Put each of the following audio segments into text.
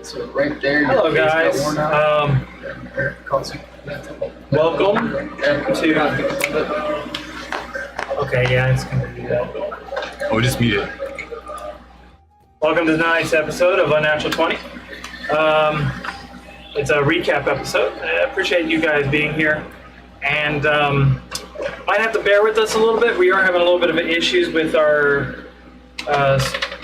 So right there. Hello, guys. Welcome to. Okay, yeah, it's gonna do that. Oh, just mute it. Welcome to tonight's episode of Unnatural 20. It's a recap episode. I appreciate you guys being here, and might have to bear with us a little bit. We are having a little bit of issues with our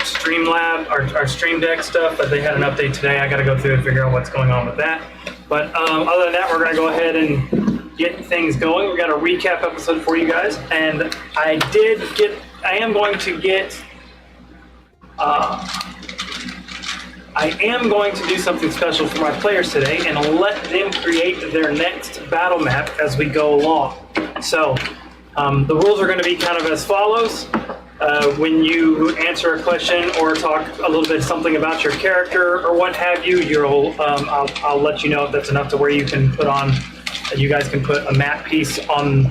Streamlab, our Stream Deck stuff, but they had an update today. I got to go through and figure out what's going on with that. But other than that, we're going to go ahead and get things going. We got a recap episode for you guys, and I am going to do something special for my players today and let them create their next battle map as we go along. So the rules are going to be kind of as follows. When you answer a question or talk a little bit something about your character or what have you, I'll let you know if that's enough to where you can you guys can put a map piece on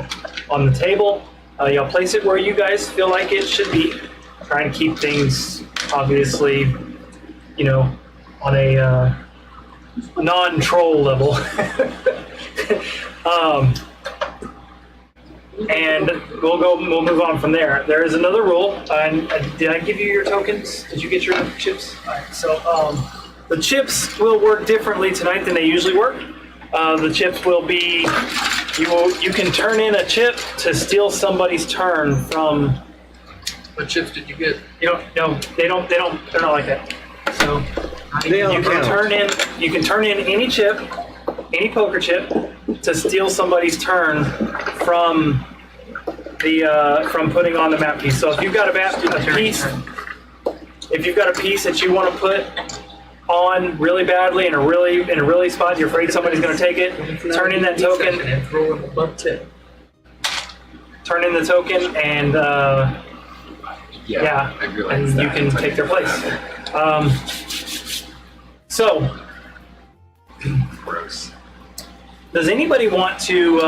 the table. You'll place it where you guys feel like it should be. Try and keep things obviously, on a non-troll level. And we'll move on from there. There is another rule. Did I give you your tokens? Did you get your chips? All right, so the chips will work differently tonight than they usually work. The chips will be, you can turn in a chip to steal somebody's turn from. What chips did you get? No, they're not like that. So you can turn in any chip, any poker chip, to steal somebody's turn from putting on the map piece. So if you've got a piece that you want to put on really badly in a really spot, you're afraid somebody's going to take it, turn in that token and throw in the butt tip. Turn in the token and and you can take their place. So, Gross. does anybody want to,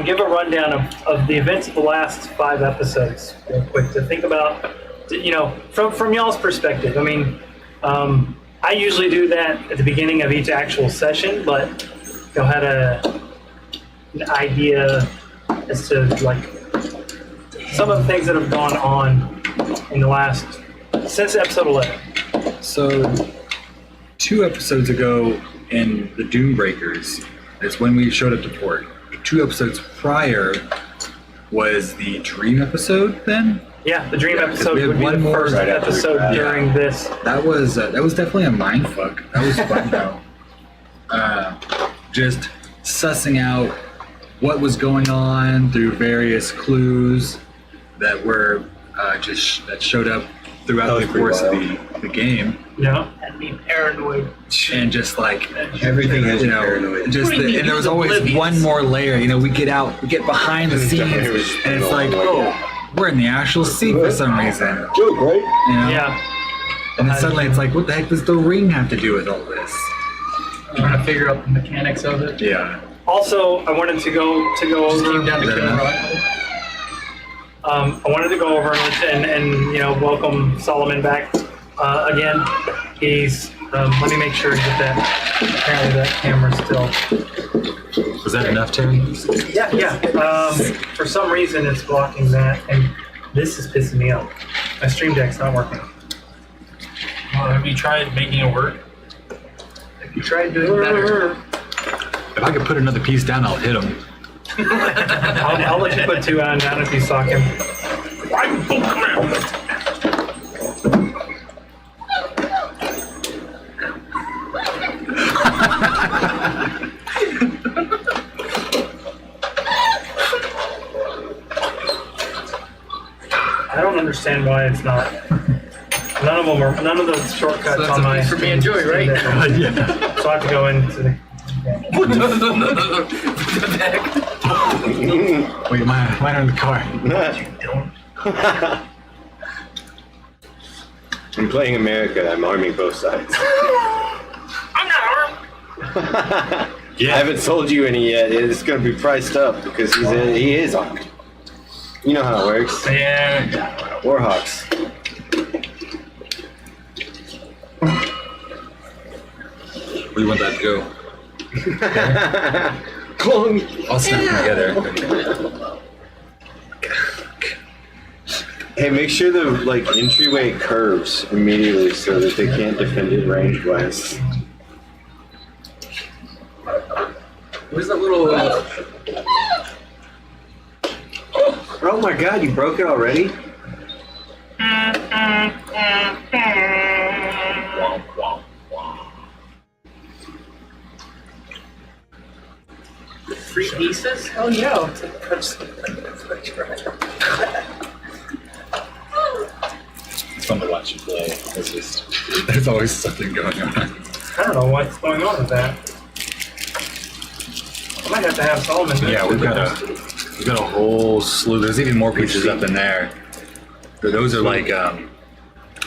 give a rundown of the events of the last 5 episodes, real quick, to think about, from y'all's perspective? I mean, I usually do that at the beginning of each actual session, but y'all had an idea as to some of the things that have gone on in the since episode 11. So, 2 episodes ago in the Doombreakers is when we showed up to port. 2 episodes prior was the Dream episode then? Yeah, the Dream episode would be the first episode during this. That was definitely a mindfuck. That was fun though. Just sussing out what was going on through various clues that were that showed up throughout the course of the game. Yeah. And be paranoid. And just everything has you paranoid. And there was always one more layer. We get behind the scenes, and it's like, we're in the actual scene for some reason. Joke, right? Yeah. And then suddenly it's like, what the heck does the ring have to do with all this? Trying to figure out the mechanics of it. Yeah. Also, I wanted to go over. Down to camera. I wanted to go over and welcome Solomon back again. He's let me make sure to get that. Apparently that camera's still. Was that enough, Terry? Yeah. For some reason it's blocking that, and this is pissing me off. My Stream Deck's not working. Have you tried making it work? Have you tried doing better? If I could put another piece down, I'll hit him. I'll let you put 2 on down if you sock him. I don't understand why it's not. None of the shortcuts So on my. for me and Joey, right? Yeah. So I have to go into the. Wait, mine on the car. I'm playing America. I'm arming both sides. I'm not armed. I haven't sold you any yet. It's going to be priced up because he is armed. You know how it works. Yeah. Warhawks. do you want that to go? I'll snap them together. Hey, make sure the like entryway curves immediately so that they can't defend it range wise. Where's that little? Oh my God! You broke it already? Three pieces? Oh yeah. It's fun to watch you play. It's just there's always something going on. I don't know what's going on with that. I might have to have Solomon. Yeah, we've got a whole slew. There's even more pieces up in there. But those are like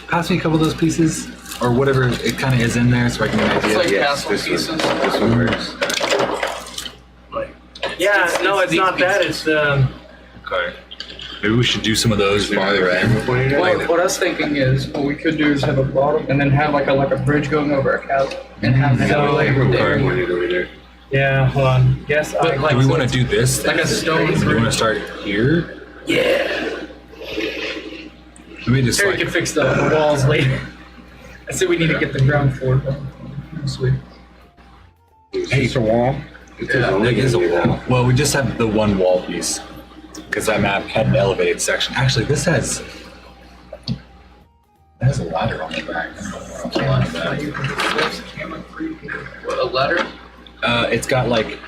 pass me a couple of those pieces or whatever it kind of is in there, so I can get an idea. It's like Yes, castle this pieces. This one works. Yeah, no, it's these not that. pieces. It's the. Okay. Maybe we should do some of those farther in. Well, what I was thinking is, what we could do is have a bottom and then have like a bridge going over a chasm and have the So- overlay Okay. there. Yeah, hold on. Yes, I But, like, Do we want to do this? like a stone Do we want to bridge. start here? Yeah. Let me just Terry like. can fix the walls later. I said we need to get the ground floor done. Sweet. Hey, It's a wall. yeah, there is a wall. Well, we just have the one wall piece because that map had an elevated section. Actually, this has a ladder on the back. What, a ladder? It's got like,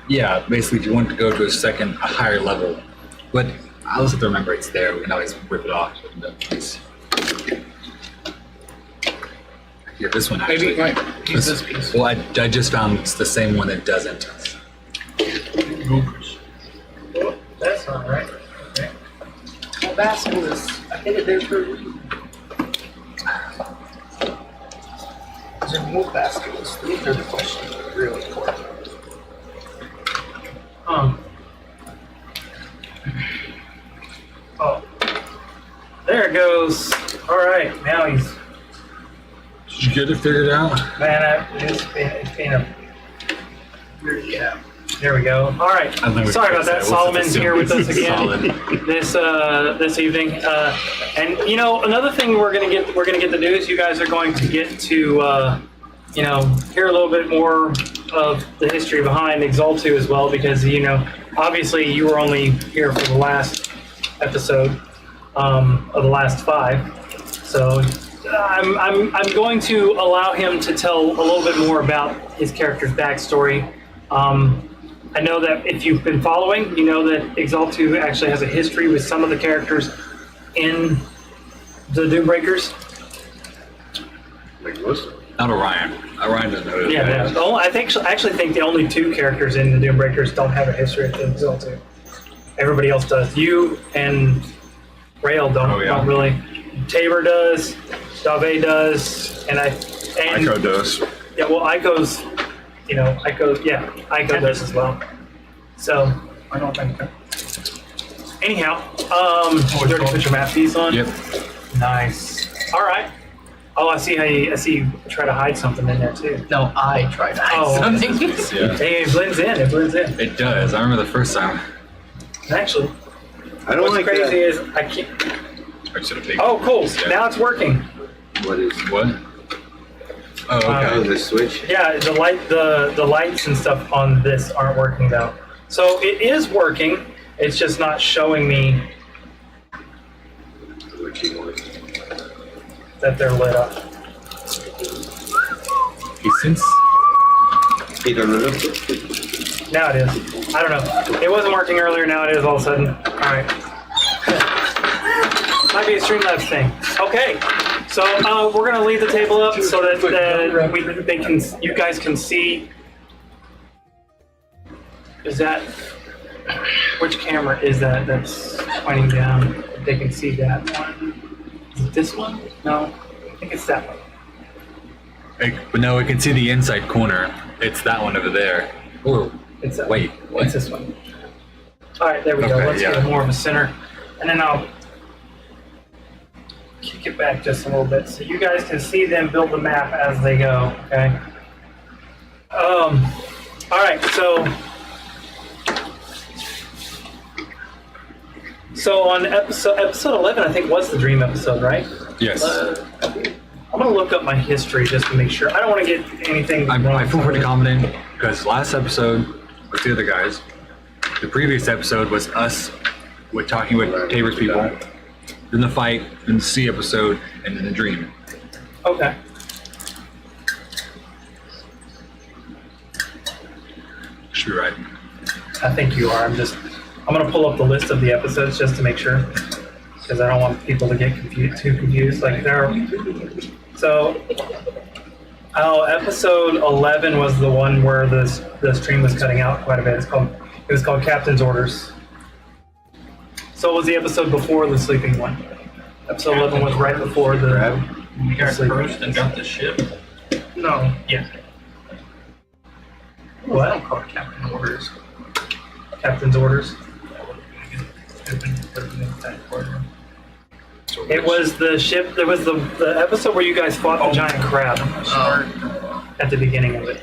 yeah, basically if you want to go to a higher level, but I also have to remember it's there. We can always rip it off. Here, this one actually. Maybe right. Use this piece. Well, I just found it's the same one that doesn't. That's not right. Okay. Well, basilisk. I hit it there for a reason. Is there more baskets? These are the questions that are really important. Oh. There it goes. All right, now he's. Did you get it figured out? Man, it's been a. Yeah. There we go. All right. I think we Sorry about fixed that. that. We'll Solomon's here with us again Solid. this evening. And you know, another thing we're gonna get to do is you guys are going to get to hear a little bit more of the history behind Exaltu as well, because obviously you were only here for the last episode of the last 5, so. I'm going to allow him to tell a little bit more about his character's backstory. I know that if you've been following, you know that Exaltu actually has a history with some of the characters in the Doombreakers. Like most of them. Not Orion. Orion doesn't know. Yeah, I actually think the only 2 characters in the Doombreakers don't have a history with Exaltu. Everybody else does. You and Rael don't really. Tabor does. Dave does, and Ico does. Yeah, well, Ico's, Ico does as well. So I don't think. Anyhow, you already put your map piece on. Yep. Nice. All right. Oh, I see you try to hide something in there too. No, I tried to hide something. Yeah. Hey, it blends in. It does. I remember the first time. And actually, I don't what's like crazy that. is I can't. I should have picked Oh, cool. this, yeah. Now it's working. What is? What? Oh, Oh, okay. the switch. Yeah, the lights and stuff on this aren't working though. So it is working. It's just not showing me What you want? that they're lit up. Since Hey, no. Now it is. I don't know. It wasn't working earlier. Now it is all of a sudden. All right. Might be a Streamlabs thing. Okay. So we're gonna leave the table up so that you guys can see. Is that which camera is that that's pointing down? They can see that one. Is it this one? No, I think it's that one. but no, we can see the inside corner. It's that one over there. Oh, It's that wait, one. what? It's this one. All right, there we go. Okay, Let's yeah. get more of a center, and then I'll kick it back just a little bit so you guys can see them build the map as they go. Okay. All right, so on episode 11, I think was the dream episode, right? Yes. I'm gonna look up my history just to make sure. I don't want to get anything wrong. I feel pretty confident because last episode was the other guys. The previous episode was us with talking with Tabor's people. Then the fight, then the C episode, and then the dream. Okay. Should be right. I think you are. I'm gonna pull up the list of the episodes just to make sure, because I don't want people to get too confused. Like so, episode 11 was the one where the stream was cutting out quite a bit. It was called Captain's Orders. So it was the episode before the sleeping one. Episode 11 was right before the. We got sleeping. cursed and got the ship. No. Yeah. What? I don't call it Captain Orders. Captain's Orders. It was the ship. There was the episode where you guys fought the giant crab at the beginning of it.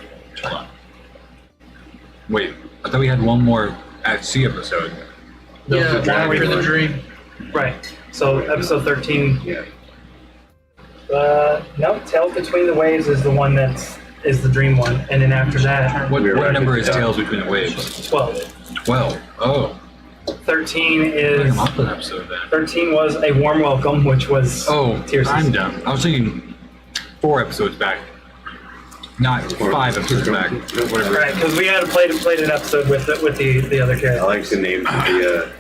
Wait, I thought we had one more at C episode. Yeah, The one where after you- the dream. Right. So episode 13. Yeah. No, Tales Between the Waves is the one is the dream one, and then after that, What We're number right. is Tales Between the Waves? 12. 12. Oh. 13 I is am off that episode then. 13 was A Warm Welcome, which was Oh, Tears. I'm done. I was thinking 4 episodes back. Not 5 episodes back. Whatever. Right, because we had played an episode with the other I character. like the names of the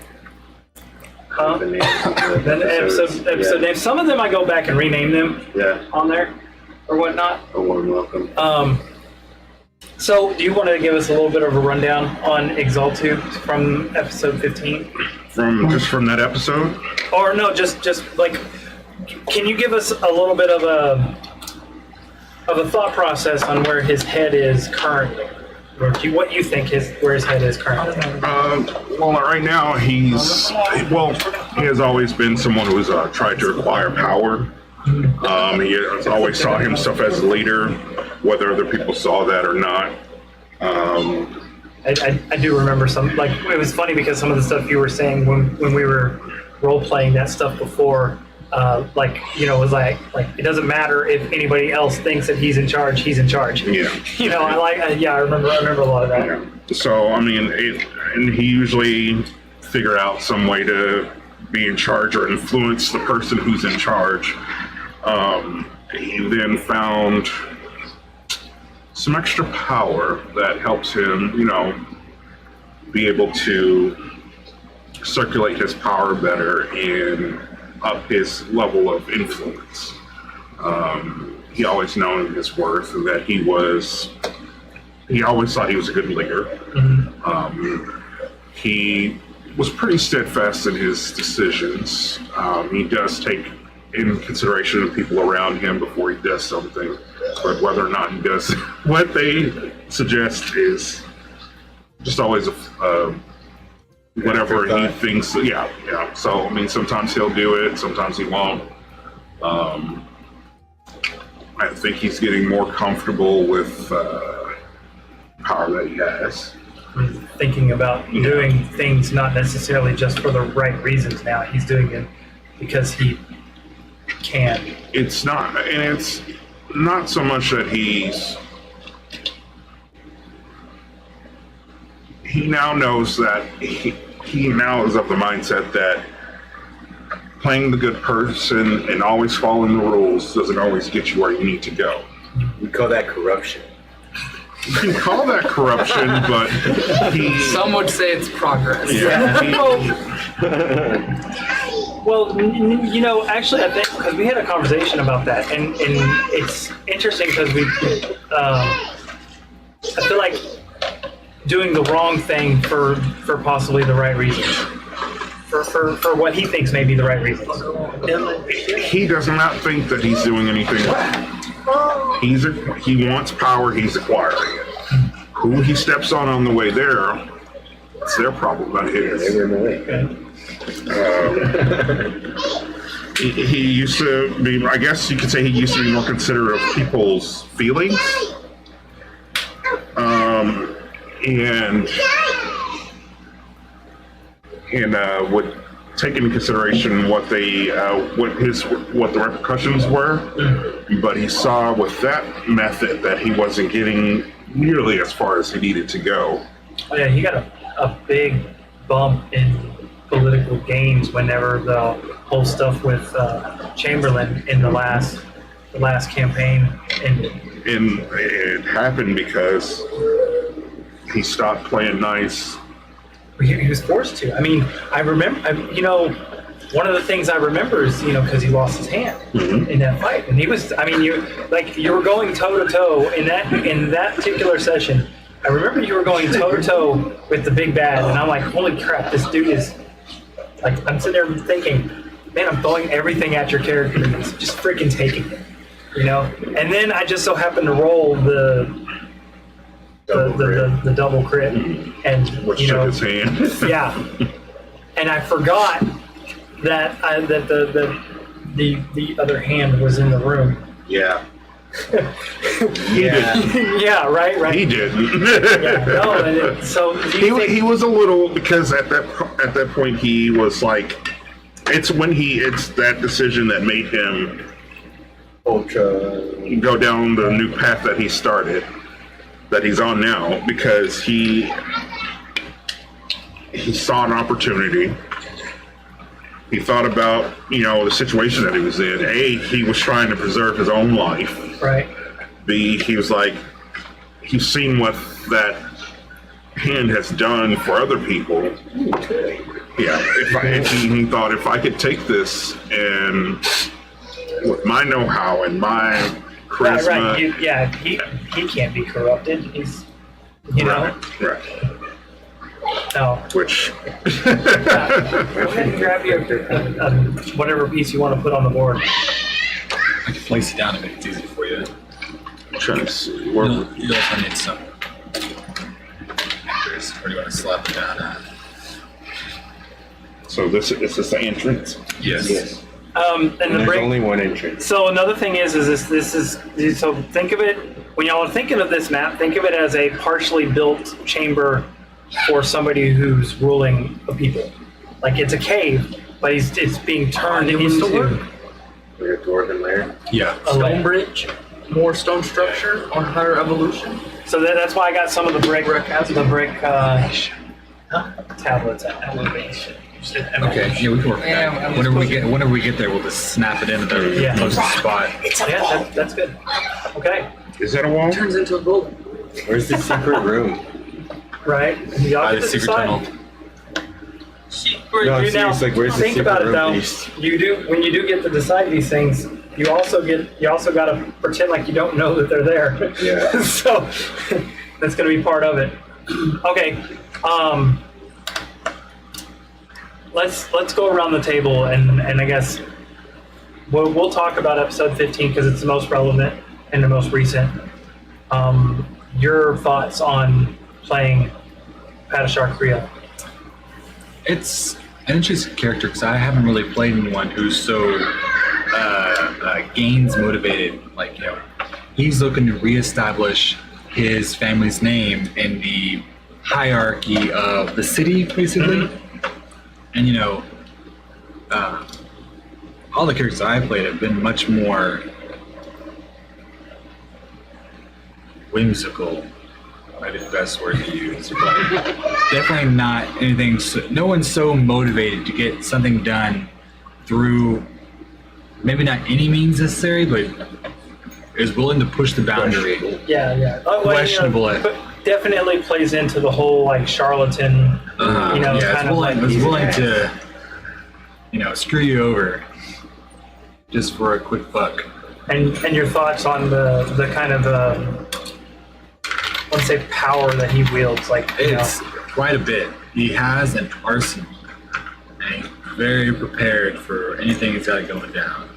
Huh? names of the Then episode yeah. names. Some of them I go back and rename them Yeah, on there or whatnot. a warm welcome. So do you want to give us a little bit of a rundown on Exaltu from episode 15? From that episode. Or no, just like, can you give us a little bit of a thought process on where his head is currently? Or what you think where his head is currently? Well, right now he has always been someone who's tried to acquire power. He has always saw himself as a leader, whether other people saw that or not. I do remember some, like, it was funny because some of the stuff you were saying when we were role playing that stuff before, like, you know, it was like it doesn't matter if anybody else thinks that he's in charge, he's in charge. Yeah. You know, I remember a lot of that. Yeah. So I mean, and he usually figure out some way to be in charge or influence the person who's in charge. He then found some extra power that helps him, you know, be able to circulate his power better and up his level of influence. He always known his worth and that he always thought he was a good leader. He was pretty steadfast in his decisions. He does take in consideration the people around him before he does something, but whether or not he does what they suggest is just always whatever he thinks. Yeah. So I mean, sometimes he'll do it, sometimes he won't. I think he's getting more comfortable with power that he has. Thinking about doing things not necessarily just for the right reasons now. He's doing it because he can. It's not so much that he now knows that he now is of the mindset that playing the good person and always following the rules doesn't always get you where you need to go. We call that corruption. You can call that corruption, but Some would say it's progress. Well, you know, actually, I think because we had a conversation about that, and it's interesting because I feel like doing the wrong thing for possibly the right reasons, for what he thinks may be the right reasons. he does not think that he's doing anything wrong. He wants power, he's acquiring it. Who he steps on the way there, it's their problem, not his. He used to be, I guess you could say he used to be more considerate of people's feelings. and would take into consideration what the repercussions were, but he saw with that method that he wasn't getting nearly as far as he needed to go. Oh yeah, he got a big bump in political gains whenever the whole stuff with Chamberlain in the last campaign ended. And it happened because he stopped playing nice. He was forced to. I mean, I remember, one of the things I remember is, because he lost his hand in that fight, and he was. I mean, you were going toe to toe in that particular session. I remember you were going toe to toe with the big bad, and I'm like, holy crap, this dude is. Like, I'm sitting there thinking, man, I'm throwing everything at your character, and he's just freaking taking it, And then I just so happened to roll the double crit, and Which shook his hand. yeah, and I forgot that the other hand was in the room. Yeah. Yeah, right. He didn't. Yeah, no, so do you think, He was a little, because at that point he was like, it's that decision that made him Ultra. go down the new path that he started, that he's on now, because he saw an opportunity. He thought about, the situation that he was in. A, he was trying to preserve his own life. right? B, he was like, he's seen what that hand has done for other people. Yeah, he thought, if I could take this and with my know-how and my charisma. Right. He can't be corrupted. He's, Right. No. Which. Go ahead and grab your whatever piece you want to put on the board. I can place it down and make it easy for you. I'm trying to see. You also need some. Where do you want to slap it down? So this is the entrance. Yes. And the There's break. only one entrance. So another thing is so think of it, when y'all are thinking of this map, think of it as a partially built chamber for somebody who's ruling a people. Like, it's a cave, but it's being turned into Like a dwarven lair. Yeah. a Stone lair. bridge, more stone structure on higher evolution. So that's why I got some of the brick tablets at elevation. Okay. Yeah, we can work with that. Whenever we get there, we'll just snap it into the Yeah. closest spot. Yeah, that's good. Okay, Is that a wall? Turns into a building. Where's the secret room? right? Y'all By get the to secret decide. tunnel. No, I'm You now serious, like, where's the think secret about it room though. piece? You do, when you do get to decide these things, you also got to pretend like you don't know that they're there. Yeah. So that's going to be part of it. Okay. Let's go around the table and I guess we'll talk about episode 15 because it's the most relevant and the most recent. Your thoughts on playing Padishar Kriya? It's an interesting character because I haven't really played anyone who's so gains motivated. Like, he's looking to reestablish his family's name in the hierarchy of the city, basically. And all the characters I've played have been much more whimsical. Might be the best word to use, but definitely not anything. No one's so motivated to get something done through maybe not any means necessary, but is willing to push the boundary. Yeah. Questionable it. But definitely plays into the whole like charlatan. Yeah, kind of like it's willing to, screw you over just for a quick buck. And your thoughts on the kind of let's say power that he wields, like It's quite a bit. He has an arsenal, and he's very prepared for anything he's got going down.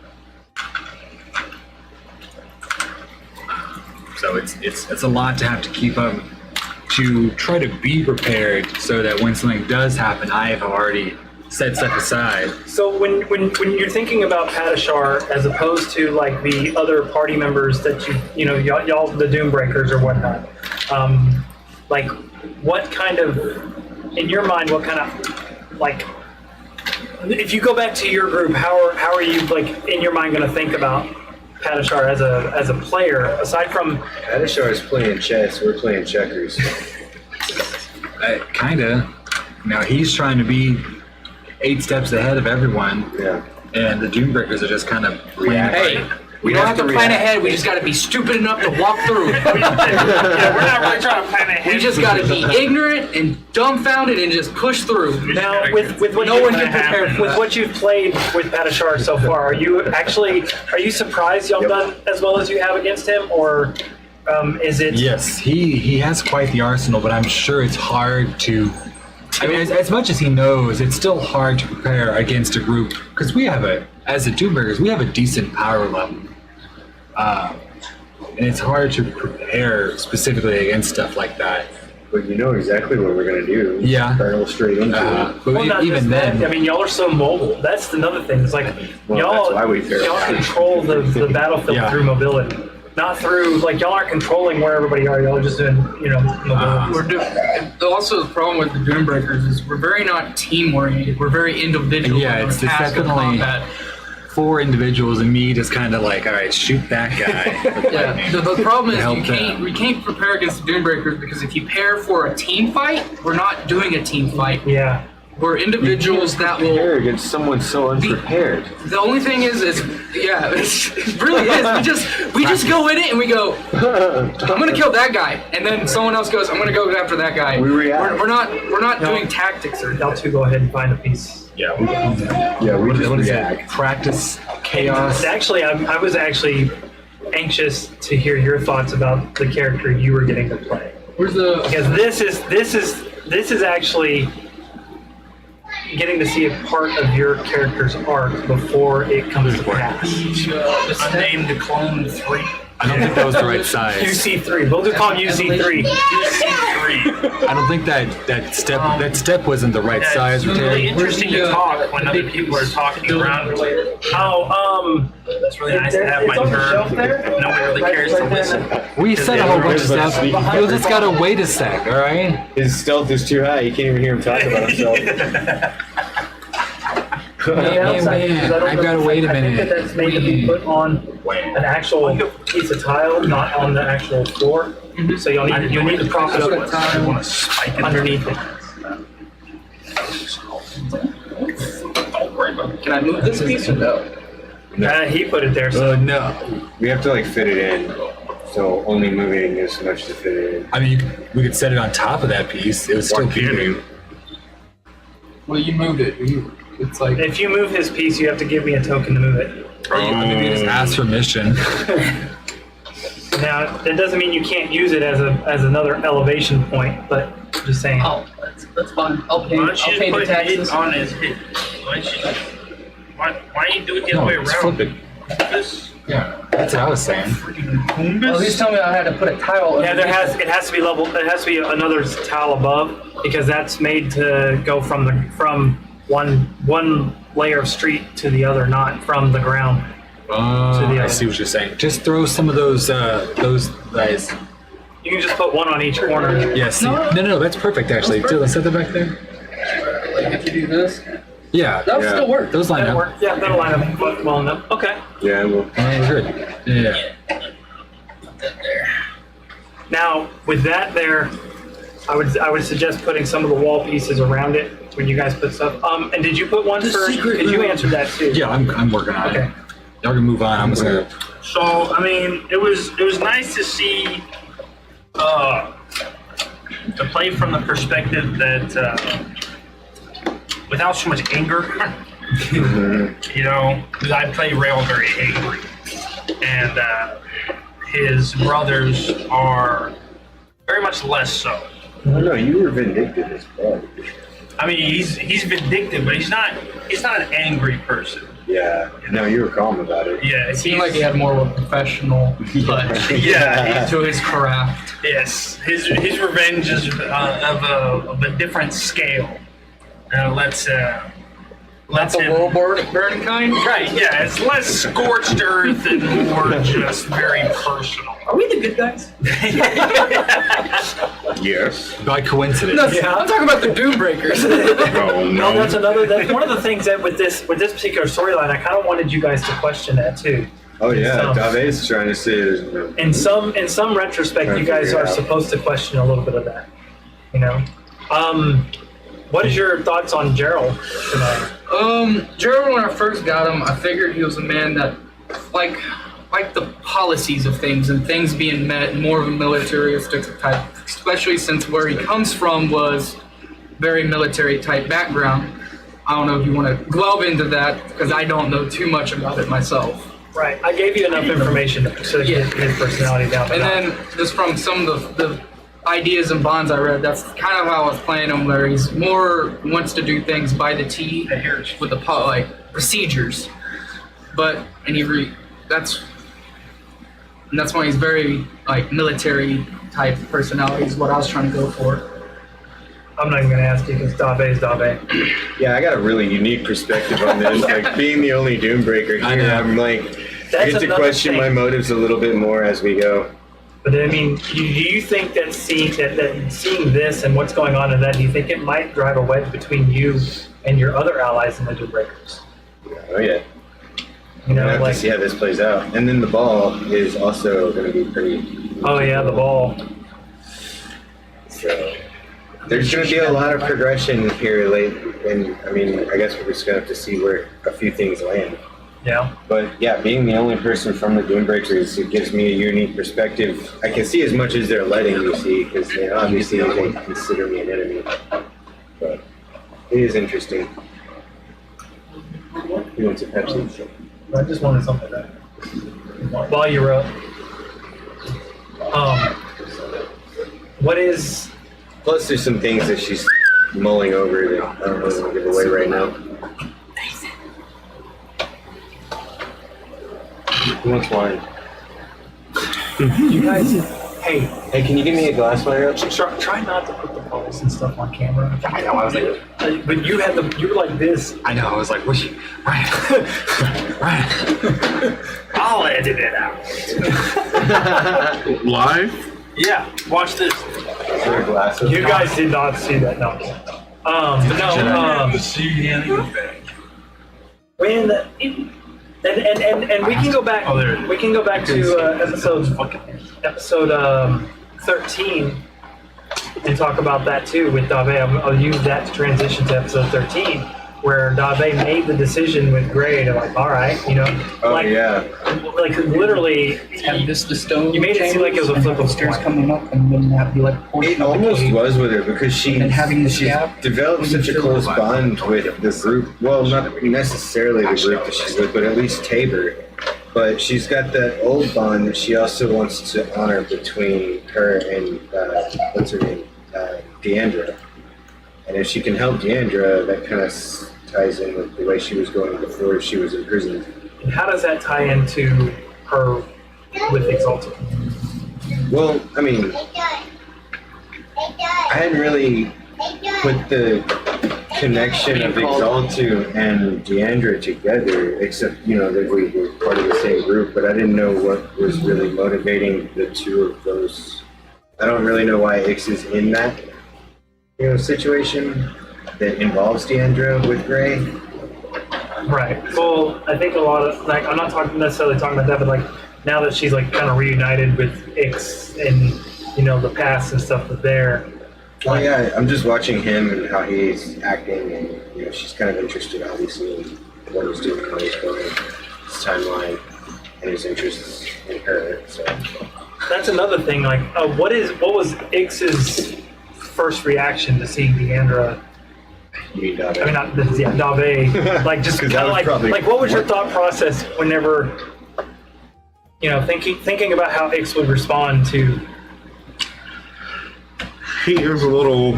So it's a lot to have to keep up, to try to be prepared so that when something does happen, I have already set stuff aside. So when you're thinking about Padishar as opposed to like the other party members that y'all the Doombreakers or whatnot, like, what kind of, in your mind, what kind of, like, if you go back to your group, how are you, like, in your mind, going to think about Padishar as a player, aside from? Adishar is playing chess. We're playing checkers. Kinda. Now he's trying to be 8 steps ahead of everyone, Yeah. and the Doombreakers are just kind of playing. Hey, we don't have to plan ahead. We just got to be stupid enough to walk through. Yeah, we're not really trying to plan ahead. We just got to be ignorant and dumbfounded and just push through. Now, with what No one can prepare for with that. what you've played with Padishar so far, are you surprised y'all done as well as you have against him, or is it? Yes, he has quite the arsenal, but I'm sure it's hard to. I mean, as much as he knows, it's still hard to prepare against a group because as the Doombreakers, we have a decent power level, and it's hard to prepare specifically against stuff like that. But you know exactly what we're gonna do. Yeah. Barrel straight into it. But Well, not even just then, that. I mean, y'all are so mobile. That's another thing. It's like Well, that's why we fear y'all it. control the battlefield Yeah. through mobility, not through y'all aren't controlling where everybody are. Y'all are just doing mobility. We're also the problem with the Doombreakers is we're very not team oriented. We're very individual. Yeah, in our it's task of definitely- combat. 4 individuals and me just kind of like, all right, shoot that guy. Yeah, the problem is Help we can't prepare against the Doombreakers because if you pair for a team fight, we're not doing a team fight. Yeah. We're individuals that will. Prepare against someone so unprepared. The only thing is it really is. We just go in it and we go, I'm gonna kill that guy, and then someone else goes, I'm gonna go after that guy. We react. We're not doing tactics or Y'all two go ahead and find a piece. Yeah, Yeah, we just what is react. it? Practice chaos. Actually, I was actually anxious to hear your thoughts about the character you were getting to play, Where's the? because this is actually getting to see a part of your character's arc before it comes to pass. Unnamed Clone 3. I don't think that was the right size. UC3. We'll just call him UC3. I don't think that step wasn't the right size. It's really Terry. interesting to talk when other people are talking around. It's really nice to have my it's on the shelf turn. there. Nobody really cares to listen. We said a whole bunch of stuff. You just gotta wait a sec, all right? His stealth is too high. You can't even hear him talk about himself. Man, I've gotta wait a I think minute. that's made to be put on an actual piece of tile, not on the actual floor. So you'll need to prop it up I want to spike it underneath it. Can I move this piece or no? He put it there, so No. We have to fit it in. So only moving as much to fit it in. I mean, we could set it on top of that piece. It was still Why can't keeping. you? Well, you moved it. It's like if you move his piece, you have to give me a token to move it. Maybe just ask permission. Now, that doesn't mean you can't use it as another elevation point, but just saying. Oh, that's fine. I'll pay. Why I'll don't you pay just the put it taxes. on his hip? Why don't you do it the No, other way just around? flip it. This Yeah, that's what I was saying. freaking Well, he's Coombas? telling me I had to put a tile. Yeah, underneath it has to be level. It has to be another tile above because that's made to go from one layer of street to the other, not from the ground. I see what you're saying. Just throw some of those guys. You can just put one on each corner. Yes. No, that's perfect actually. Dylan, set that back there. Like if you do this, Yeah. that'll Yeah. still work. Those line That'll up. work. Yeah, that'll line up well enough. Okay. Yeah, well, Oh, good. Yeah. Now, with that there, I would suggest putting some of the wall pieces around it when you guys put stuff. And did you put one for? Because you answered that too. Yeah, I'm working on Okay. it. Y'all can move on. I'm just gonna. So I mean, it was nice to see to play from the perspective that without so much anger, you know, because I play Rail very angry, and his brothers are very much less so. no, you were vindictive as well. I mean, he's vindictive, but he's not an angry person. Yeah, no, you were calm about it. Yeah, It seemed like he had more of a professional touch Yeah. to his craft. Yes, his revenge is of a different scale. Let's The him. world burning kind. Right, yeah, it's less scorched earth and more just very personal. Are we the good guys? Yes. By coincidence. No, Yeah. I'm talking about the Doombreakers. Oh No, no. that's one of the things that with this particular storyline, I kind of wanted you guys to question that too. Oh yeah, Some- Dave's trying to say there's no. In some retrospect, Trying you to guys figure it are out. supposed to question a little bit of that. You know, what is your thoughts on Gerald tonight? Gerald, when I first got him, I figured he was a man that, like the policies of things and things being met, more of a militaristic type, especially since where he comes from was very military type background. I don't know if you want to delve into that because I don't know too much about it myself. Right, I gave you enough information to get his personality down. And then just from some of the ideas and bonds I read, that's kind of how I was playing him, where he's more wants to do things by the T with the procedures. But that's why he's very like military type personality is what I was trying to go for. I'm not even going to ask you because Dave is Dave. Yeah, I got a really unique perspective on this. Like being the only Doombreaker I here, know. I'm like, I That's get to another question thing. my motives a little bit more as we go. But I mean, do you think that seeing this and what's going on in that, do you think it might drive a wedge between you and your other allies in the Doombreakers? Oh yeah, You know, I have like, to see how this plays out. And then the ball is also going to be pretty. oh yeah, the ball. So there's going to be a lot of progression here late, and I mean, I guess we're just going to have to see where a few things land. Yeah. But yeah, being the only person from the Doombreakers, it gives me a unique perspective. I can see as much as they're letting me see, because they obviously they consider me an enemy. But it is interesting. He wants a Pepsi. I just wanted something like that. While you're up. What is... Plus, there's some things that she's mulling over that I don't really want to give away right now. Who wants wine? You guys... Hey, Hey, can you give me a glass while you're up? try not to put the pulse and stuff on camera. I know. I was like, But you were like this. I know. I was like, what? Ryan. I'll edit it out. Live? Yeah, watch this. Is there a glass of You guys did not see that, no. But no, when and we can go back. Oh, there it is. We can go back to episode 13 and talk about that too with Dave. I'll use that to transition to episode 13, where Dave made the decision with Gray to like, all right, you know, Oh, like yeah. like literally. Have the stone. You made it seem like it was a chambers, flip of a stairs coin. coming up, and then have be like a portion It of the almost cave. was with her because she's having this gap developed when you such a fill close the bond with the group. Well, not necessarily the group that she's with, but at least Tabor. But she's got that old bond that she also wants to honor between her and what's her name, Deandra. And if she can help Deandra, that kind of ties in with the way she was going before she was imprisoned. And how does that tie into her with Exalted? Well, I mean, I hadn't really put the connection of Exaltu and Deandra together, except, you know, that we were part of the same group, but I didn't know what was really motivating the two of those. I don't really know why Ix is in that, you know, situation that involves Deandra with Gray. Right. Well, I think a lot of like I'm not necessarily talking about that, but like now that she's like kind of reunited with Ix and you know the past and stuff with there. Oh yeah, I'm just watching him and how he's acting, and you know, she's kind of interested, obviously, in what he's doing, how he's going, his timeline, and his interests in her. So That's another thing. Like, what was Ix's first reaction to seeing Deandra? you mean Dave? I mean, not this, yeah, Dave. Like, just 'Cause kind that of was probably- like, what was your thought process whenever, you know, thinking about how Ix would respond to? He is a little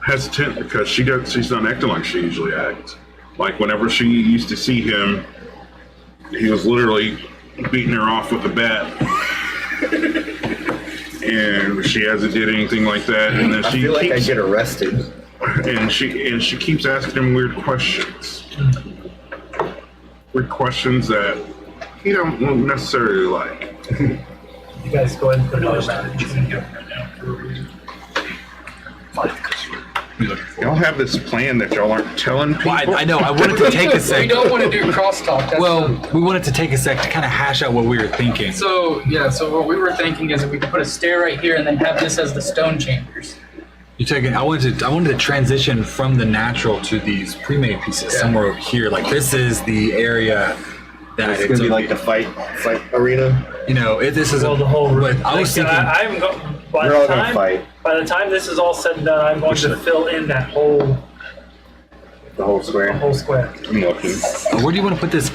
hesitant because she's not acting like she usually acts. Like whenever she used to see him, he was literally beating her off with a bat. And she hasn't did anything like that. And then I she feel like I keeps, get arrested. and she keeps asking him weird questions. Weird questions that he don't necessarily like. You guys go ahead and put another map. Y'all have this plan that y'all aren't telling people. Well, I know. I wanted to take a We sec. don't want to do crosstalk. That's Well, the- we wanted to take a sec to kind of hash out what we were thinking. So what we were thinking is that we could put a stair right here and then have this as the stone chambers. You taking? I wanted to transition from the natural to these pre-made pieces somewhere over here. Like this is the area that It's gonna be like the fight arena. you know. This is Well, the whole But I was thinking. I'm by We're the all gonna time fight by the time this is all said and done, I'm going to fill in that whole the whole square. square. I'm looking. Where do you want to put this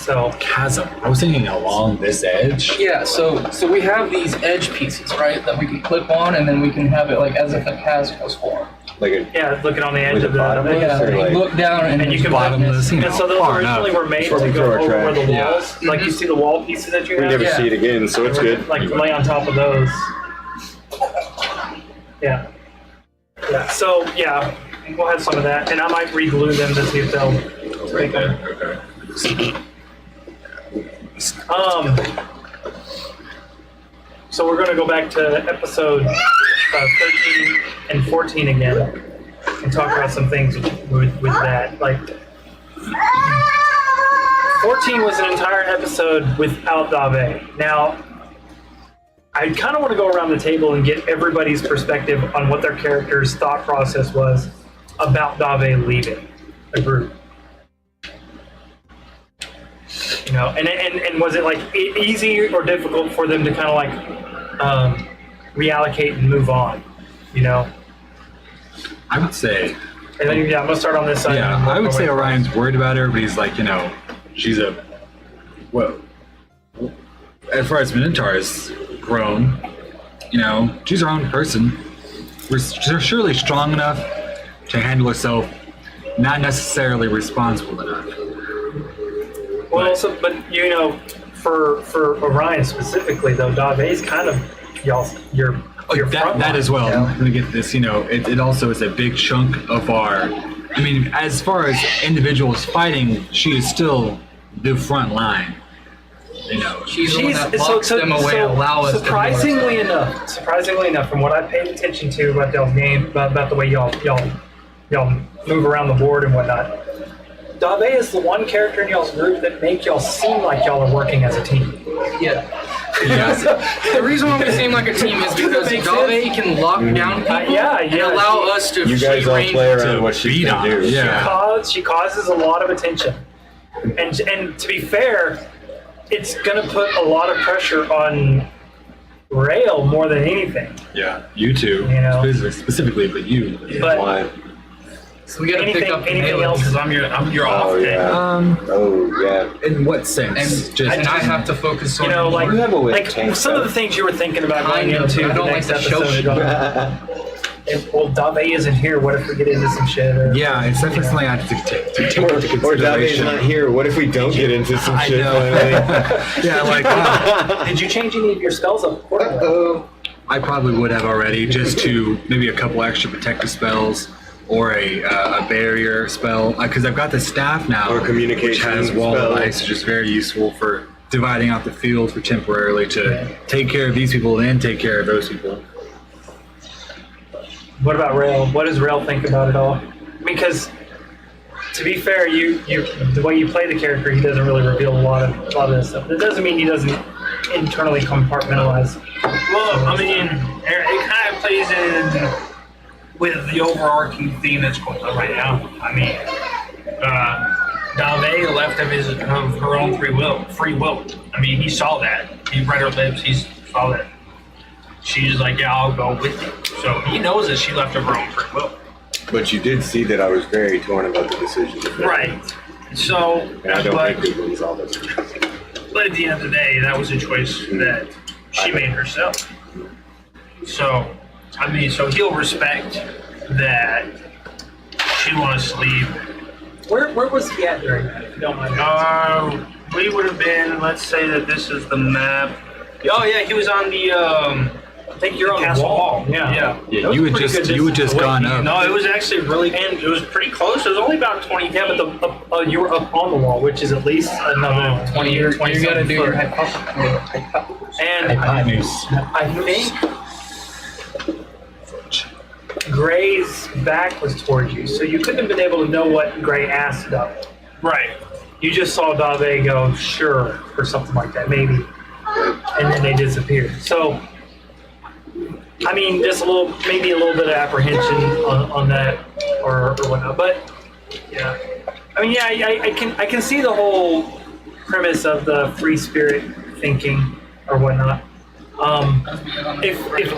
So chasm? I was thinking along this edge. Yeah, so we have these edge pieces, right, that we can clip on, and then we can have it like as if a chasm was formed. Like a yeah, looking on the edge With of the bottom the of it? Yeah, Or like- look down and, and you can bottomless, you know, and so those far originally enough. were made Sort to of go throw a over where the track. walls, like you see the wall pieces that you we have. never Yeah. see it again, so it's good. Like lay on top of those. Yeah. Yeah. So yeah, we'll have some of that, and I might re-glue them to see if they'll take them. So we're going to go back to episode 13 and 14 again, and talk about some things with that. Like 14 was an entire episode without Dave. Now, I kind of want to go around the table and get everybody's perspective on what their character's thought process was about Dave leaving the group. You know, and was it like easy or difficult for them to kind of like reallocate and move on? You know, I would say. and then, yeah, I'm gonna start on this side. Yeah, and I would work my say way Orion's worried about her, but he's like, you know, she's a. Well, as far as Minotaur is grown, you know, she's her own person. She's surely strong enough to handle herself, not necessarily responsible enough. Well, but you know, for Orion specifically though, Dave's kind of your front That line, as well. you know? I'm gonna get this. You know, it also is a big chunk of our. I mean, as far as individuals fighting, she is still the front line. You know, She's the one that locks them away and allow us surprisingly enough, from what I paid attention to about y'all's game, about the way y'all move around the board and whatnot, Dave is the one character in y'all's group that make y'all seem like y'all are working as a team. Yeah. The reason why we seem like a team is because Makes Dave can lock down people and allow us to You guys all range. play around what she beat can on do. her, yeah. She causes a lot of attention, and to be fair, it's gonna put a lot of pressure on Rail more than anything. yeah, you two, You know. specifically, but you. But Why? So we got to pick up the anything melee. else? Because I'm your off Oh day. yeah. Oh yeah. In what sense? And I have to focus on You know, like You have a way of like tank some of the stuff. things you were thinking about going Kind of, into I the don't next like the show episode. Well, Dave isn't here. What if we get into some shit? Or, yeah, it's definitely something I have to take into Or Dave's consideration. not here. What if we don't get into some I shit know. finally? Yeah, like wow. Did you change any of your spells up accordingly? Oh. I probably would have already, just to maybe a couple extra protective spells or a barrier spell, because I've got the staff now, Or communication which has wall spell. of ice, which is very useful for dividing out the field for temporarily to take care of these people and then take care of those people. What about Rail? What does Rail think about it all? Because to be fair, you the way you play the character, he doesn't really reveal a lot of this stuff. That doesn't mean he doesn't internally compartmentalize. Well, I mean, it kind of plays in with the overarching theme that's going on right now. I mean, Dave left of her own free will. I mean, he saw that. He read her lips. He saw that. She's like, yeah, I'll go with you. So he knows that she left of her own free will. But you did see that I was very torn about the decision. Right. So, And I don't but, think we lose all this. but at the end of the day, that was a choice that she made herself. So, I mean, so he'll respect that she wants to leave. Where was he at during that? If you don't mind. We would have been, let's say that this is the map. Oh yeah, he was on the I think you're on the Castle wall. Wall. Yeah. Yeah. Yeah, That you was would pretty just good you would distance just away. gone up. No, it was actually really, and it was pretty close. It was only about 20 feet. Yeah, but you were up on the wall, which is at least another 20 You or 20 gotta do your foot. hypothesis. And I think Gray's back was towards you, so you couldn't have been able to know what Gray asked of it. Right. You just saw Dave go, sure, or something like that, maybe. And then they disappeared. So, I mean, just maybe a little bit of apprehension on that or whatnot. But, yeah. I mean, yeah, I can see the whole premise of the free spirit thinking or whatnot. If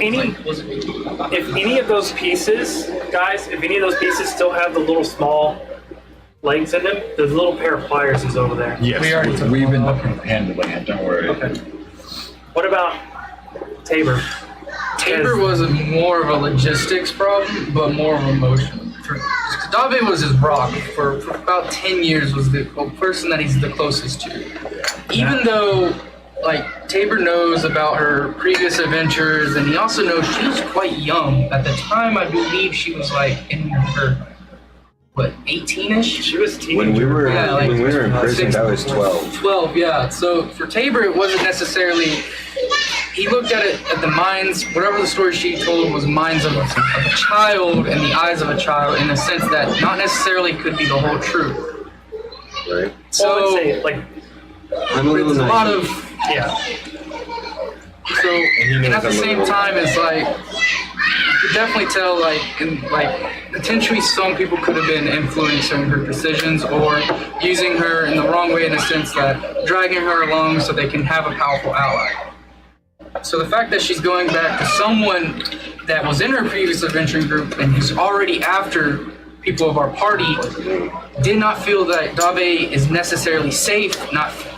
any of those pieces, guys, if any of those pieces still have the little small legs in them, the little pair of pliers is over there. Yes, We already took we've been one. handling it. Don't worry. Okay. What about Tabor? Tabor was more of a logistics problem, but more of emotion. Dave was his rock for about 10 years. Was the person that he's the closest to. Even though, like, Tabor knows about her previous adventures, and he also knows she's quite young. At the time, I believe she was like in her 18ish. She was a When we teenager. were Yeah, like, when we were in prison, 6, that was 12. 12, yeah. So for Tabor, it wasn't necessarily. He looked at it at the minds, whatever the story she told was minds of a child and the eyes of a child, in a sense that not necessarily could be the whole truth. Right. So I would So say, like, I'm a little it's a lot naive. of. yeah. So, he knows and at the I'm a same little- time, it's like you could definitely tell, potentially some people could have been influencing her decisions or using her in the wrong way, in a sense that dragging her along so they can have a powerful ally. So the fact that she's going back to someone that was in her previous adventuring group and who's already after people of our party did not feel that Dave is necessarily safe.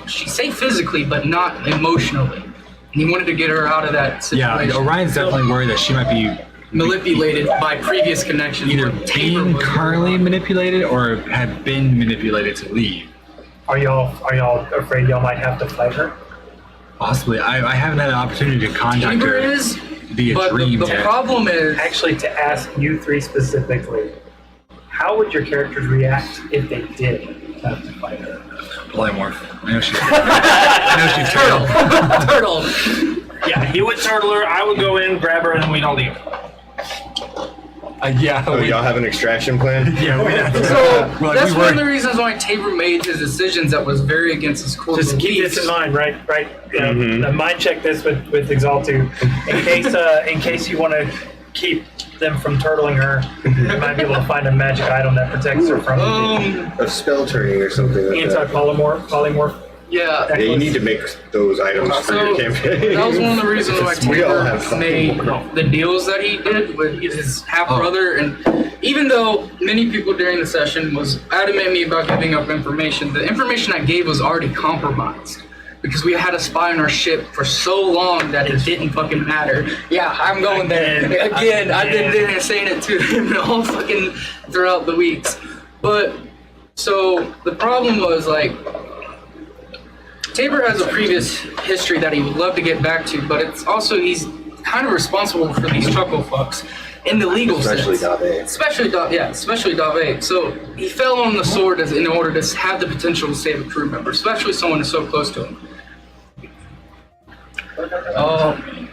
She's safe physically, but not emotionally. And he wanted to get her out of that Yeah, situation. Orion's definitely worried that she might be Manipulated by previous connections. either where Tabor being was currently involved. manipulated or have been manipulated to leave. Are y'all afraid y'all might have to fight her? Possibly. I haven't had an opportunity to contact Tabor her is, via but dream the yet. problem is, Actually, to ask you three specifically, how would your characters react if they did have to fight her? Polymorph. I know she's. I know she's turtle. turtle. Yeah, he would turtle her. I would go in, grab her, and then we'd all leave. Yeah. Oh, y'all have an extraction plan? Yeah. We have to. So We're like, that's we one of were- the reasons why Tabor made his decisions that was very against his core Just keep beliefs. this in mind, right? Mind check this with Exaltu, in case you want to keep them from turtling her. You might be able to find a magic item that protects her from A spell turning or something like that. polymorph. Yeah. Yeah, you need to make those items for your So campaign. that was one of the reasons why We all Tabor have something. made the deals that he did with his half brother, and even though many people during the session was adamant me about giving up information, the information I gave was already compromised because we had a spy on our ship for so long that it didn't fucking matter. Yeah, I'm going there again. I've been there saying it to him all fucking throughout the weeks, but so the problem was like. Tabor has a previous history that he would love to get back to, but it's also he's kind of responsible for these chuckle fucks in the legal Especially sense. Dave. Especially Dave. So he fell on the sword in order to have the potential to save a crew member, especially someone who's so close to him.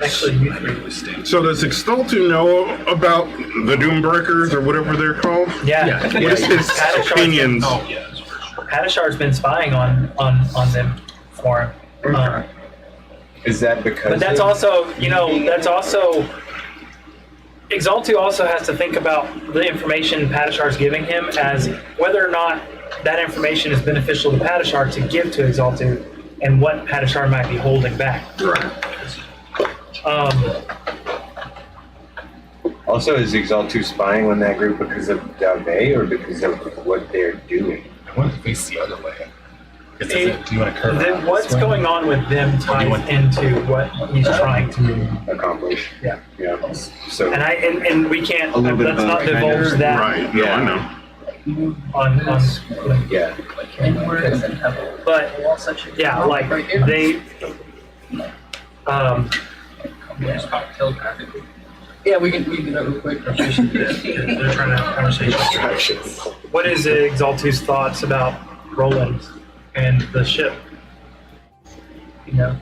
Actually, you three. So does Extoltu know about the Doombreakers or whatever they're called? Yeah. What is his opinions? Hadashar's been spying on them for him. Is that because? But that's also, Exaltu also has to think about the information Padishar's giving him as whether or not that information is beneficial to Padishar to give to Exaltu and what Padishar might be holding back. Right. Also, is Exaltu spying on that group because of Dave or because of what they're doing? I want to face the other way. Do you want to curve Then around what's this way? going on with them ties into what he's trying to Accomplish. Yeah. Yeah. So. and we can't A little bit let's of not both. divulge that Right. No, I know. on Yeah. but yeah, like they Just talk telepathically. Yeah, we can do that real quick. They're trying to have a conversation. Distractions. What is Exaltu's thoughts about Roland and the ship? You know,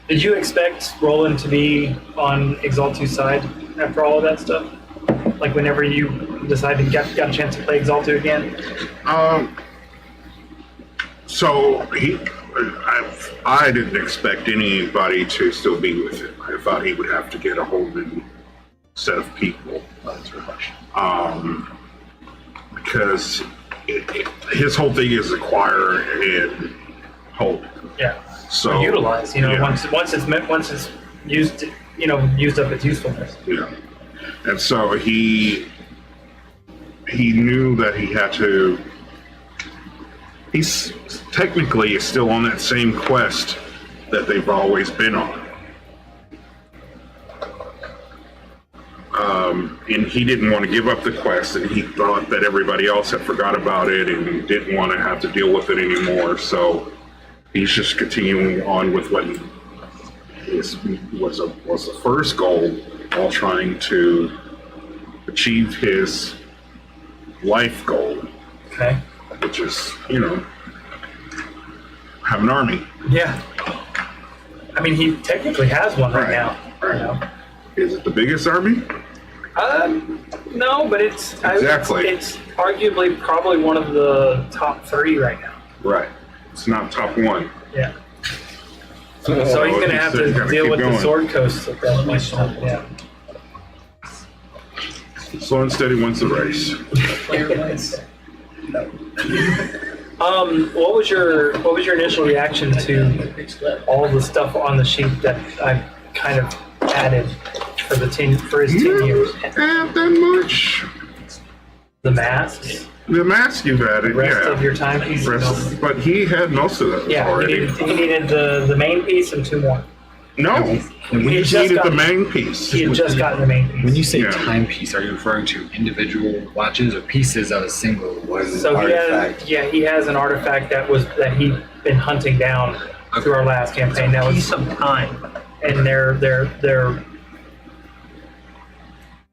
did you expect Roland to be on Exaltu's side after all of that stuff? Like whenever you decided got a chance to play Exaltu again? So I didn't expect anybody to still be with him. I thought he would have to get a whole new set of people. Because his whole thing is acquire and hold. Yeah. So Utilize. You know, yeah. once it's used, used up its usefulness. Yeah. And so he knew that he had to. He's technically still on that same quest that they've always been on. And he didn't want to give up the quest, and he thought that everybody else had forgot about it and didn't want to have to deal with it anymore. So he's just continuing on with what was the first goal, while trying to achieve his life goal, Okay. which is, have an army. Yeah. I mean, he technically has one right now. Right. You know? Is it the biggest army? No, but it's Exactly. it's arguably probably one of the top 3 right now. Right. It's not top 1. Yeah. So he's going to have to gotta deal keep with the going. Sword Coast at that point. Yeah. Slow and steady wins the race. What was your initial reaction to all the stuff on the sheet that I kind of added for his 10 years? Not that much. The masks, The mask you've added, the rest yeah. of your timepieces. But he had most of those Yeah, already. he needed the main piece and 2 more. No, He he had just just needed the gotten- main piece. He had just gotten the main piece. When you say Yeah. timepiece, are you referring to individual watches or pieces of a single one? So Artifact. he has an artifact that he'd been hunting down through our last campaign. That was Piece of time. and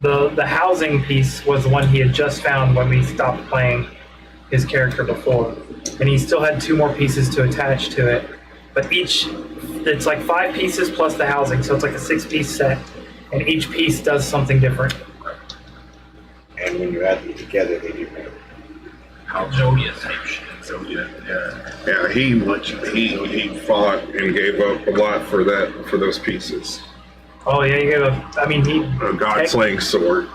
the housing piece was the one he had just found when we stopped playing his character before, and he still had 2 more pieces to attach to it. But it's like 5 pieces plus the housing, so it's like a 6-piece set, and each piece does something different. And when you add them together, they do better. Zodia type shit. Yeah, he fought and gave up a lot for those pieces. Oh yeah, he gave up. I mean, he A god-slaying sword.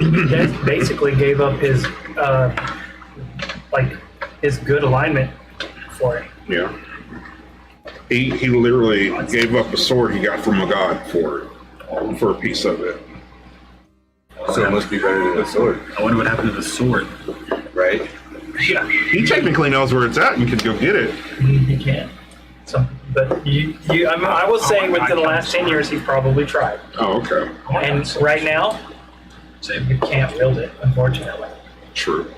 basically gave up his his good alignment for it. Yeah. He literally gave up a sword he got from a god for a piece of it. So it must be better than a sword, I wonder what happened to the sword. right? Yeah, he technically knows where it's at and can go get it. He can. So, but I was saying within the last 10 years, he probably tried. Oh, okay. And right now, you can't wield it, unfortunately. True.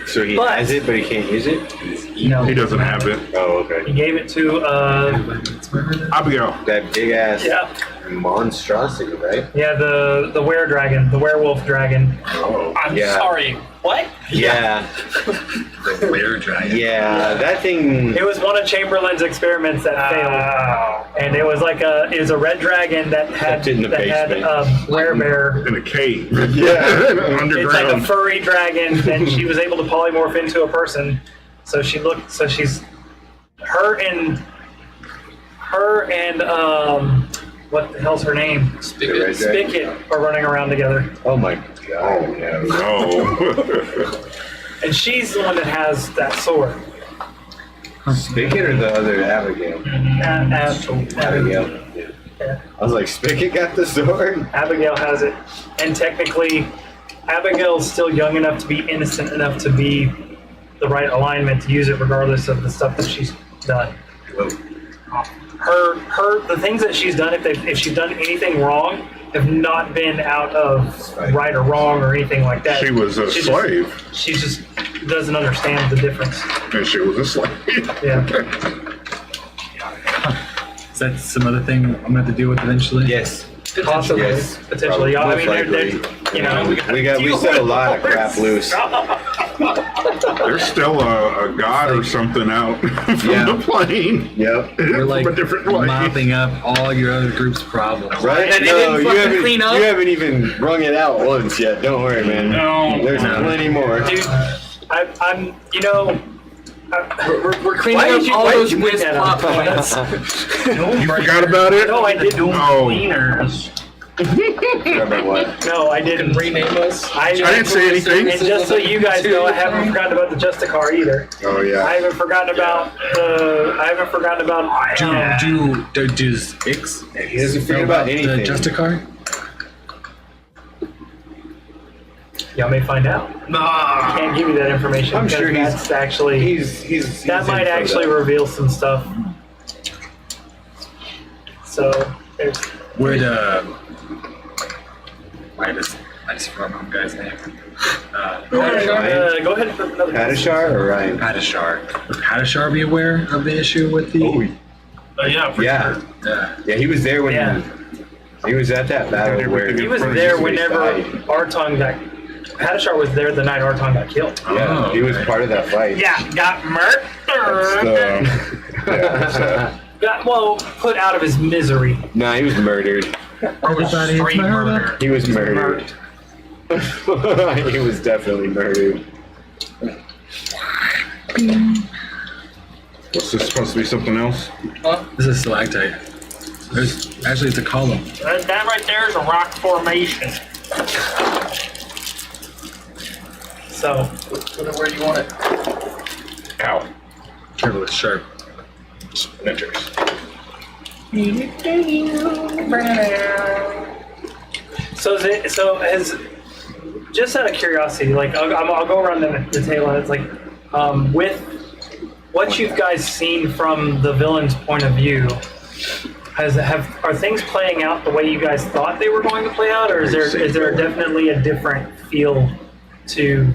So he But- has it, but he can't use it? No, He doesn't have it. Oh, He okay. gave it to Abigail. That big ass yeah, monstrosity, right? yeah, the werewolf dragon. Oh, I'm yeah. sorry. What? Yeah, The were dragon. yeah, that thing. It was one of Chamberlain's experiments that failed, and it was a red dragon that had Kept it in the basement. werebear. In a cave. Yeah. It's like a Underground. furry dragon, and she was able to polymorph into a person. So she's her and what the hell's her name? The red dragon. Spigot are running around together, Oh my god, no. No. and she's the one that has that sword. Spigot or the other Abigail? Abigail. Yeah. I was like, Spigot got the sword? Abigail has it, and technically, Abigail's still young enough to be innocent enough to be the right alignment to use it, regardless of the stuff that she's done. The things that she's done, if she's done anything wrong, have not been out of right or wrong or anything like that. She was a slave. She just doesn't understand the difference. And she was a slave. Yeah. that some other thing I'm gonna have to deal with eventually? Yes. Possibly, Yes. potentially. I mean, Most they're, likely. you know, We set a lot of crap loose. There's still a god or something out from Yeah. the plane. Yep. We're like from a different place. mopping up all your other group's problems. Right? And they No, didn't you fucking haven't, clean up? you haven't even wrung it out once yet. Don't worry, man. No. There's plenty more. dude, I'm, you know, We're cleaning Why up did you- all why did those you bring missed that plot up? points. You forgot about it? no, I didn't. Oh. Cleaners. Remember what? No, I And didn't. rename us. I didn't say anything. And just so you guys know, I haven't forgotten about the Justicar either. Oh, I yeah. haven't forgotten about the. I haven't forgotten about. Does Ix He doesn't forget about the anything. Justicar? Y'all may find out. Nah. Can't give you that information. I'm because sure he's- that's actually. He's That might in for actually that. reveal some stuff. So there's. Would I just forgot my guy's name. Go ahead and put another. Hadashar or Ryan? Hadashar. Would Hadashar be aware of the issue with the? Yeah, for Yeah. sure. Yeah, he was there when Yeah. he was at that battle where He was He there was whenever died. Arton got. Hadashar was there the night Arton got killed. Yeah, Oh, he was okay. part of that fight. Yeah, got murdered. Got put out of his misery. No, he was murdered. Everybody is Straight murdered. murder. He was murdered. He was definitely murdered. What's this supposed to be something else? This is stalactite. Actually, it's a column. That right there is a rock formation. So Put it where you want it. Ow. Careful, it's sharp. Splinters. so has just out of curiosity, like I'll go around the tail end. It's like with what you guys seen from the villain's point of view. Are things playing out the way you guys thought they were going to play out, or is there definitely a different feel to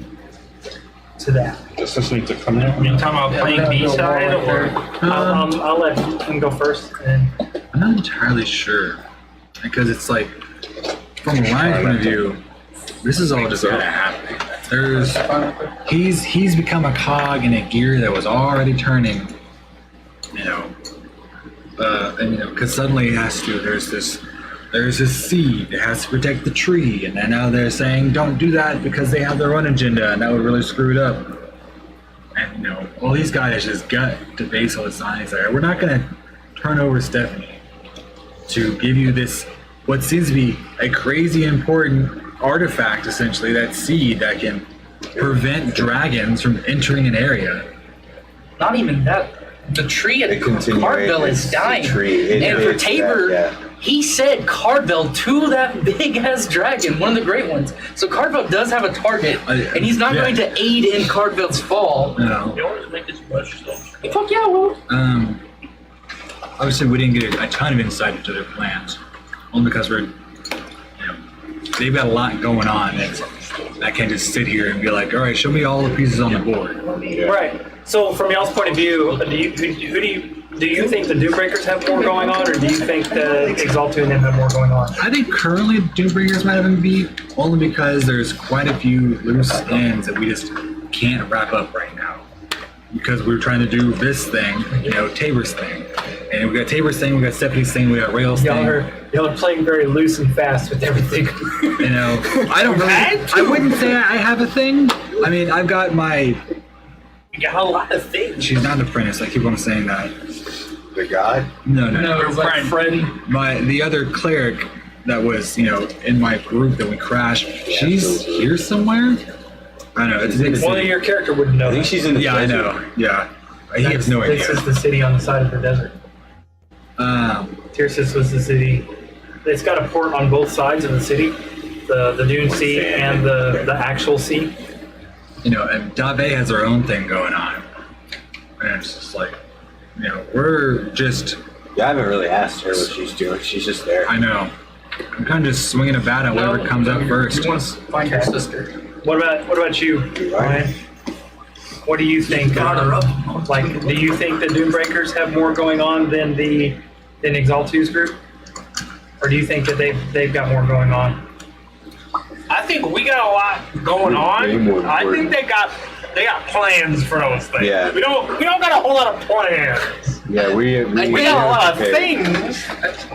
that? Does this need to come out? You talking about playing B-side or? I'll let him go first. And I'm not entirely sure because it's like, from Ryan's point of view, this is all just kind of happening. He's become a cog in a gear that was already turning, and because suddenly it has to. There's this seed that has to protect the tree, and then now they're saying don't do that because they have their own agenda, and that would really screw it up. And all these guys just got to base all the signs there. We're not gonna turn over Stephanie to give you this what seems to be a crazy important artifact, essentially that seed that can prevent dragons from entering an area. Not even that. The tree at Cardville is dying. And for Tabor, he said Cardville to that big ass dragon, one of the great ones. So Cardville does have a target, and he's not going to aid in Cardville's fall. No. You always make this much stuff. Fuck yeah, well. Obviously, we didn't get a ton of insight into their plans, only because they've got a lot going on. And I can't just sit here and be like, all right, show me all the pieces on the board. right. So from y'all's point of view, do you think the Doombreakers have more going on, or do you think the Exaltu and them have more going on? I think currently Doombringers might have been beat only because there's quite a few loose ends that we just can't wrap up right now. Because we're trying to do this thing, Tabor's thing. And we got Tabor's thing, we got Stephanie's thing, we got Rail's thing. Y'all are playing very loose and fast with everything. I don't really, I wouldn't say I have a thing. I mean, I've got my, You got a lot of things. she's not an apprentice, I keep on saying that. The god? No. No, it was like friend. The other cleric that was, in my group that we crashed, she's here somewhere. I don't know. It's a big One of city. your character wouldn't know. I think that. she's in the Yeah, I desert. know. Yeah, he has no This idea. is the city on the side of the desert. Tircis was the city. It's got a port on both sides of the city, the Dune Sea and the actual sea. And Dave has her own thing going on, and it's just like, we're just. Yeah, I haven't really asked her what she's doing. She's just there. I know. I'm kind of just swinging a bat at whatever comes up first. He wants to find your sister. What about you, Ryan? What do you think? Do you think the Doombreakers have more going on than the in Exalt2's group? Or do you think that they've got more going on? I think we got a lot going Way more on. I think important. they got plans for those things. Yeah. We don't got a whole lot of plans. Yeah, we We got a lot of okay. things.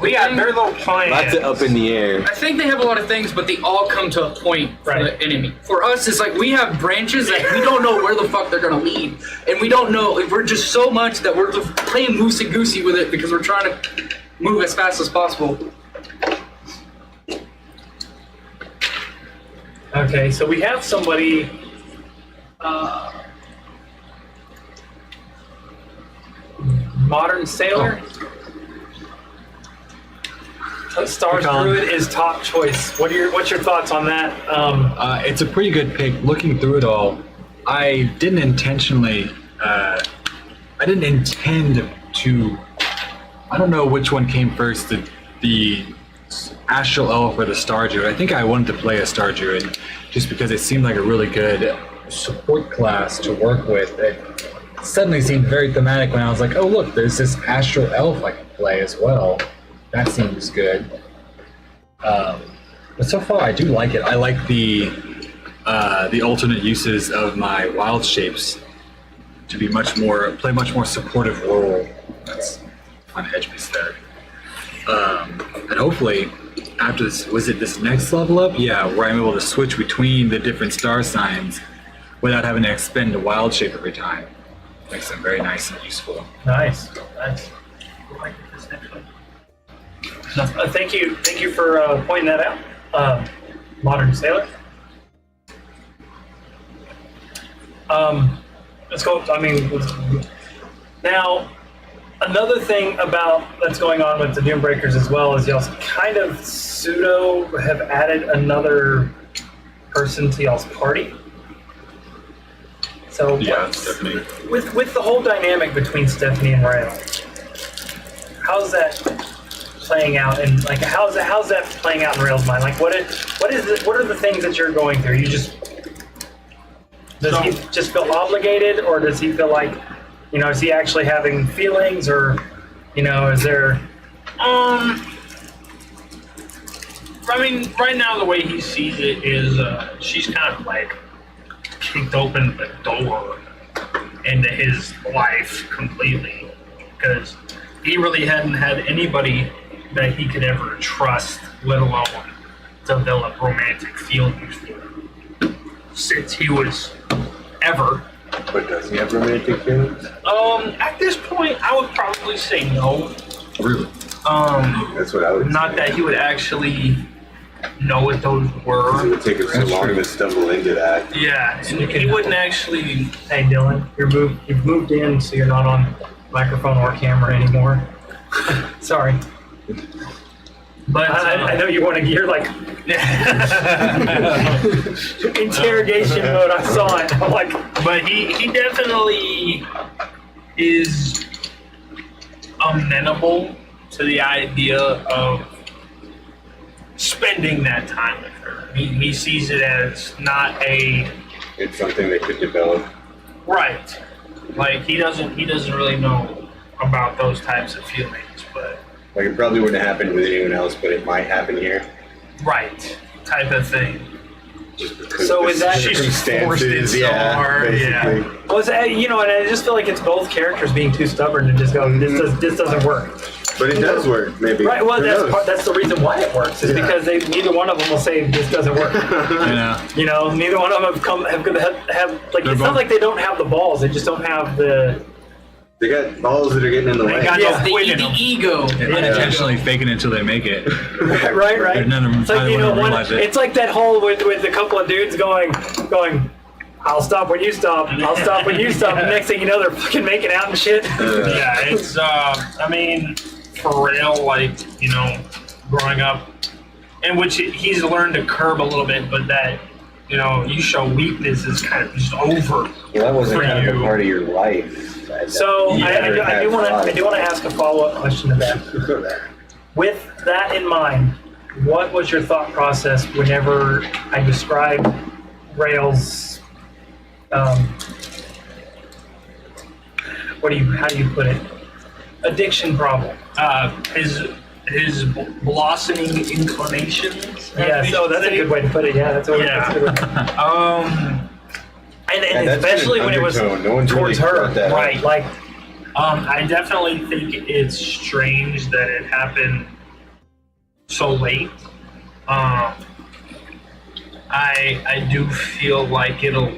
We got their little plans. Lots of up in the air. I think they have a lot of things, but they all come to a point for Right. the enemy. For us, it's like we have branches that we don't know where the fuck they're gonna lead, and we don't know. We're just so much that we're just playing loosey goosey with it because we're trying to move as fast as possible. Okay, so we have somebody. Modern Sailor. Stars Colin. Druid is top choice. What's your thoughts on that? It's a pretty good pick. Looking through it all, I didn't intentionally. I didn't intend to. I don't know which one came first, the Astral Elf or the Star Druid. I think I wanted to play a Star Druid just because it seemed like a really good support class to work with. It suddenly seemed very thematic when I was like, oh look, there's this Astral Elf I can play as well. That seems good. But so far I do like it. I like the alternate uses of my wild shapes to be play much more supportive role. That's on edge piece there. And hopefully, after this next level up? Yeah, where I'm able to switch between the different star signs without having to expend a wild shape every time. Makes them very nice and useful. Nice. I like this next one. Thank you for pointing that out. Modern Sailor. Let's go. Now, another thing that's going on with the Doombreakers as well is y'all kind of pseudo have added another person to y'all's party. So Yeah, Stephanie. with the whole dynamic between Stephanie and Rael, how's that playing out? And like, how's that playing out in Rael's mind? Like, what are the things that you're going through? Does he just feel obligated, or does he feel like, is he actually having feelings, or, is there? Right now the way he sees it is she's kind of like kicked open the door into his life completely, because he really hadn't had anybody that he could ever trust, let alone develop romantic feelings for, since he was ever. But does he have romantic feelings? At this point, I would probably say no. Really? That's what I would Not say. that he would actually know what those It were. would take him so long to stumble into that. Yeah, and he wouldn't actually. Hey, Dylan, you've moved in, so you're not on microphone or camera anymore. Sorry. But I know you want to. You're like interrogation mode. I saw it. I'm like, but he definitely is amenable to the idea of spending that time with her. He sees it as not a It's something that could develop. right. Like he doesn't really know about those types of feelings, but Like, it probably wouldn't happen with anyone else, but it might happen here. right type of thing. Just because So of the is that- She's forced it circumstances, so hard, yeah. basically. well, and I just feel like it's both characters being too stubborn to just go, this doesn't work. But it does work, maybe. Right. Well, Who knows? that's the reason why it works is Yeah. because neither one of them will say this doesn't work. Neither one of them have like, They're it's not both- like they don't have the balls. They just don't have the. They got balls that are getting in the way. got Yeah. no quit in them. The ego. Unintentionally faking it until they make it. Right. None of them, It's like neither one of them one. realize it. It's like that whole with a couple of dudes going. I'll stop when you stop. I'll stop when you stop. And next thing you know, they're fucking making out and shit. Yeah, it's for real, like, growing up, in which he's learned to curb a little bit, but that, you show weakness is kind of just over. Well, that wasn't For kind of a you. part of your life. So You I never do had want fun. to ask a follow-up question to that. With that in mind, what was your thought process whenever I described Rail's, how do you put it? addiction problem? His blossoming inclinations. Yeah, so that's a good way to put it. Yeah, that's a good way. And that's especially an when it was undertone. No one's towards really her, brought that up. right? Like, I definitely think it's strange that it happened so late. I do feel like it'll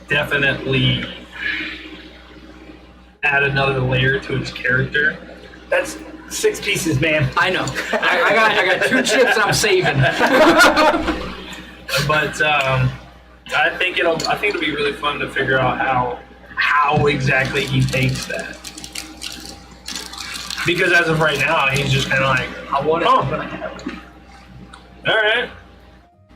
definitely add another layer to his character. that's 6 pieces, man. I know. I got 2 chips I'm saving. But I think it'll be really fun to figure out how exactly he takes that. Because as of right now, he's just kind of like, I want it, but I have it. All right.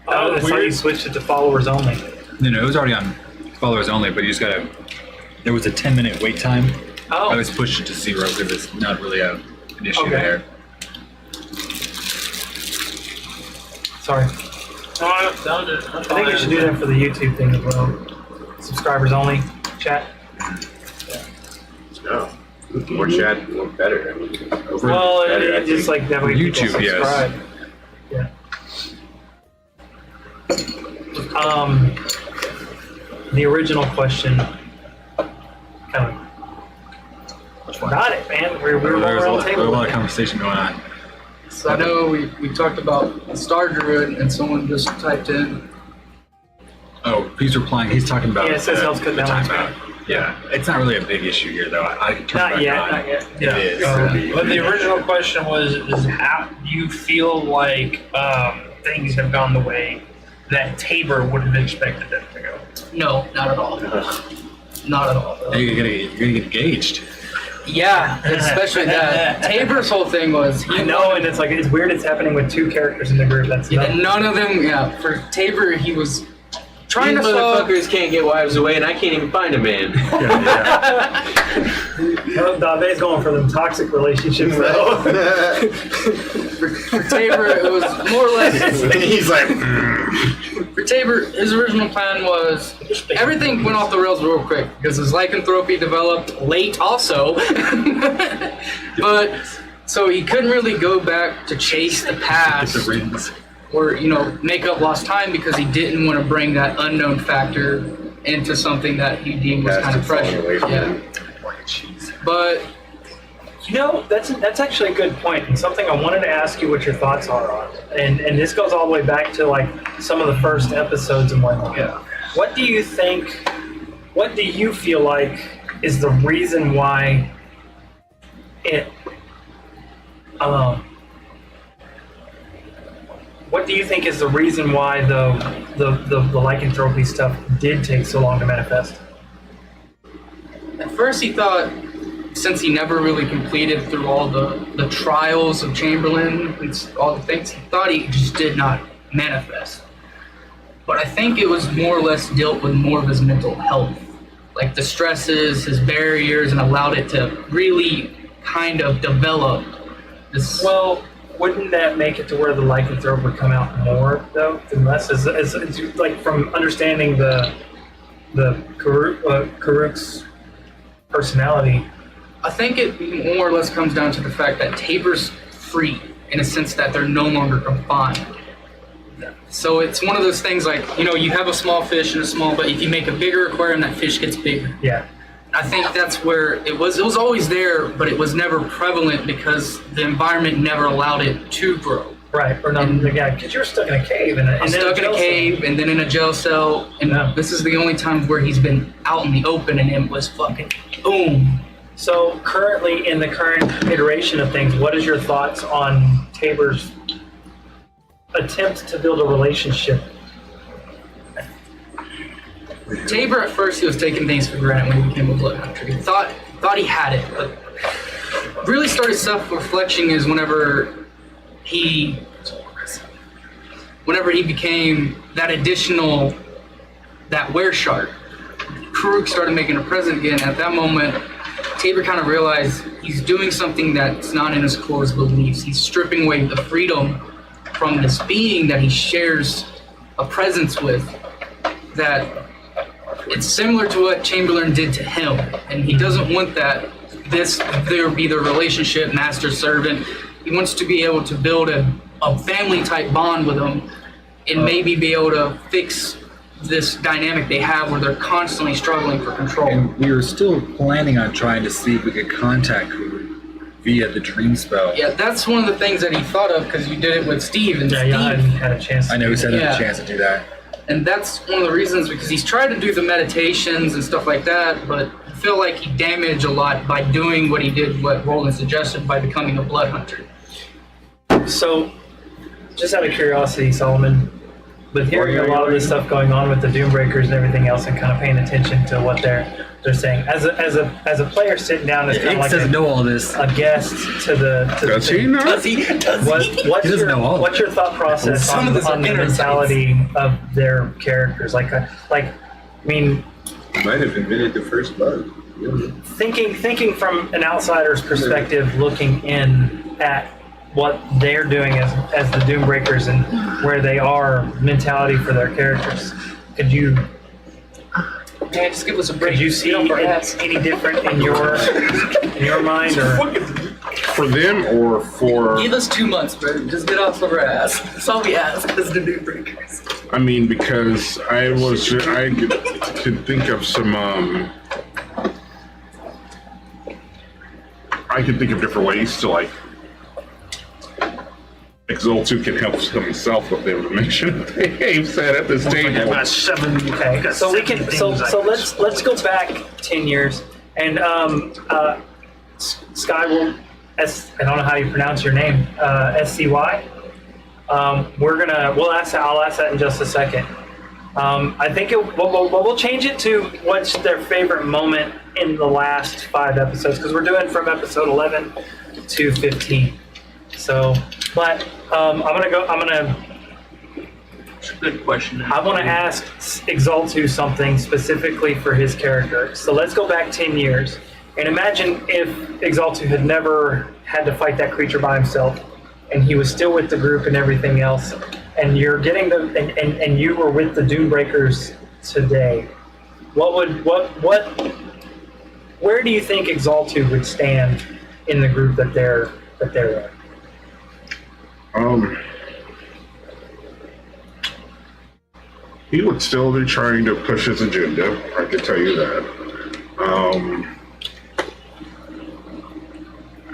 Oh, that's how you switched it to followers only. No, it was already on followers only, but you just gotta. There was a 10-minute wait time. Oh. I was pushed it to 0 because it's not really an issue Okay. there. Sorry. I I think you should do that for the YouTube thing as well. Subscribers only chat. No. More chat, more better. I mean, over Well, better, I it's just think. like that way people YouTube, yes. subscribe. Yeah. The original question, kind of got it, man. We're There was all a around lot, the table. of conversation going on. So I know we talked about the Star Druid, and someone just typed in. Oh, he's replying. He's talking about Yeah, it says helps cut the down on timeout. Yeah, it's not really a big issue here, though. I can turn it Not back yet, on. not yet. Yeah. It is. But the original question was how do you feel like things have gone the way that Tabor would have expected them to go? No, not at all. Not at all. You're gonna get engaged. Yeah, especially that. Tabor's whole thing was I know, and it's like it's weird. It's happening with 2 characters in the group. That's and none of them. Yeah, for Tabor, he was trying These to solve. motherfuckers can't get wives away, and I can't even find a man. Dave's going for them toxic relationships though. For Tabor, it was more or less. And he's like, For Tabor, his original plan was everything went off the rails real quick because his lycanthropy developed late, also. But so he couldn't really go back to chase the Get past. the rings. Or make up lost time because he didn't want to bring that unknown factor into something that he deemed was Past kind of is falling away pressure. from Yeah, him. but That's actually a good point, and something I wanted to ask you what your thoughts are on. And this goes all the way back to like some of the first episodes and whatnot. Yeah. What do you feel like is the reason why it what do you think is the reason why the lycanthropy stuff did take so long to manifest? at first he thought, since he never really completed through all the trials of Chamberlain and all the things, he thought he just did not manifest. But I think it was more or less dealt with more of his mental health, like the stresses, his barriers, and allowed it to really kind of develop this. Well, wouldn't that make it to where the lycanthrope would come out more though, than less? As like from understanding the Karuk's personality. I think it more or less comes down to the fact that Tabor's free in a sense that they're no longer confined. So it's one of those things like, you have a small fish and a small, but if you make a bigger aquarium, that fish gets bigger. Yeah. I think that's where it was always there, but it was never prevalent because the environment never allowed it to grow. Right. Or not. Yeah. Because you were stuck in a cave and I'm stuck in a cave and then in a jail cell, and this is the only time where he's been out in the open and it was fucking boom. So currently, in the current iteration of things, what is your thoughts on Tabor's attempt to build a relationship? Tabor at first he was taking things for granted when he became a blood hunter. He thought he had it, but really started self-reflection is whenever he became that additional, that were-shark. Karuk started making a present again. At that moment, Tabor kind of realized he's doing something that's not in his core beliefs. He's stripping away the freedom from this being that he shares a presence with, that it's similar to what Chamberlain did to him, and he doesn't want that there be the relationship master servant. He wants to be able to build a family type bond with them, and maybe be able to fix this dynamic they have where they're constantly struggling for control. And we were still planning on trying to see if we could contact Hulu via the dream spell. Yeah, that's one of the things that he thought of because you did it with Steve, and Yeah, Steve. you hadn't had a chance. I know he said he had Yeah. a chance to do that. And that's one of the reasons, because he's tried to do the meditations and stuff like that, but I feel like he damaged a lot by doing what he did, what Roland suggested, by becoming a blood hunter. So, just out of curiosity, Solomon, with hearing a lot of this stuff going on with the Doombreakers and everything else, and kind of paying attention to what they're saying, as a player sitting down as kind of Higgs like doesn't know all this. a guest to the Does thing, he not? Does he? What's He doesn't know all of what's your thought process Some on of this the are mentality of their characters? I mean, Might have invented the first bug. thinking from an outsider's perspective, looking in at what they're doing as the Doombreakers and where they are, mentality for their characters. Could you Just give us a break. could you see Get off our ass. any different in your mind, or For them or for? Give us 2 months, bro. Just get off of our ass. That's all we ask as the new breakers. I mean, because I could think of some. I could think of different ways to like. Exaltu can help himself with the information they've said at this I've table. got seven. okay? got So we seven can things so I let's go back 10 years, and Sky will I don't know how you pronounce your name, SCY. I'll ask that in just a second. I think we'll change it to what's their favorite moment in the last 5 episodes, because we're doing from episode 11 to 15. So, but I'm gonna Good question. I want to ask Exaltu something specifically for his character. So let's go back 10 years and imagine if Exaltu had never had to fight that creature by himself, and he was still with the group and everything else, and you're getting and you were with the Doombreakers today. Where do you think Exaltu would stand in the group that they're in? He would still be trying to push his agenda. I can tell you that.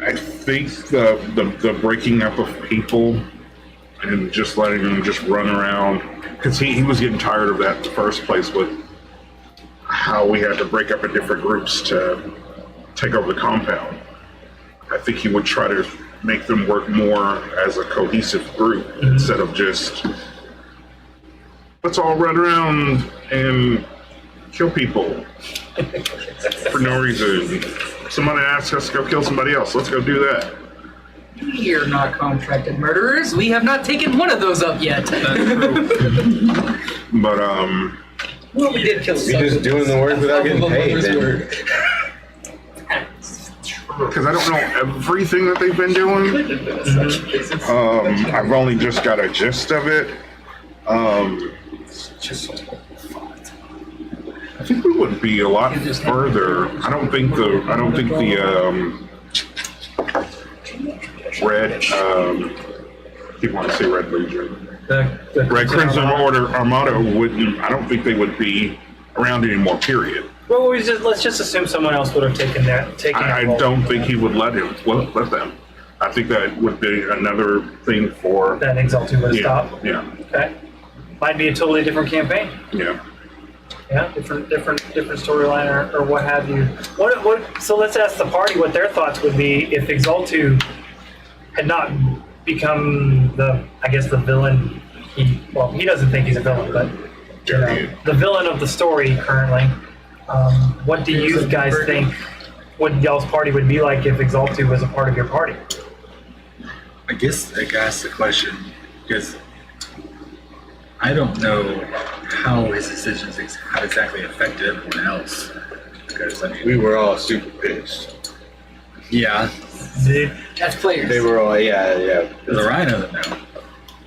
I think the breaking up of people and just letting them just run around, because he was getting tired of that in the first place with how we had to break up in different groups to take over the compound. I think he would try to make them work more as a cohesive group instead of just let's all run around and kill people for no reason. Somebody asks us to go kill somebody else. Let's go do that. We are not contracted murderers. We have not taken one of those up yet. But Well, we did kill You're just doing the work without getting paid. Then. because I don't know everything that they've been doing. I've only just got a gist of it. I think we would be a lot further. I don't think the red. People want to say Red Legion. The Red Crimson Order Armada wouldn't. I don't think they would be around anymore. Period. Well, let's just assume someone else would have taken that I role. don't think he would let them. I think that would be another thing for. That Exaltu would have stopped. Yeah. Okay. Might be a totally different campaign. Yeah. Yeah, different storyline or what have you. So let's ask the party what their thoughts would be if Exaltu had not become the villain. He doesn't think he's a villain, but the villain of the story currently. What do you guys think? What y'all's party would be like if Exaltu was a part of your party? I guess I gotta ask the question because I don't know how his decisions have exactly affected everyone else. Because We were all super pissed. yeah, As players. They were all yeah. the Rhino know.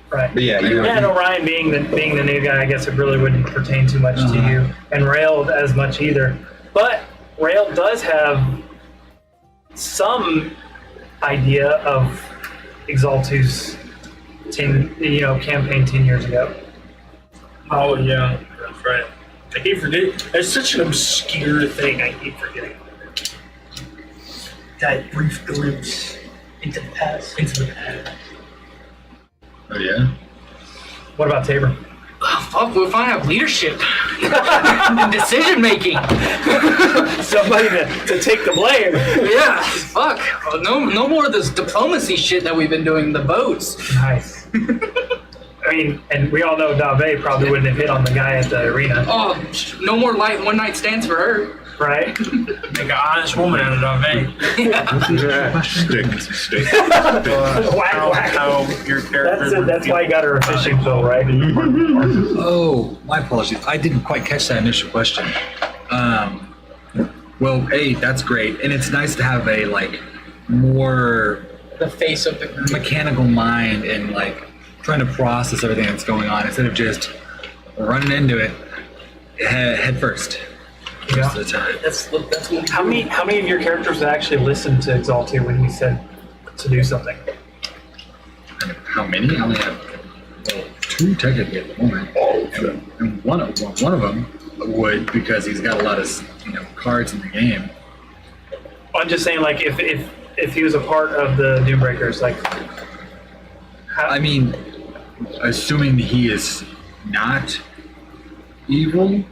Right. But yeah, you Yeah, no, Ryan being the new guy, I guess it really wouldn't pertain too much to you, and Rail as much either. But Rail does have some idea of Exaltu's campaign 10 years ago. Oh yeah, that's right. I keep forgetting. It's such an obscure thing. I keep forgetting. That brief glimpse into the past. Oh yeah. What about Tabor? Fuck, we'll find out leadership and decision making. Somebody to take the blame. Yeah, fuck. No more of this diplomacy shit that we've been doing. The votes. Nice. I mean, and we all know Dave probably wouldn't have hit on the guy at the arena, Oh, no more light one night stands for her. right? Make an honest woman out of Dave. Stick. How your character. That's why you got her a fishing pole, right? Oh, my apologies. I didn't quite catch that initial question. Well, hey, that's great, and it's nice to have a more The face of the group. mechanical mind and trying to process everything that's going on instead of just running into it head first. Yeah. Most of the time. That's what How many of your characters actually listened to Exaltu when he said to do something? How many? I only have 2 technically at the moment. And one of them would, because he's got a lot of cards in the game. I'm just saying, if he was a part of the Doombreakers, I mean, assuming he is not evil.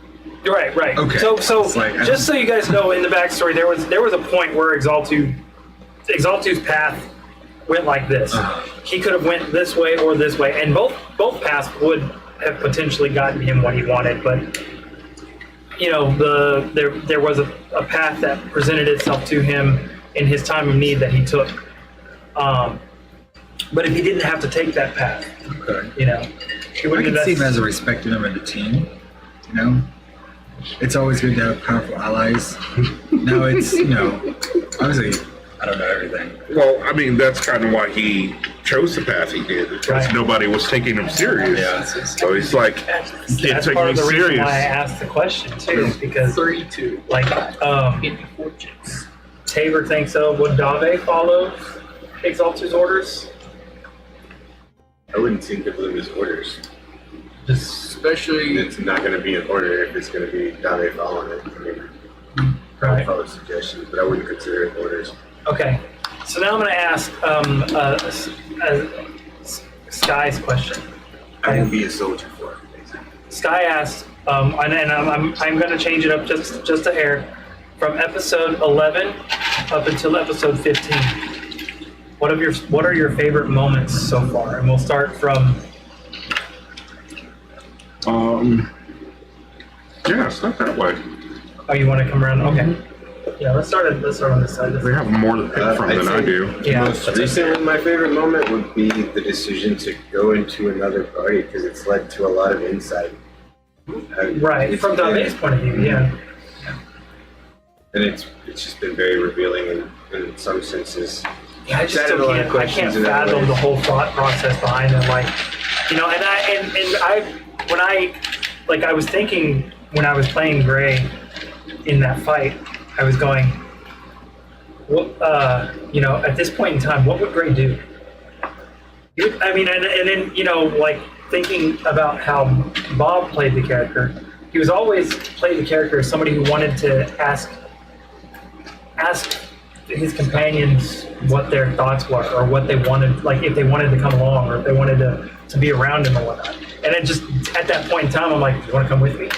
Right. Okay. So It's just so you guys know, in the backstory, there was a point where Exaltu's path went like this. He could have went this way or this way, and both paths would have potentially gotten him what he wanted. But there was a path that presented itself to him in his time of need that he took. But if he didn't have to take that path, Okay. he I wouldn't can have. see him as a respected member of the team. It's always good to have powerful allies. Now it's obviously I don't know everything. Well, I mean, that's kind of why he chose the path he did, because Right. nobody was taking him serious. Yeah. So he's like, you can't That's take part me of the reason serious. why I asked the question too, is because 32 in fortunes. Tabor thinks so. Would Dave follow Exaltu's orders? I wouldn't think of them as orders. Especially It's not going to be an order if it's going to be Dave following it. I mean, I Right. would follow suggestions, but I wouldn't consider it orders. Okay. So now I'm going to ask Sky's question. I will be a soldier for it. Basically. Sky asked, and I'm going to change it up just a hair, from episode 11 up until episode 15. What are your favorite moments so far? And we'll start from. Yeah, it's not that way. Oh, you want to come around? Okay. Yeah, let's start on this side. They have more to pick from than I do. Yeah. Most recently, my favorite moment would be the decision to go into another party because it's led to a lot of insight. Right, from Dave's point of view, yeah. And it's just been very revealing in some senses. Yeah, I just Added still a lot of can't. I questions can't in that fathom way. the whole thought process behind it. I was thinking when I was playing Gray in that fight, I was going, what? At this point in time, what would Gray do? And then thinking about how Bob played the character, he was always played the character as somebody who wanted to ask his companions what their thoughts were, or what they wanted, if they wanted to come along, or if they wanted to be around him or whatnot. And then just at that point in time, I'm like, do you want to come with me?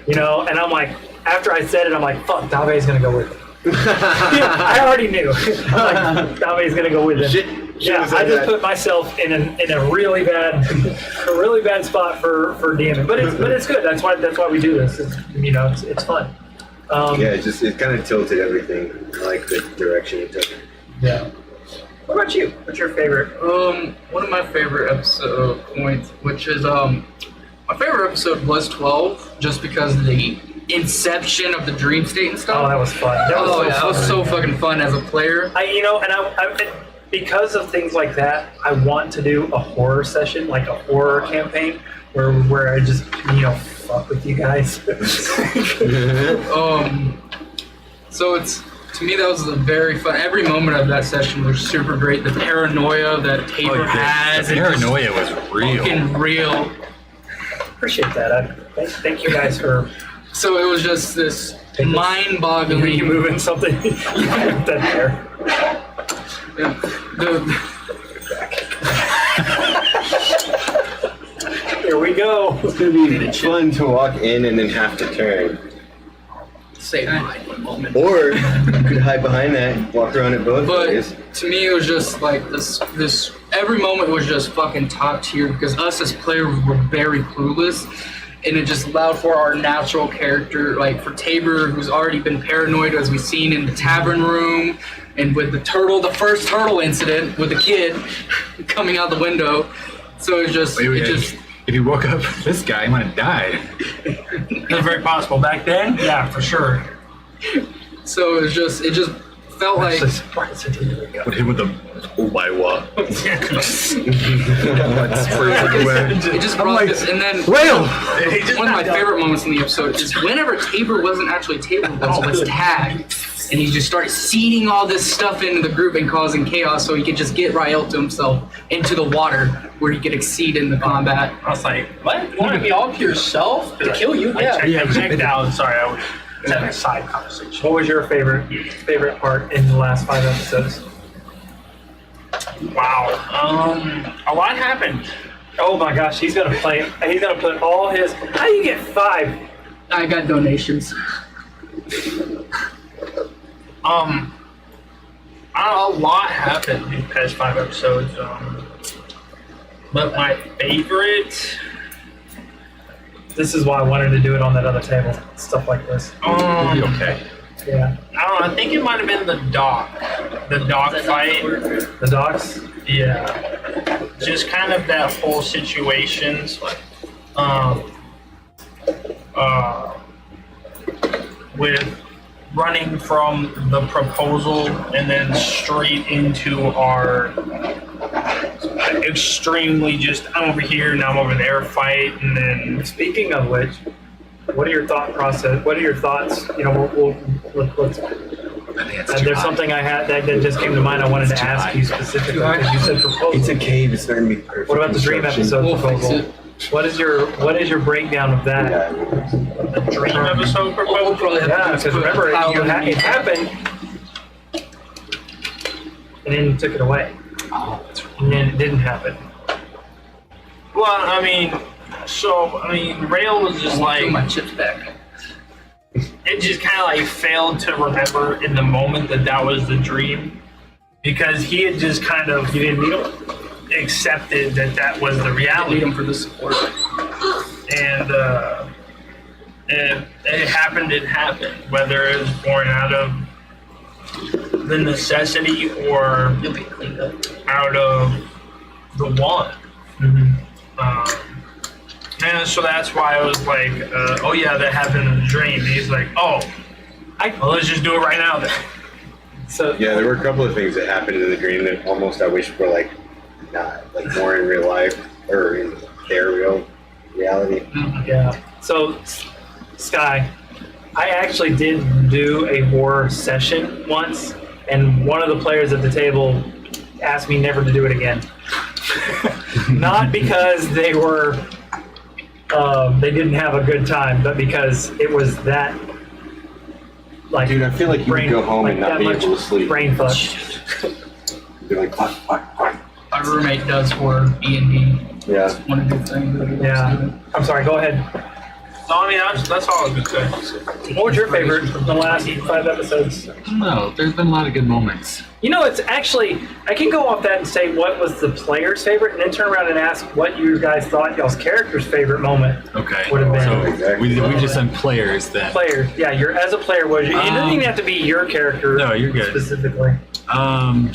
And I'm like, after I said it, I'm like, fuck, Dave's gonna go with me. I already knew. I'm like, Dave's gonna go with him. Yeah, I just put myself in a really bad spot for DMing, but it's good. That's why we do this. It's fun. It kind of tilted everything. I like the direction it took. Yeah. What about you? What's your favorite? one of my favorite episode points, which is my favorite episode was 12, just because of the inception of the dream state and Oh, stuff. that was fun. That was so fucking fun as a player. I because of things like that, I want to do a horror session, like a horror campaign, where I just fuck with you guys. So it's To me, that was a very fun. Every moment of that session was super great. The paranoia that Tabor has. The paranoia was real. Fucking real. Appreciate that. Thank you guys for So it was just this you mind-boggling. moving something. You moved that there. Here we go. It's gonna be fun to walk in and then have to turn. Save my moment. Or you could hide behind that and walk around it both But ways. to me, it was just like this. Every moment was just fucking top tier because us as players were very clueless, and it just allowed for our natural character, like for Tabor, who's already been paranoid, as we've seen in the tavern room, and with the first turtle incident with the kid coming out the window. So it just, If he woke up this guy, he might have died. That's very possible. Back then, yeah, for sure. So it just felt like. Actually surprised it didn't wake up. Put him with the oh my what? It just brought this, and then Whale! one of my favorite moments in the episode is whenever Tabor wasn't actually Tabor, was tagged, and he just started seeding all this stuff into the group and causing chaos, so he could just get Rael to himself into the water where he could exceed in the combat. I was like, what? You want to be all to yourself to kill you? I checked out. Sorry, I was having a side conversation. What was your favorite part in the last 5 episodes? Wow. A lot happened. Oh my gosh, he's gonna put all his. How do you get 5? I got donations. A lot happened in the past 5 episodes. But my favorite. This is why I wanted to do it on that other table. Stuff like this. Okay. Yeah. I don't know. I think it might have been the dock fight. The dogs. Yeah. Just kind of that whole situation. With running from the proposal and then straight into our extremely just I'm over here, now I'm over there fight, and then Speaking of which, what are your thoughts? You know, let's. I think it's too There's hot. something I had that just came to mind. I wanted to ask you specifically because you said proposal. It's a cave. It's not gonna be perfect. What about the dream construction. episode We'll fix proposal? it. What is your breakdown of that? Yeah. the dream episode We'll proposal. probably have Yeah, to because put remember, Kyle it underneath. happened, and then you took it away, and then it didn't happen. Well, I mean, Rail was just Put like, my chips back. it just kind of like failed to remember in the moment that was the dream, because he had just kind of accepted that was the I need reality, him for the support. and it happened. It happened, whether it was born out of the necessity or You'll be cleaned up. out of the want. And so that's why I was like, oh yeah, that happened in the dream. And he's like, well, let's just do it right now then. So Yeah, there were a couple of things that happened in the dream that almost I wish were like not like more in real life or in their real reality. yeah. So Sky, I actually did do a horror session once, and one of the players at the table asked me never to do it again. Not because they were they didn't have a good time, but because it was that like Dude, I feel like you would go home and not that be much able to sleep. brain fuck. Be like, fuck. My roommate does horror D&D. Yeah. One of the things that he Yeah. loves to do. I'm sorry, go ahead. So I mean, that's all I was gonna say. What was your favorite from the last 5 episodes? No, there's been a lot of good moments. You know, it's actually, I can go off that and say what was the player's favorite, and then turn around and ask what you guys thought y'all's character's favorite moment. Okay. Would have been. So Exactly. we just done players then. Player, yeah, as a player, was you? It doesn't even have to be your character. No, you're good. Specifically. I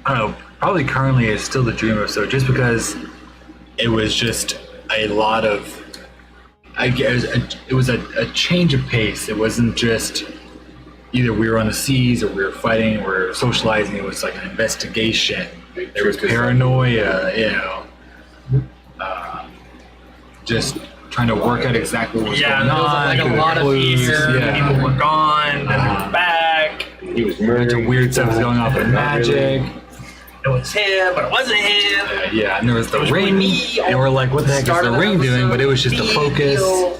don't know. Probably currently is still the dream episode, just because it was just a lot of. I guess it was a change of pace. It wasn't just either we were on the seas or we were fighting or we were socializing. It was like an investigation. There was paranoia, you know. Just trying to work out exactly what was Yeah, going there was on. like a through the lot of clues, pieces. yeah. People were gone, then they're back. He was A bunch of murdering weird stuff was people. going on with Not really. magic. It was him, but it wasn't him. Yeah, and there was the was ring, really and we're like, what the heck is Start the of the ring doing? But it was just a Big focus. deal.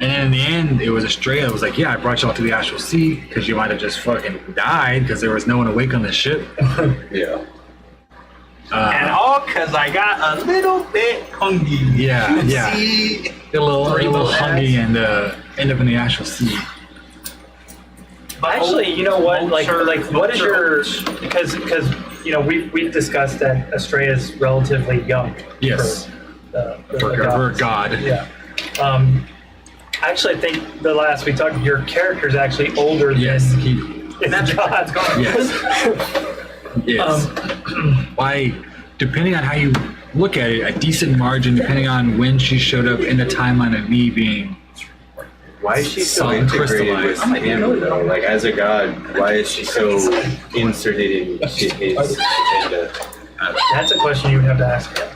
And then in the end, it was Estrella that was like, yeah, I brought you all to the astral sea because you might have just fucking died because there was no one awake on the ship. Yeah. And all because I got a little bit hungry. Yeah, yeah. See? A little hungry and end up in the astral sea. But Actually, you know what? Like, Vulture- what is your? Vulture- Because you know we've discussed that Estrella is relatively young. Yes. For the For gods. God. Yeah. Actually, I think the last we talked, your character's actually older Yes. than He, it's God's gone. yes. Yes. Why, depending on how you look at it, a decent margin, depending on when she showed up in the timeline of me being Why is she so Solid integrated with crystallized. him though? Like as a god, why is she so inserted in his agenda? That's a question you would have to ask him.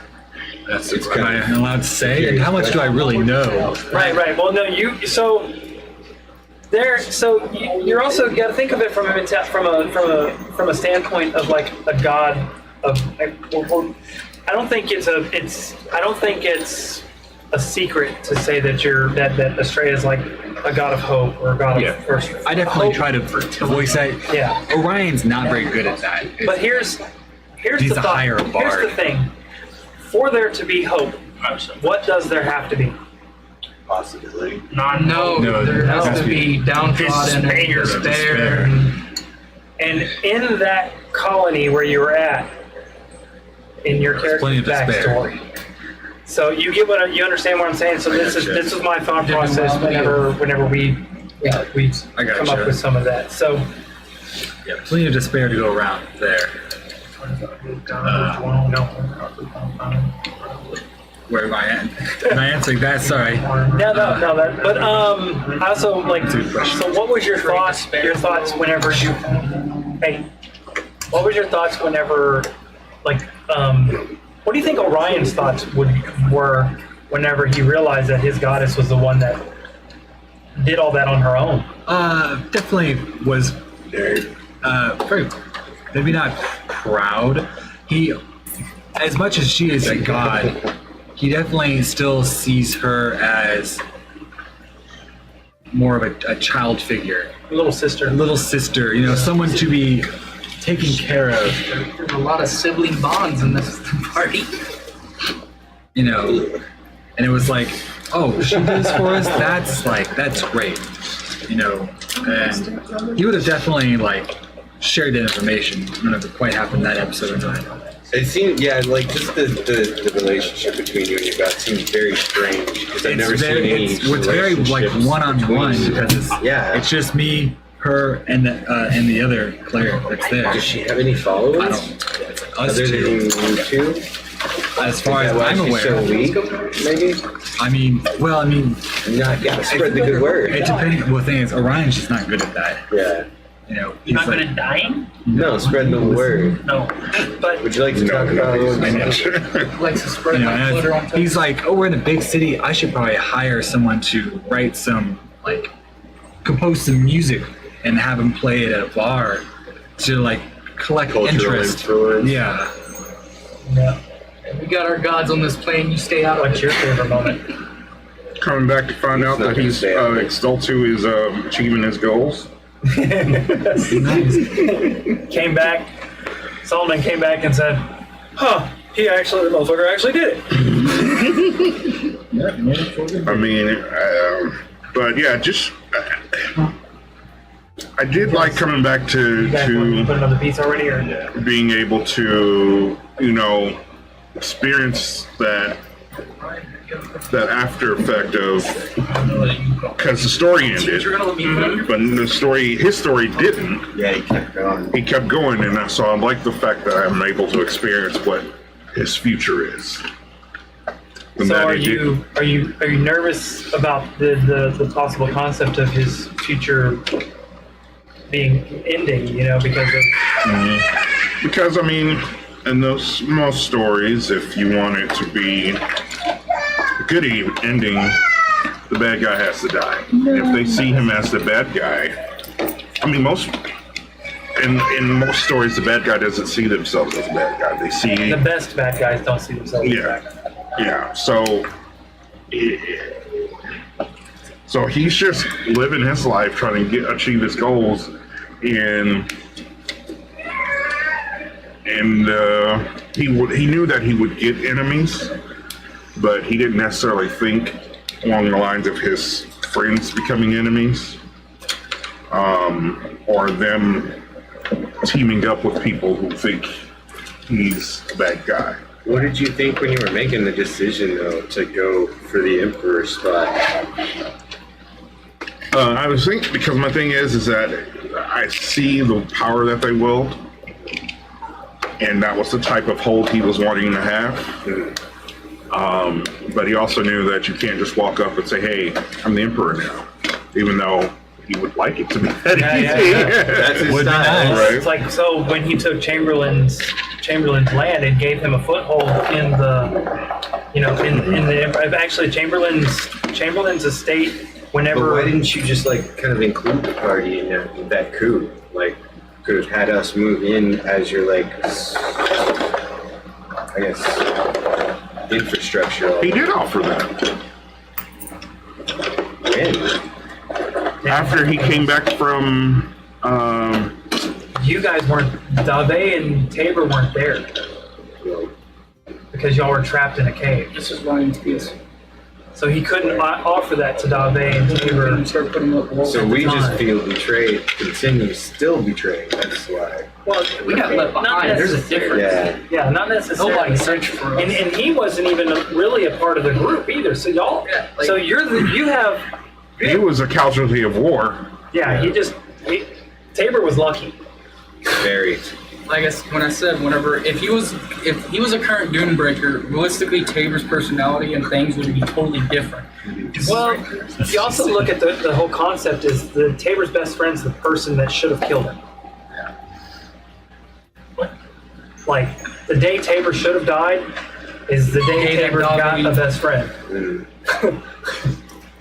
That's It's am I kind of allowed to say? And how much do I really know? Right. Well, no, you. So there. So you're also got to think of it from a standpoint of like a god of. I don't think it's a secret to say that that Estrella is like a god of hope or a god Yeah. of first. I definitely hope. try to voice that. Yeah. Orion's not very good at that. But here's He's the a thought. higher Here's bard. the thing. For there to be hope, what does there have to be? Possibility. No, No, there has has to to be downtrodden and Despair. despair. And in that colony where you were at, in your plenty character's of despair. backstory. So you get what you understand what I'm saying. So this is my thought process whenever we I come gotcha. up with some of that. So Yeah, plenty of despair to go around there. Where am I at? Am I answering that? Sorry. no. That, but I also like. So what was your thoughts? Your thoughts whenever you. Hey, what was your thoughts whenever, like, what do you think Orion's thoughts were whenever he realized that his goddess was the one that did all that on her own? Definitely was very, maybe not proud. He, as much as she is a god, he definitely still sees her as more of a child figure, Little sister. a little sister, someone to be taken care of, There's a lot of sibling bonds in this party. and it was like, oh, she did this for us. That's great, and he would have definitely shared that information. I don't know if it quite happened that episode of time. It seemed, like just the relationship between you and your god seems very strange because I've never seen any. It's very relationships one-on-one between- because it's just me, her, and the other player that's there. Does she have any followers? I don't. It's us Other than two. you two? As far as Is that why I'm she's so aware. weak? Maybe. I mean, Gotta spread the good word. it depends. Well, the thing is, Orion's just not good at that. Yeah. You're He's not like, good at dying? No, spread the word. No. But Would you like to talk about a little bit? Likes to spread you know, my and flutter on he's like, oh, we're in a big city. I should probably hire someone to write some, compose some music and have him play it at a bar to collect Cultural interest. influence. Yeah. We got our gods on this plane. You stay out of what's it. your favorite moment? Coming back to find out that he's Extoltu is achieving his goals. Came back. Solomon came back and said, "Huh? The motherfucker actually did it." I mean, but yeah, just I did like coming back You guys want to put to another piece already, or being able to experience that after effect of, because the story ended, You're gonna let me put it? but his story didn't. Yeah, he kept going. He kept going, and so I like the fact that I'm able to experience what his future is. And so that are it you nervous about the possible concept of his future being ending? Because of Because I mean, in most stories, if you want it to be, good ending, the bad guy has to die. If they see him as the bad guy, I mean, in most stories, the bad guy doesn't see themselves as the bad guy. They see The best bad guys don't see themselves as bad guys. yeah. So he's just living his life trying to achieve his goals, and he knew that he would get enemies, but he didn't necessarily think along the lines of his friends becoming enemies, or them teaming up with people who think he's a bad guy. What did you think when you were making the decision, though, to go for the Emperor spot? I was thinking, because my thing is that I see the power that they wield, and that was the type of hold he was wanting to have. But he also knew that you can't just walk up and say, "Hey, I'm the Emperor now," even though he would like it to be that easy. That's his Would be style. nice. Right. It's like, so when he took Chamberlain's land, it gave him a foothold in the, actually Chamberlain's estate. Whenever, But why didn't you just like kind of include the party in that coup? Like, could have had us move in as your I guess infrastructure. He did offer that When? after he came back from. you guys weren't, Dave and Tabor weren't there because y'all were trapped in a cave. This is Ryan's piece. So he couldn't offer that to Dave and Tabor. Start putting up walls. So we just time. feel betrayed, continue still betrayed. That's why. Well, We got left behind. There's a difference. Yeah. Yeah, not necessarily. Nobody searched for us. And he wasn't even really a part of the group either. So y'all, Yeah, like- so you have, He was a casualty of war. yeah. Tabor was lucky. Very. Like when I said, if he was a current Doomebreaker, realistically, Tabor's personality and things would be totally different. Well, if you also look at the whole concept is the Tabor's best friend's the person that should have killed him. Like the day Tabor should have died is the day that Tabor dog got ate. a best friend,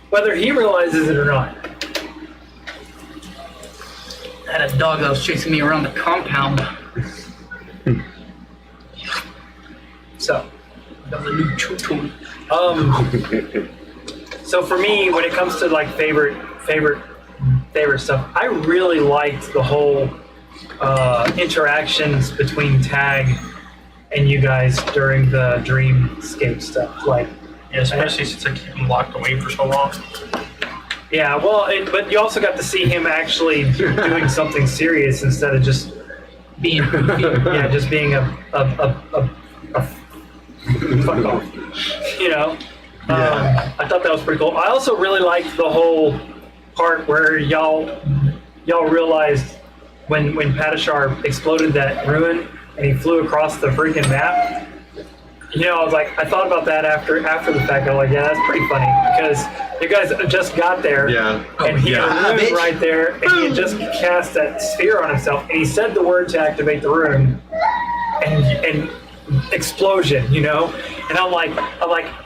whether he realizes it or not. I had a dog that was chasing me around the compound. So, That was a new choo-choo. so for me, when it comes to like favorite stuff, I really liked the whole interactions between Tag and you guys during the dreamscape stuff. Like, Yeah, especially since I keep him locked away for so long. yeah, well, but you also got to see him actually doing something serious instead of just Being goofy. just being a fuck off. I thought that was pretty cool. I also really liked the whole part where y'all realized when Padishar exploded that ruin and he flew across the freaking map. I was like, I thought about that after the fact. I'm like, yeah, that's pretty funny because you guys just got there. Yeah. And he had a Yeah. rune Bitch. right there, and he had just cast that sphere on himself, and he said the word to activate the rune, and explosion, And I'm like,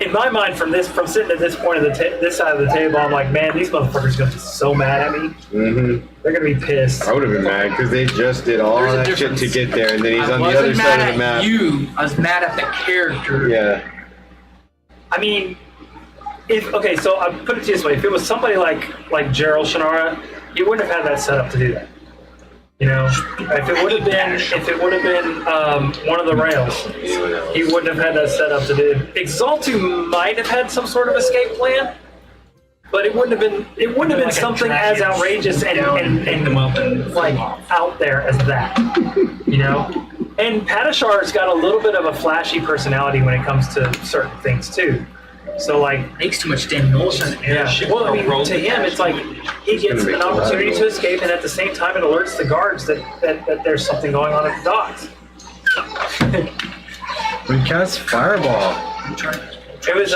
in my mind, from sitting at this point of this side of the table, I'm like, man, these motherfuckers are gonna be so mad at me. Mm-hmm. They're gonna be pissed. I would have been mad because they just did all There's a that shit difference. to get there, and then he's I on the wasn't other mad side of at the map. you. I was mad at the character. Yeah. I mean, so I put it to you this way: if it was somebody like Gerald Shannara, he wouldn't have had that set up to do that. If it would have been one of the rails, Anyone else? he wouldn't have had that set up to do. Exaltu might have had some sort of escape plan, but it wouldn't have been Like a something as dragon outrageous shoot down and pick them up and like out there as that. And Padishar's got a little bit of a flashy personality when it comes to certain things too. So like, Makes too much damn noise. yeah. Well, I mean, to him, it's like he gets an opportunity to escape, and at the same time, it alerts the guards that there's something going on at the docks. We cast Fireball. It was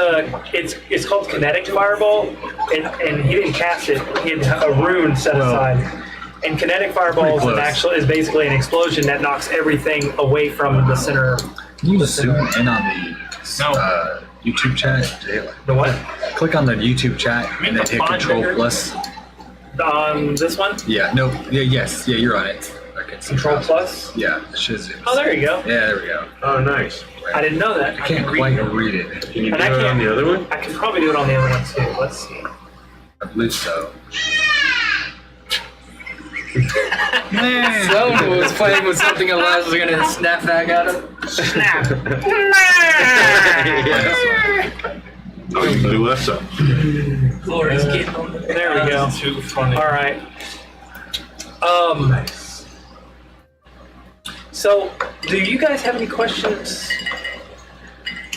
it's called kinetic fireball, and he didn't cast it. He had a rune set aside. And kinetic fireball is basically an explosion that knocks everything away from the center. Can you zoom in on the No. YouTube chat. The what? Click on the YouTube chat and then the hit font Control bigger? Plus. On this one? Yeah. No. Yeah. Yes. Yeah. You're on it. Okay. Control Plus? Yeah. Shizzy. Oh, there you go. Yeah. There we go. Oh, nice. I didn't know that. I can't quite read it. Can you do And I it on can't- the other one? I can probably do it on the other one too. Let's see. I believe so. Someone was playing with something Elias was gonna snap back at him. Snap. Blew us up. Glory's getting on the There we go. Too funny. All right. So, do you guys have any questions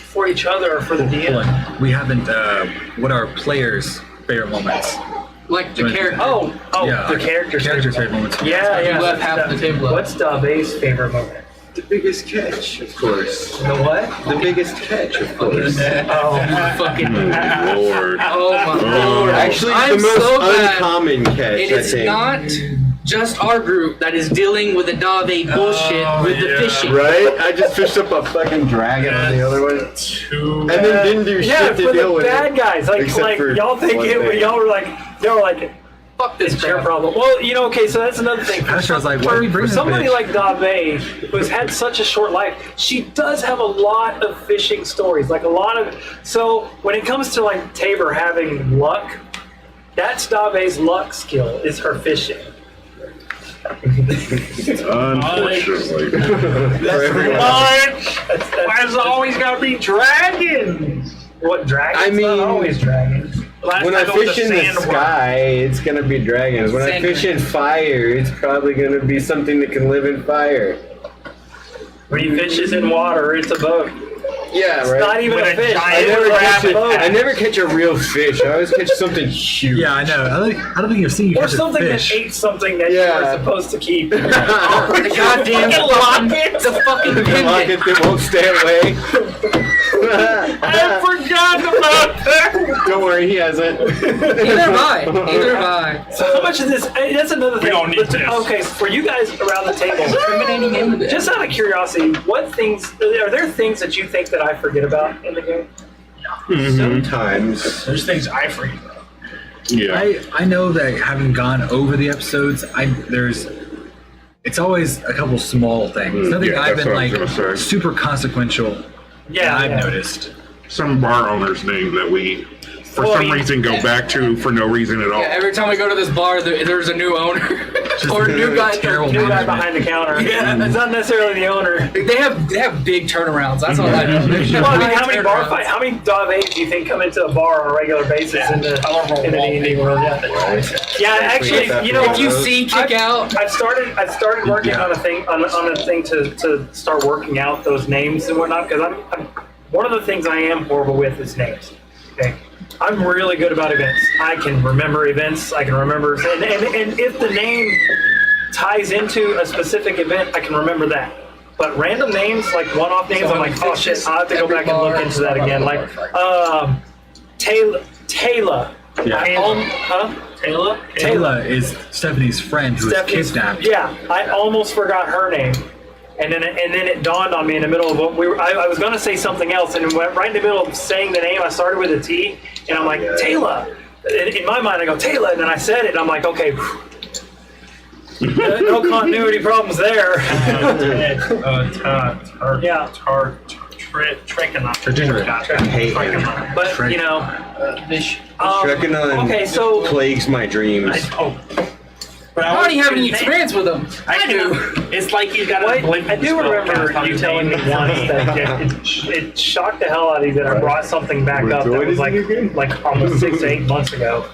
for each other or for the DM? Hold on. We haven't. What are our players' favorite moments? Like the character. Oh, Yeah, the characters. Characters' favorite moments. Yeah, You yeah. left half the table up. What's Dave's favorite moment? The biggest catch, of course. The what? The biggest catch, of course. Oh, Fucking. Lord. Oh my lord. Actually, I'm the most so glad uncommon catch, it I is think. not just our group that is dealing with the Dave bullshit with the fishing. Right? I just fished up a fucking dragon on the other one. And then didn't do yeah, shit for to deal the with bad it. guys. Except Like for y'all think one it, thing. y'all were like, Fuck this it's your crap. problem. Well, okay, so that's another thing. Pastor was like, "Why are we For bringing somebody this like Dave, who's had such a short life, she does have a lot of fishing stories. Like a lot of. So when it comes to like Tabor having luck, that's Dave's luck skill is her fishing. Unfortunately. For everyone. Why does it always gotta be dragons? What dragons? I mean- Not always dragons. Last When I time it was fish in the sandworm. sky, it's gonna be dragons. When I Sand fish in fire, it's probably gonna be something that can live in fire. When he fishes in water, it's a boat. Yeah, It's right. not even When a a fish. giant I never catch rabbit I never catch a real fish. I always catch something huge. Yeah, I know. I don't think you've seen you Or catch a something fish. that ate something that Yeah. you were supposed to keep. The goddamn the fucking The pendant. locket that won't stay away. I forgot about that. Don't worry, he hasn't. Neither have I. Neither have I. So how much of this? That's another thing. don't need this. Okay, for you guys around the table, Incriminating him with it. just out of curiosity, what things are there? Things that you think that I forget about in the game? Sometimes. There's things I forget about. Yeah. I know that having gone over the episodes, it's always a couple small things. Nothing Yeah, I've that's been what I was like gonna say. super consequential. Yeah, I've yeah. noticed. Some bar owner's name that we, for Well, I some mean- reason, go back to for no reason at all. Yeah, every time we go to this bar, there's a new owner or a new guy. terrible New guy management. behind the counter. Yeah. It's not necessarily the owner. They have big turnarounds. That's all I know. Well, I mean, how many bar Turnarounds. fight? How many Daves do you think come into a bar on a regular basis in the D&D world? Yeah, actually, you know, If you see kick out, I've started working on a thing to start working out those names and whatnot because I'm one of the things I am horrible with is names. Okay, I'm really good about events. I can remember events. I can remember and if the name ties into a specific event, I can remember that. But random names, like one-off names, I'm like, oh shit, I have to go back and look into that again. Like Taylor. Yeah. Taylor. Taylor is Stephanie's friend who was Stephanie's- kidnapped. Yeah, I almost forgot her name, and then it dawned on me in the middle of what we were. I was going to say something else, and right in the middle of saying the name, I started with a T, and I'm like Taylor. In my mind, I go Taylor, and then I said it, and I'm like, okay, no continuity problems there. Yeah. Trigonometry. But you know, Shrekinaut okay, so plagues my dreams. But I don't even have any experience with them. I do. It's like he's got a blink. I do remember you telling me once that it shocked the hell out of you that I brought something back up that was like almost 6 to 8 months ago.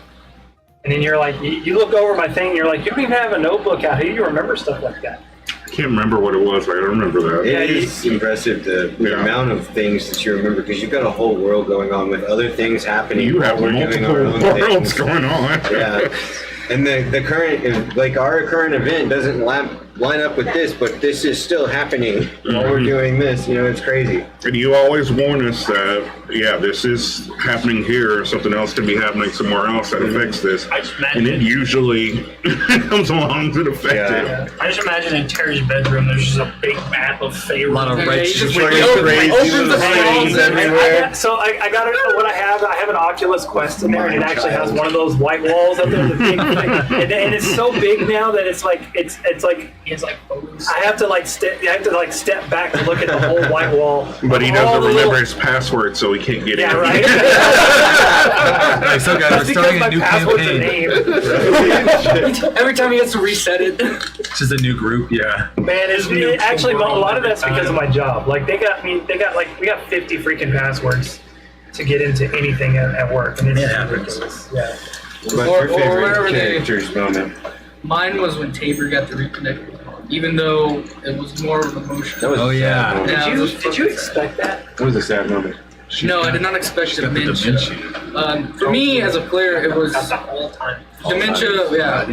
And then you're like, you look over my thing, and you're like, you don't even have a notebook out. How do you remember stuff like that? I can't remember what it was, but I remember that. It is impressive the amount of things that you remember because you've got a whole world going on with other things happening. You have while we're doing our multiple own worlds things. going on. Yeah. And the current, like our current event doesn't line up with this, but this is still happening while we're doing this. You know, it's crazy. And you always warn us that, yeah, this is happening here, something else can be happening somewhere else that affects this. I just And it imagine. usually comes along to affect Yeah. it. I just imagine in Terry's bedroom, there's just a big map of Faerun. A lot of Yeah, red you just shit. opens the Things walls everywhere. So I got it. What I have an Oculus Quest in there, and it actually has one of those white walls up there, the big thing, and it's so big now that it's like He has like photos. I have to step back to look at the whole white wall. But he All doesn't the remember little- his password, so he can't get Yeah, in. right. Like, so guys, That's we're because starting my a new password's a campaign. name. Every time he has to reset it. It's just a new group, yeah. Man, actually a lot of that's because of my job. Like we got 50 freaking passwords to get into anything at work, and it's Yeah. ridiculous. Yeah. What's your Or favorite wherever they- character's moment? Mine was when Tabor got to reconnect with Mom, even though it was more of an emotion. That was Oh, a sad yeah. moment. Yeah, it was Did you expect that? That was a sad moment. No, I did not expect got the dementia. dementia. For me, as a player, it was That's the whole time. dementia. Yeah,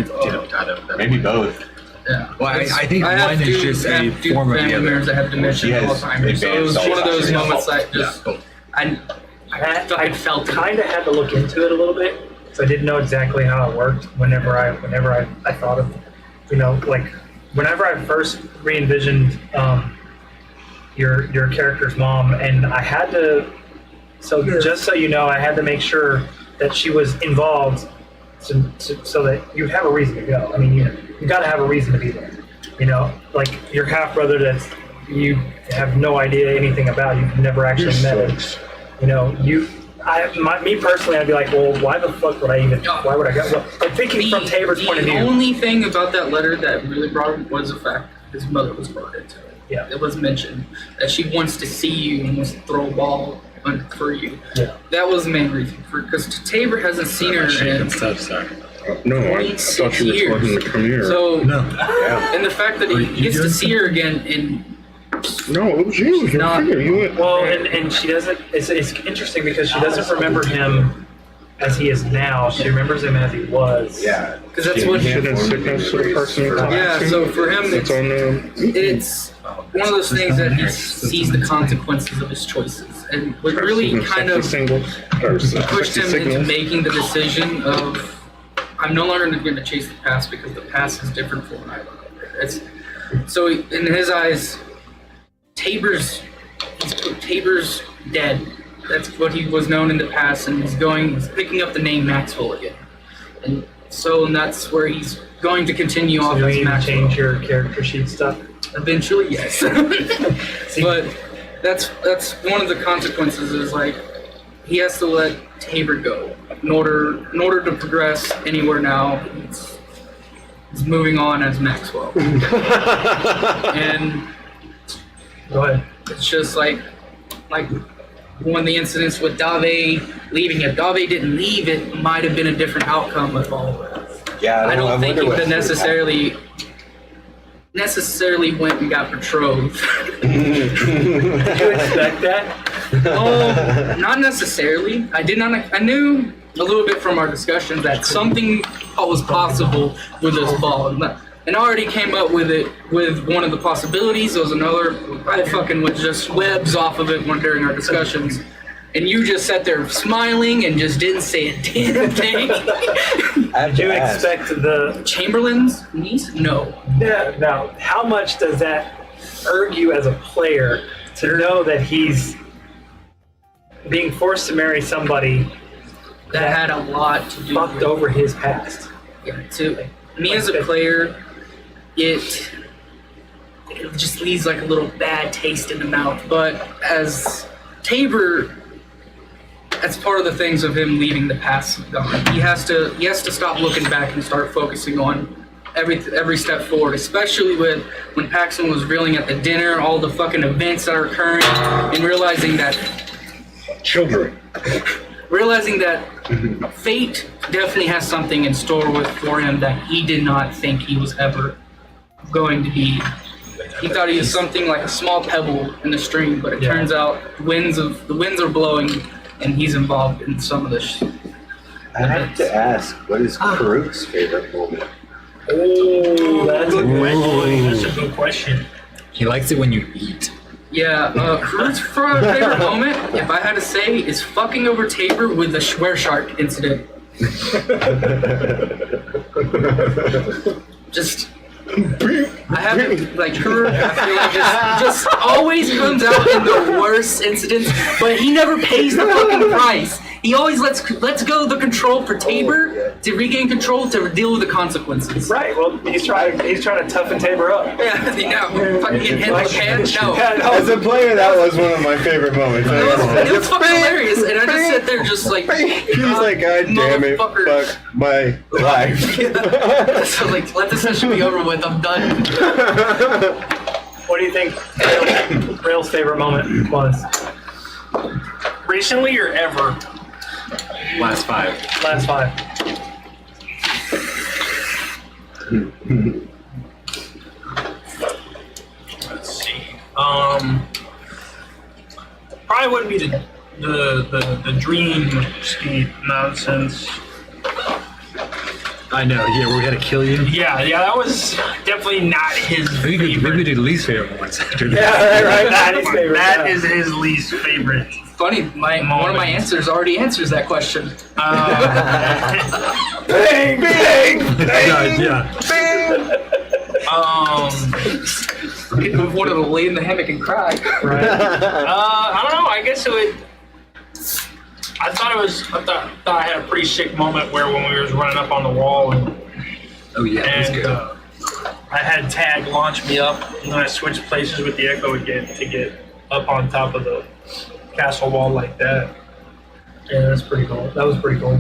Maybe both. yeah. Well, I think I have one is two- just I a have two form of the family other. members that have dementia She and has Alzheimer's. So it was advanced one of those Alzheimer's. moments that Yeah, just both. I fucking felt it. Kind of had to look into it a little bit, so I didn't know exactly how it worked. Whenever I thought of, like whenever I first re-envisioned your character's mom, and I had to. So just so you know, I had to make sure that she was involved, so that you have a reason to go. I mean, you got to have a reason to be there. Like your half brother that you have no idea anything about. You've never actually met him. Me personally, I'd be like, well, why the fuck would I even? Why would I go? Well, I'm thinking from Tabor's point of The view. only thing about that letter that really brought him was the fact his mother was brought into it. Yeah. It was mentioned that she wants to see you and wants to throw a ball for you. Yeah. That was the main reason. Because Tabor hasn't seen her in Stuff, sorry. No, I thought you were talking to Premiere. so, No. Yeah. and the fact that he gets to see her again in No, it was you. Your Not- finger. You went. Well, and she doesn't. It's interesting because she doesn't remember him as he is now. She remembers him as he was. Yeah. because that's what Shit and sickness to the person you're talking Yeah, to. so for him, it's on it's one of those things that he sees the consequences of his choices, and what really kind of pushed him into making the decision of I'm no longer going to chase the past because the past is different from what I remember. It's so in his eyes, Tabor's dead. That's what he was known in the past, and he's picking up the name Maxwell again, and that's where he's going to continue So off do we as need to Maxwell. change your character sheet stuff? Eventually, yes. But that's one of the consequences is like he has to let Tabor go in order to progress anywhere now. He's moving on as Maxwell, and Go ahead. it's just like one of the incidents with Dave leaving. If Dave didn't leave, it might have been a different outcome of all of that. Yeah, I don't think wonder he what would have necessarily went and got betrothed. Did you expect that? Not necessarily. I did not. I knew a little bit from our discussions that something was possible with this ball, and I already came up with it with one of the possibilities. There was another. I fucking was just webs off of it during our discussions, and you just sat there smiling and just didn't say a damn thing. Did you expect the? Chamberlain's niece? No. Yeah. Now, how much does that irk you as a player to know that he's being forced to marry somebody That had a lot to do fucked with over his past? Yeah, to me as a player, it just leaves like a little bad taste in the mouth. But as Tabor, that's part of the things of him leaving the past gone. He has to stop looking back and start focusing on every step forward, especially with when Paxton was reeling at the dinner, all the fucking events that are occurring, and realizing that fate definitely has something in store for him that he did not think he was ever going to be. He thought he was something like a small pebble in the stream, but it turns out the winds are blowing, and he's involved in some of this. I have to ask, what is Karuk's favorite moment? Oh, that's a That's a good question. He likes it when you eat. Yeah, Crew's favorite moment, if I had to say, is fucking over Tabor with the Schwer Shark incident. Just, I haven't, like, Crew, I feel like just always comes out in the worst incidents, but he never pays the fucking price. He always lets go the control for Tabor to regain control to deal with the consequences. right. Well, he's trying to toughen Tabor up. Yeah, you know, fucking get hit in the pan. No. As a player, that was one of my favorite moments. It was fucking hilarious, and I just sit there just like, He was like, God damn it, motherfucker." fuck my life. So like, let the session be over with. I'm done. What do you think Rail's favorite moment was? Recently or ever? Last 5. Last 5. Let's see. Probably wouldn't be the dream ski nonsense. I know. Yeah, we had to kill you. Yeah, that was definitely not his Maybe favorite. we did least favorite ones after that. Yeah, right. That is favorite. That is his least favorite. Funny, one of my answers already answers that question. Bang, bang, Yeah. I wanted to lay in the hammock and cry. Right. I don't know. I guess it would. I thought I had a pretty sick moment where when we was running up on the wall and Oh yeah, that was good. I had Tag launch me up and then I switched places with the Echo again to get up on top of the castle wall like that. Yeah, that's pretty cool. That was pretty cool.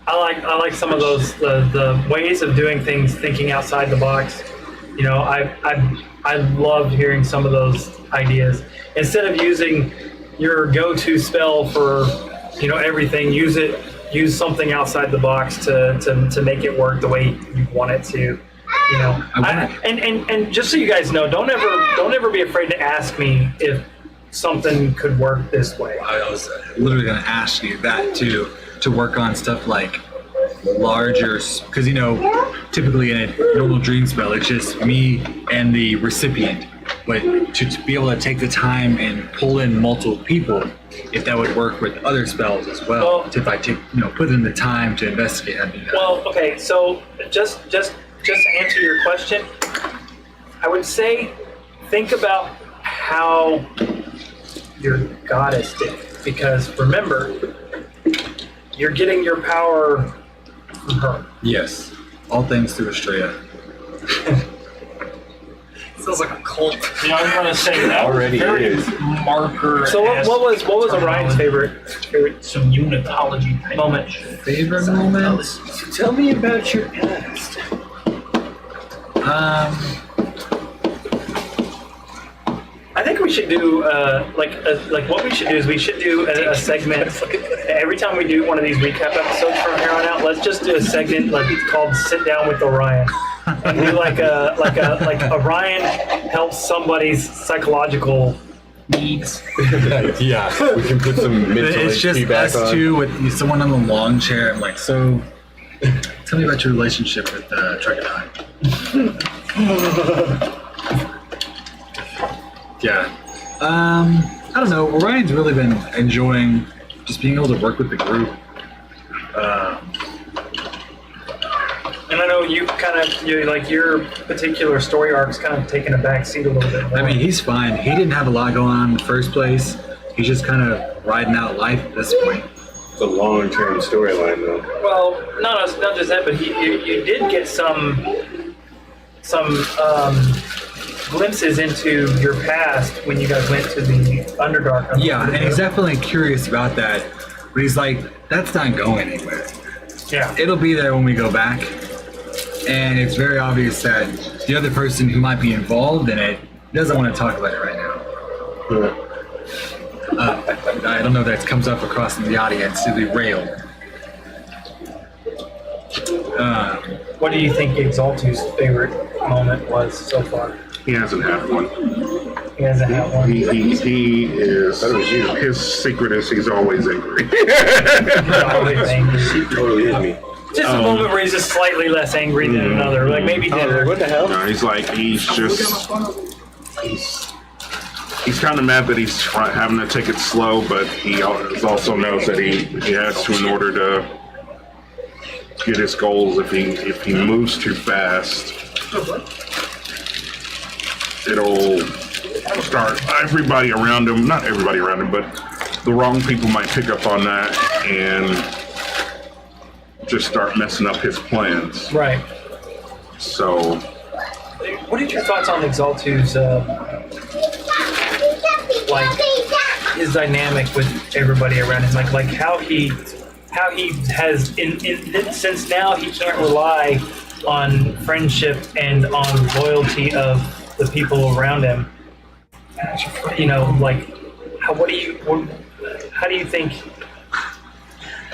I like some of those the ways of doing things, thinking outside the box. You know, I loved hearing some of those ideas. Instead of using your go-to spell for, you know, everything, use something outside the box to make it work the way you want it to. You know, and just so you guys know, don't ever be afraid to ask me if something could work this way. I was literally going to ask you that too, to work on stuff like larger, because you know, typically in a normal dream spell, it's just me and the recipient. But to be able to take the time and pull in multiple people, if that would work with other spells as well. If I take, you know, put in the time to investigate, I'd do that. Well, okay, so just to answer your question, I would say think about how your goddess did it, because remember, you're getting your power from her. Yes, all thanks to Estrella. Sounds like a cult. You know, I was gonna say that Already very is. marker. So what was Orion's favorite Some unitology type moment? Favorite moment? Tell me about your past. I think we should do what we should do is we should do a segment every time we do one of these recap episodes from here on out. Let's just do a segment called "Sit Down with Orion," and do like Orion helps somebody's psychological needs. Yeah. We can put some mental It's just HP back us on. two with someone on the long chair. I'm like, so tell me about your relationship with Truckadine. Yeah. I don't know. Orion's really been enjoying just being able to work with the group. And I know you your particular story arc's kind of taken a back seat a little bit more. I mean, he's fine. He didn't have a lot going on in the first place. He's just kind of riding out life at this point. It's a long-term storyline, though. Well, not just that, but you did get some glimpses into your past when you guys went to the Underdark. Yeah, and he's definitely curious about that. But he's like, that's not going anywhere. Yeah. It'll be there when we go back. And it's very obvious that the other person who might be involved in it doesn't want to talk about it right now. I don't know if that comes up across the audience. It'll be Rail. What do you think Exaltu's favorite moment was so far? He hasn't had one. He hasn't had one. He is. That was you. His secret is he's always angry. Always angry. She totally is me. Just a moment where he's just slightly less angry than another. Like maybe dinner. What the hell? No, he's like, he's kind of mad that he's having to take it slow, but he also knows that he has to in order to get his goals. If he moves too fast, it'll start everybody around him, not everybody around him, but the wrong people might pick up on that and just start messing up his plans. Right. So, What are your thoughts on Exaltu's like his dynamic with everybody around him? Like how he has since now he can't rely on friendship and on loyalty of the people around him. You know, like how do you think?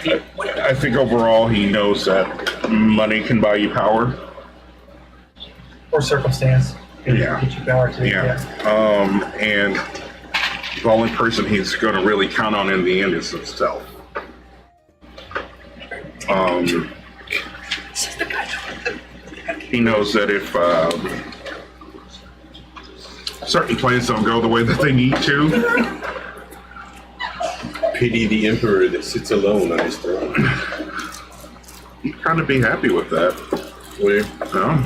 I think overall he knows that money can buy you power. Or circumstance. Yeah. Get you power to. Yeah. And the only person he's going to really count on in the end is himself. He knows that if certain plans don't go the way that they need to, Pity the emperor that sits alone on his throne. he'd kind of be happy with that. Weird. No.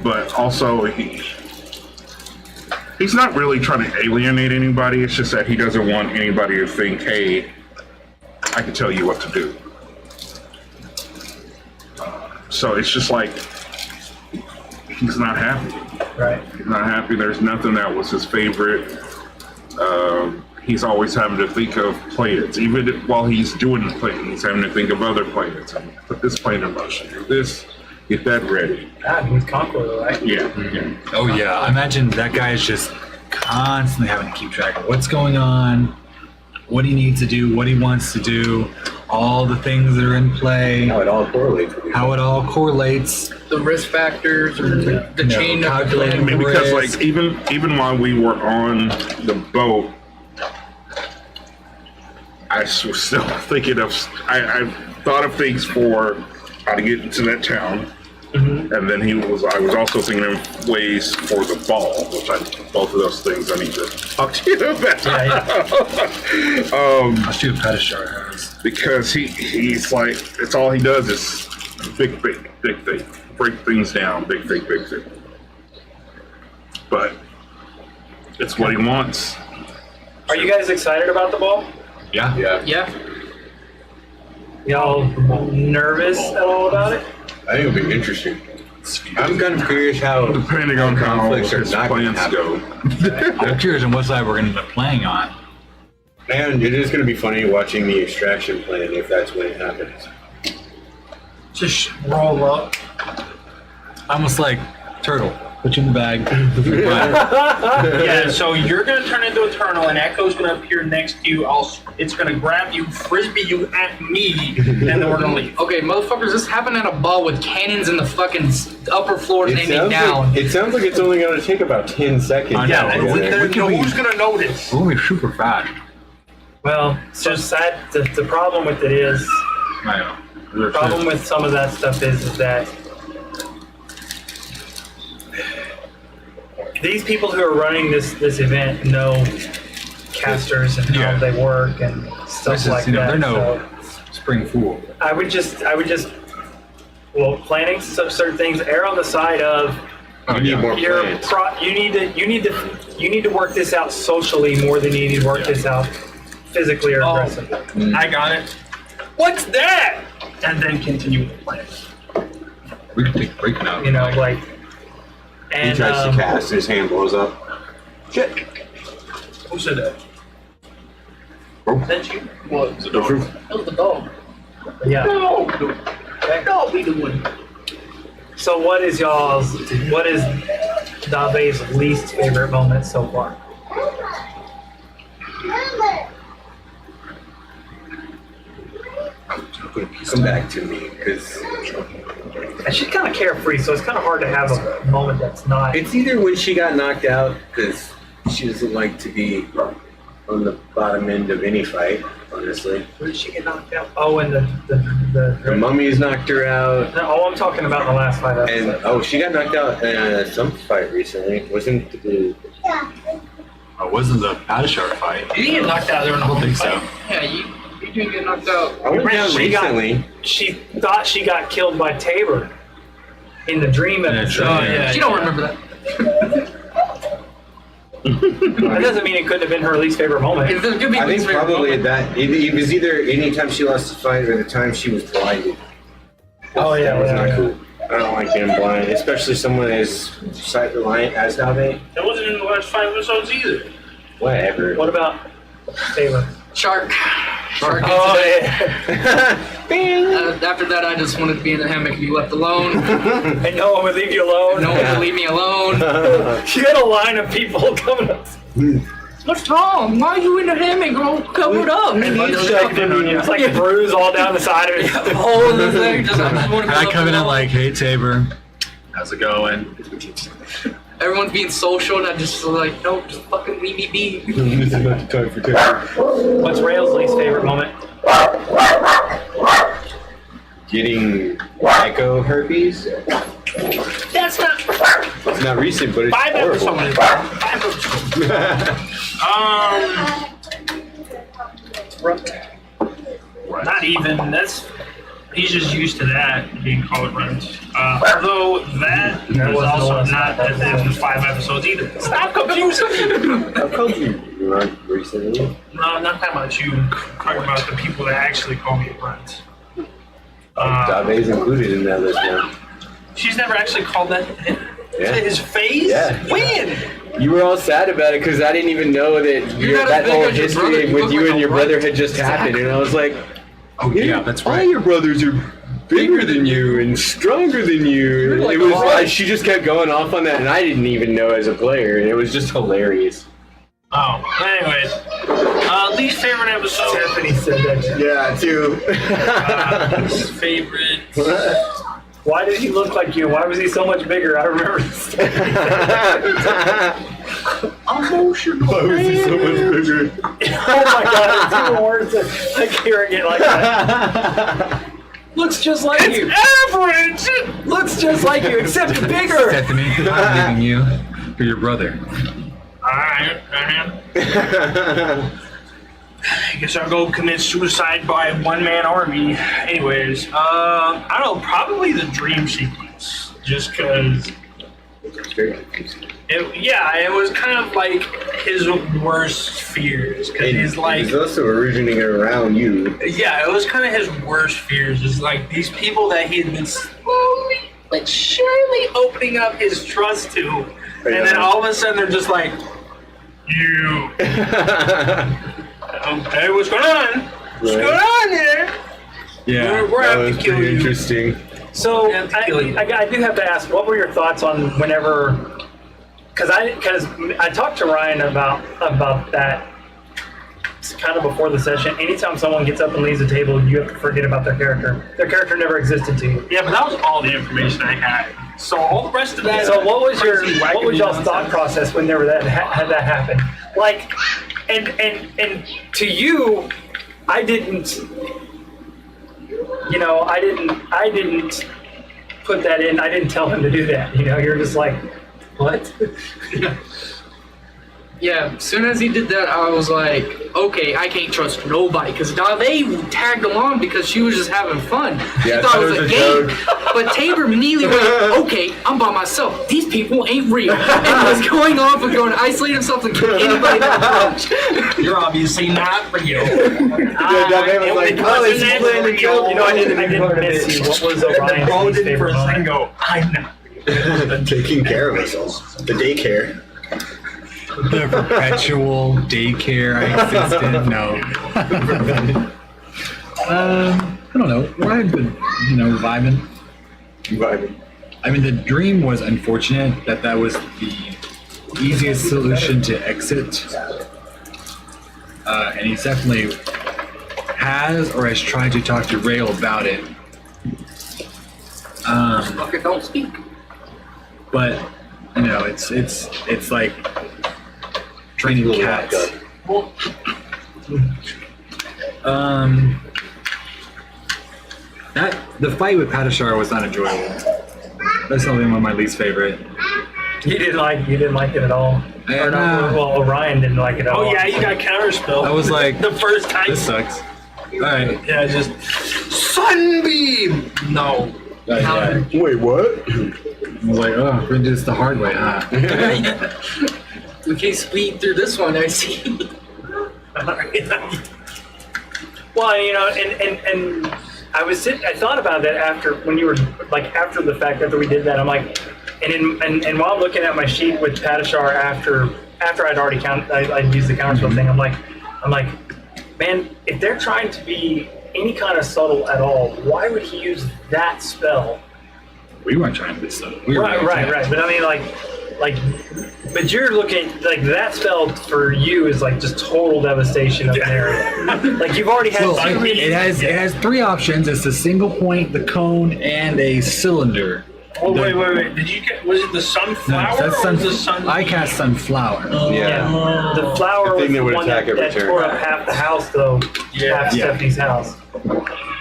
But also he's not really trying to alienate anybody. It's just that he doesn't want anybody to think, hey, I can tell you what to do. So it's just like he's not happy. Right. He's not happy. There's nothing that was his favorite. He's always having to think of plans. Even while he's doing the plan, he's having to think of other plans. Put this plan in motion. Do this. Get that ready. God, he's Conqueror, right? Yeah. Oh yeah, I imagine that guy is just constantly having to keep track of what's going on, what he needs to do, what he wants to do, all the things that are in play, How it all correlates with each how it all correlates. The risk factors or the chain of calculating I mean, because risk. like even while we were on the boat, I was still thinking of. I thought of things for how to get into that town. Mm-hmm. And then I was also thinking of ways for the ball, which both of those things I need to talk to you about. I'll shoot a pedestal house. Because he's like, it's all he does is big thing, break things down, big thing. But it's what he wants. Are you guys excited about the ball? Yeah. Yeah. Y'all nervous at all about it? I think it'll be interesting. I'm kind of curious how Depending on how conflicts are his not gonna plans go. I'm curious on what side we're going to end up playing on. And it is going to be funny watching the extraction plan if that's when it happens. Just roll up. Almost like turtle. Put you in the bag. Yeah, so you're gonna turn into a turtle, and Echo's gonna appear next to you. It's gonna grab you, frisbee you at me, and then we're gonna leave. Okay, motherfuckers, this happened at a ball with cannons in the fucking upper floors aiming down. It sounds like it's only going to take about 10 seconds. I know, Yeah, but we who's gonna notice? We're going to be super fast. Well, so sad. The problem with it is, I know. the problem with some of that stuff is that these people who are running this event know casters and how they work and stuff like that. They're no So spring fool. I would just, planning certain things, err on the side of You need more your plans. you need to work this out socially more than you need to work this out physically or aggressively. I got it. What's that? And then continue with the plan. We can take a break now. You know, like, He and tries to cast, his hand blows up. Shit. Who said that? Oh. That you? What? The dog. That was the dog. yeah. No. No, we doing. So what is Dave's least favorite moment so far? Come back to me, because And she's kind of carefree, so it's kind of hard to have a moment that's not. it's either when she got knocked out, because she doesn't like to be on the bottom end of any fight, or honestly. Where did she get knocked out? Oh, and The mummies knocked her out, Oh, I'm talking about the last 5 and episodes. she got knocked out in some fight recently. Wasn't the It wasn't the Padishar fight. You didn't get knocked out there in the I whole don't think fight. so. Yeah, you didn't get knocked out. I went down She got- recently. She thought she got killed by Tabor in the dream episode. Oh, yeah. You don't remember that. That doesn't mean it couldn't have been her least favorite moment. It could be I think least favorite probably moment. that it was either any time she lost a fight or the time she was blinded. Oh yeah, That was yeah, not yeah. cool. I don't like being blind, especially someone as sight reliant as Nave. That wasn't in the last 5 episodes either. Whatever. What about Tabor? Shark. Shark Oh incident. yeah. After that, I just wanted to be in the hammock and be left alone. And no one would leave you alone. No one would leave me alone. You had a line of people coming up. What's wrong? Why are you in the hammock all covered up? It's like a bruise all down the side of it. Hole in the thing. Just, I just want to be I left come in alone. like, hey Tabor, how's it going? Everyone's being social, and I just like, no, just fucking leave me be. This is not the time for Taylor. What's Rail's least favorite moment? Getting echo herpes. That's not It's not recent, but it's 5 horrible. episodes. 5 episodes. Not even. He's just used to that being called runs. Although that was also not in the 5 episodes either. Stop confusing me. How come you run recently? No, I'm not talking about you. I'm talking about the people that actually call me runs. Dave's included in that list now. She's never actually called that Yeah. to his face. Yeah. When? You were all sad about it because I didn't even know that You're not that as big whole as your brother. history You with look you like and a your brother runt. had just happened, and I was like, Oh yeah, that's all right. your brothers are bigger than you and stronger than you. like It was a like runt. she just kept going off on that, and I didn't even know as a player, and it was just hilarious. Oh, anyways. Least favorite episode. Tiffany said that. Yeah, too. Least favorite. Why did he look like you? Why was he so much bigger? I remember this. Emotional. Why was he so much bigger? Oh my god, it's even worse. Like hearing it like that. Looks just like you. Average. Looks just like you, except bigger. Stephanie, I'm leaving you for your brother. Alright, I guess I'll go commit suicide by a one-man army. Anyways, I don't know, probably the dream sequence. Just because, it was kind of like his worst fears. Because he's like, It's also originating around you. yeah, it was kind of his worst fears. It's like these people that he had been slowly but surely opening up his trust to. And then all of a sudden they're just like, you. Hey, what's going on? What's going on here? Yeah. We're That having was to kill pretty you. interesting. So Yeah, to kill you. I do have to ask, what were your thoughts on whenever? Because I talked to Ryan about that kind of before the session. Anytime someone gets up and leaves the table, you have to forget about their character. Their character never existed to you. Yeah, but that was all the information I had. So all the rest of that. So what was crazy, what was wackadoo y'all's nonsense. thought process whenever that had that happen? Like, and to you, I didn't. You know, I didn't put that in. I didn't tell him to do that. You know, you're just like, what? Yeah, as soon as he did that, I was like, okay, I can't trust nobody. Because Dave tagged along because she was just having fun. She Yeah, thought so it was it a was a game. joke. But Tabor immediately went, okay, I'm by myself. These people ain't real. And was going off and going to isolate himself and kill anybody that approached. You're obviously not real. Yeah, Dave was like, oh, he's playing the joke. You know, I didn't miss you. What was Orion's least favorite moment? Go, I'm not. Taking care of us all. The daycare. The perpetual daycare I exist in. No. I don't know. I've been, vibing. I mean, the dream was unfortunate that was the easiest solution to exit. And he's definitely has or has tried to talk to Rail about it. Fucker, don't speak. But it's like training cats. The fight with Padishar was not enjoyable. That's probably one of my least favorite. You didn't like it at all. Yeah, Or not, nah. well, Orion didn't like it at all. Oh yeah, you got counterspell. I was like, the first time. this sucks. Alright. Yeah, just sunbeam. No. Yeah. Wait, what? I was like, oh, we're gonna do this the hard way, huh? We can speed through this one, I see. Well, you know, and I thought about that after when you were like after the fact after we did that. I'm like, and while I'm looking at my sheet with Padishar after I'd already I'd used the counterspell thing. I'm like, man, if they're trying to be any kind of subtle at all, why would he use that spell? We weren't trying to be subtle. We were Right. But I mean, but you're looking like that spell for you is like just total devastation of an area. Like you've already had. Well, it has three options. It's a single point, the cone, and a cylinder. Oh wait. Did you get? Was it the sunflower? No, that's or was the sun? I cast sunflower. Yeah. The flower The thing was that the would one attack every that turn. tore up half the house, though. Yeah. Half Stephanie's house.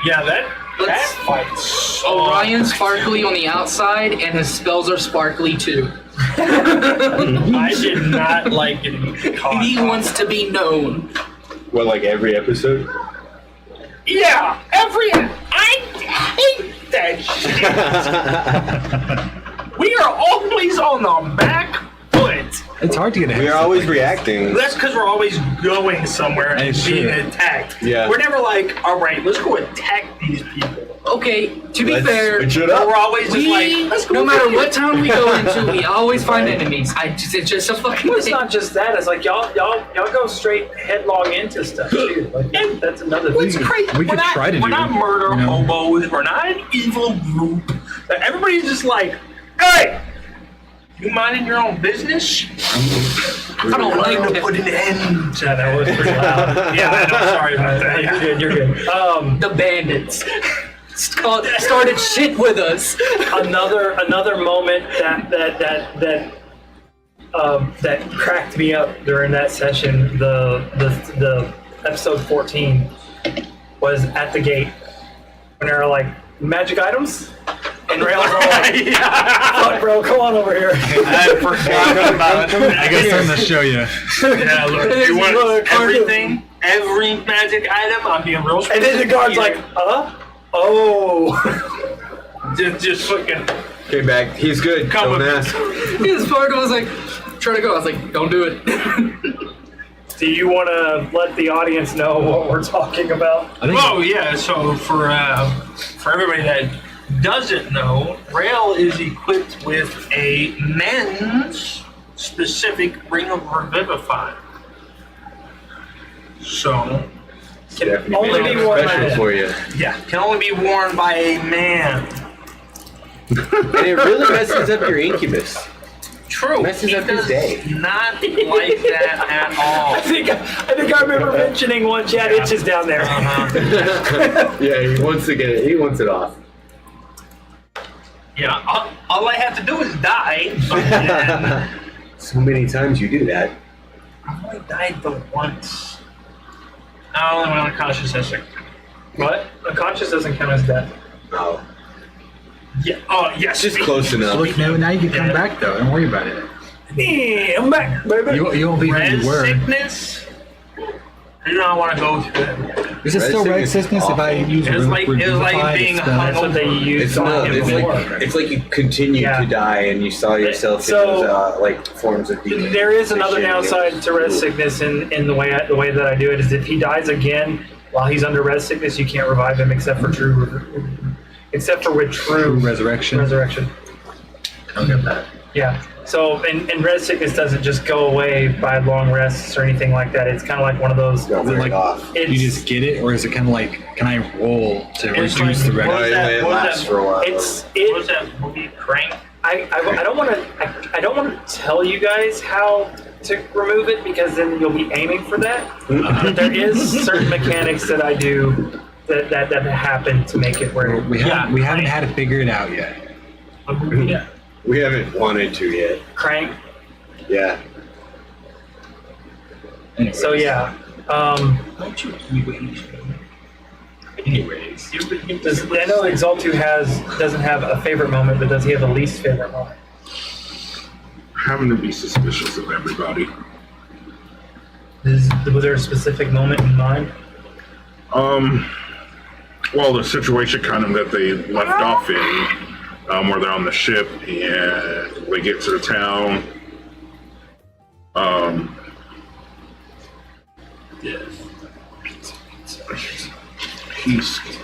Yeah, that Let's- fights. Orion's sparkly on the outside, and his spells are sparkly too. I did not like getting caught. He wants to be known. What, like every episode? Yeah, I hate that shit. We are always on the back foot. It's hard to get ahead. We are always reacting. That's because we're always going somewhere and It's being true. attacked. Yeah. We're never like, all right, let's go attack these people. Okay, to be Let's fair, switch it Or up. we're always just we, like, let's go. no matter over what here. town we go into, we always find enemies. It's just a fucking Well, it's thing. not just that. It's like y'all go straight headlong into stuff too. Like that's another What's thing. crazy? we we're could not, try to we're do not it, murder you know? hobos. We're not an evil group. Everybody's just like, hey, you minding your own business? I don't like to that. put an end to Yeah, that was pretty loud. Yeah, I know, sorry about that. You're good. You're good. The bandits started shit with us. Another moment that cracked me up during that session, the episode 14 was at the gate when they were like magic items, and Rails were like, "Fuck, bro, come on over here." I forgot about it. I got something to show you. Yeah, look, you want everything, every magic item? I'm being real. And then the guard's like, "Oh." just fucking. Okay, back. He's good. Come Don't with me. ask. His partner was like, trying to go. I was like, don't do it. Do you want to let the audience know what we're talking about? I think Oh yeah, so for everybody that doesn't know, Rail is equipped with a men's specific Ring of Revivify. So Stephanie only made be it one special man. for you. yeah, can only be worn by a man. And it really messes up your incubus. True. Messes he up his does day. not like that at all. I think I remember mentioning once. Yeah, itches down there. Uh-huh. Yeah, he wants to get it. He wants it off. Yeah, all I have to do is die. And So many times you do that. I've only died the once. I only went unconscious as a. What? Unconscious doesn't count as death. Oh, Yeah. Oh yes. it's just close enough. look, now you can come back though. Don't worry about it. Yeah, I'm back, baby. You won't be who Red you were. sickness. I do not want to go through that. Is it still red sickness if I use It was like Revivify being to spell? hung That's what they used It's on not. him It's before. like it's like you continue Yeah. to die, and you saw yourself So- in those like forms of decay. There is another downside to red sickness in the way that I do it is if he dies again while he's under red sickness, you can't revive him except with true Resurrection. resurrection. I'll get that. Yeah. So and red sickness doesn't just go away by long rests or anything like that. It's kind of like one of those. Don't Is it break like off. It's, you just get it, or is it kind of like, can I roll to It's reduce like- the red? what was that- It what was lasts that- for a while. it's What was it. that movie? Crank. I don't want to tell you guys how to remove it because then you'll be aiming for that. But there is certain mechanics that I do that happen to make it where We haven't had to figure it out yet. yeah. We haven't wanted to yet. Crank. Yeah. Anyways. So yeah, Don't you anyways? Anyways, I know Exaltu doesn't have a favorite moment, but does he have a least favorite moment? Having to be suspicious of everybody. Was there a specific moment in mind? Well, the situation kind of that they left off in, where they're on the ship and they get to the town.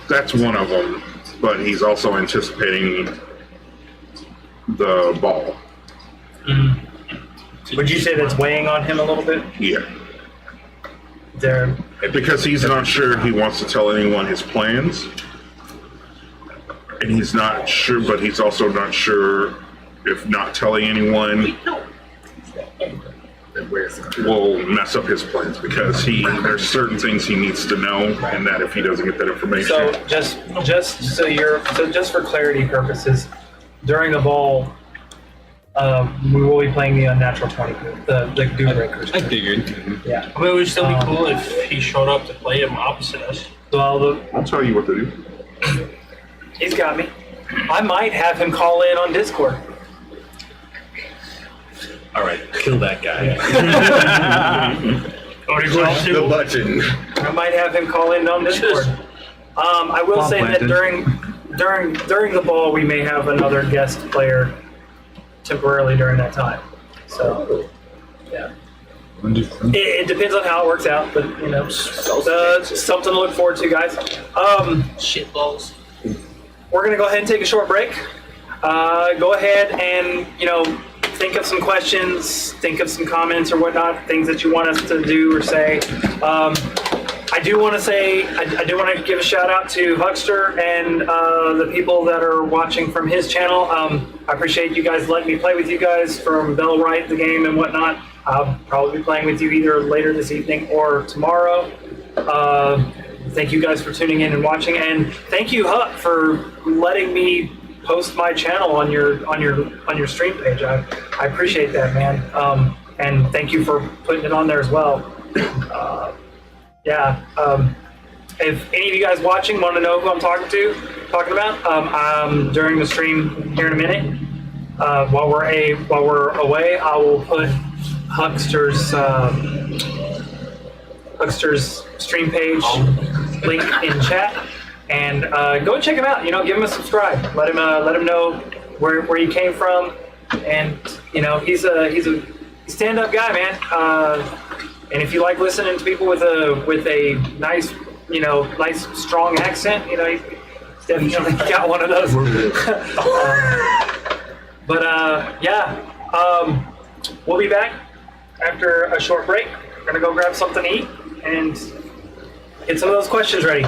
That's one of them, but he's also anticipating the ball. Would you say that's weighing on him a little bit? Yeah. There, Because he's not sure he wants to tell anyone his plans. And he's not sure, but he's also not sure if not telling anyone will mess up his plans, because there's certain things he needs to know, and that if he doesn't get that information. so just for clarity purposes, during the ball, we will be playing the unnatural 20, the Dew Breakers. I figured. Yeah. I mean, it would still be cool if he showed up to play him opposite us. Well, I'll tell you what to do. he's got me. I might have him call in on Discord. All right, kill that guy. Or to Push the go button. I might have him call in on Discord. I will say that during the ball, we may have another guest player temporarily during that time. So, yeah. It depends on how it works out, but you know, something to look forward to, guys. shit balls. We're gonna go ahead and take a short break. Go ahead and think of some questions, think of some comments or whatnot, things that you want us to do or say. I do want to give a shout out to Huckster and the people that are watching from his channel. I appreciate you guys letting me play with you guys from Bell Right, the game and whatnot. I'll probably be playing with you either later this evening or tomorrow. Thank you guys for tuning in and watching, and thank you, Huck, for letting me post my channel on your stream page. I appreciate that, man. And thank you for putting it on there as well. If any of you guys watching want to know who I'm talking about, during the stream here in a minute, while we're away, I will put Huckster's stream page link in chat, and go and check him out. Give him a subscribe. Let him know where he came from, and he's a stand-up guy, man. And if you like listening to people with a nice strong accent, he's definitely got one of those. We'll be back after a short break. We're gonna go grab something to eat and get some of those questions ready.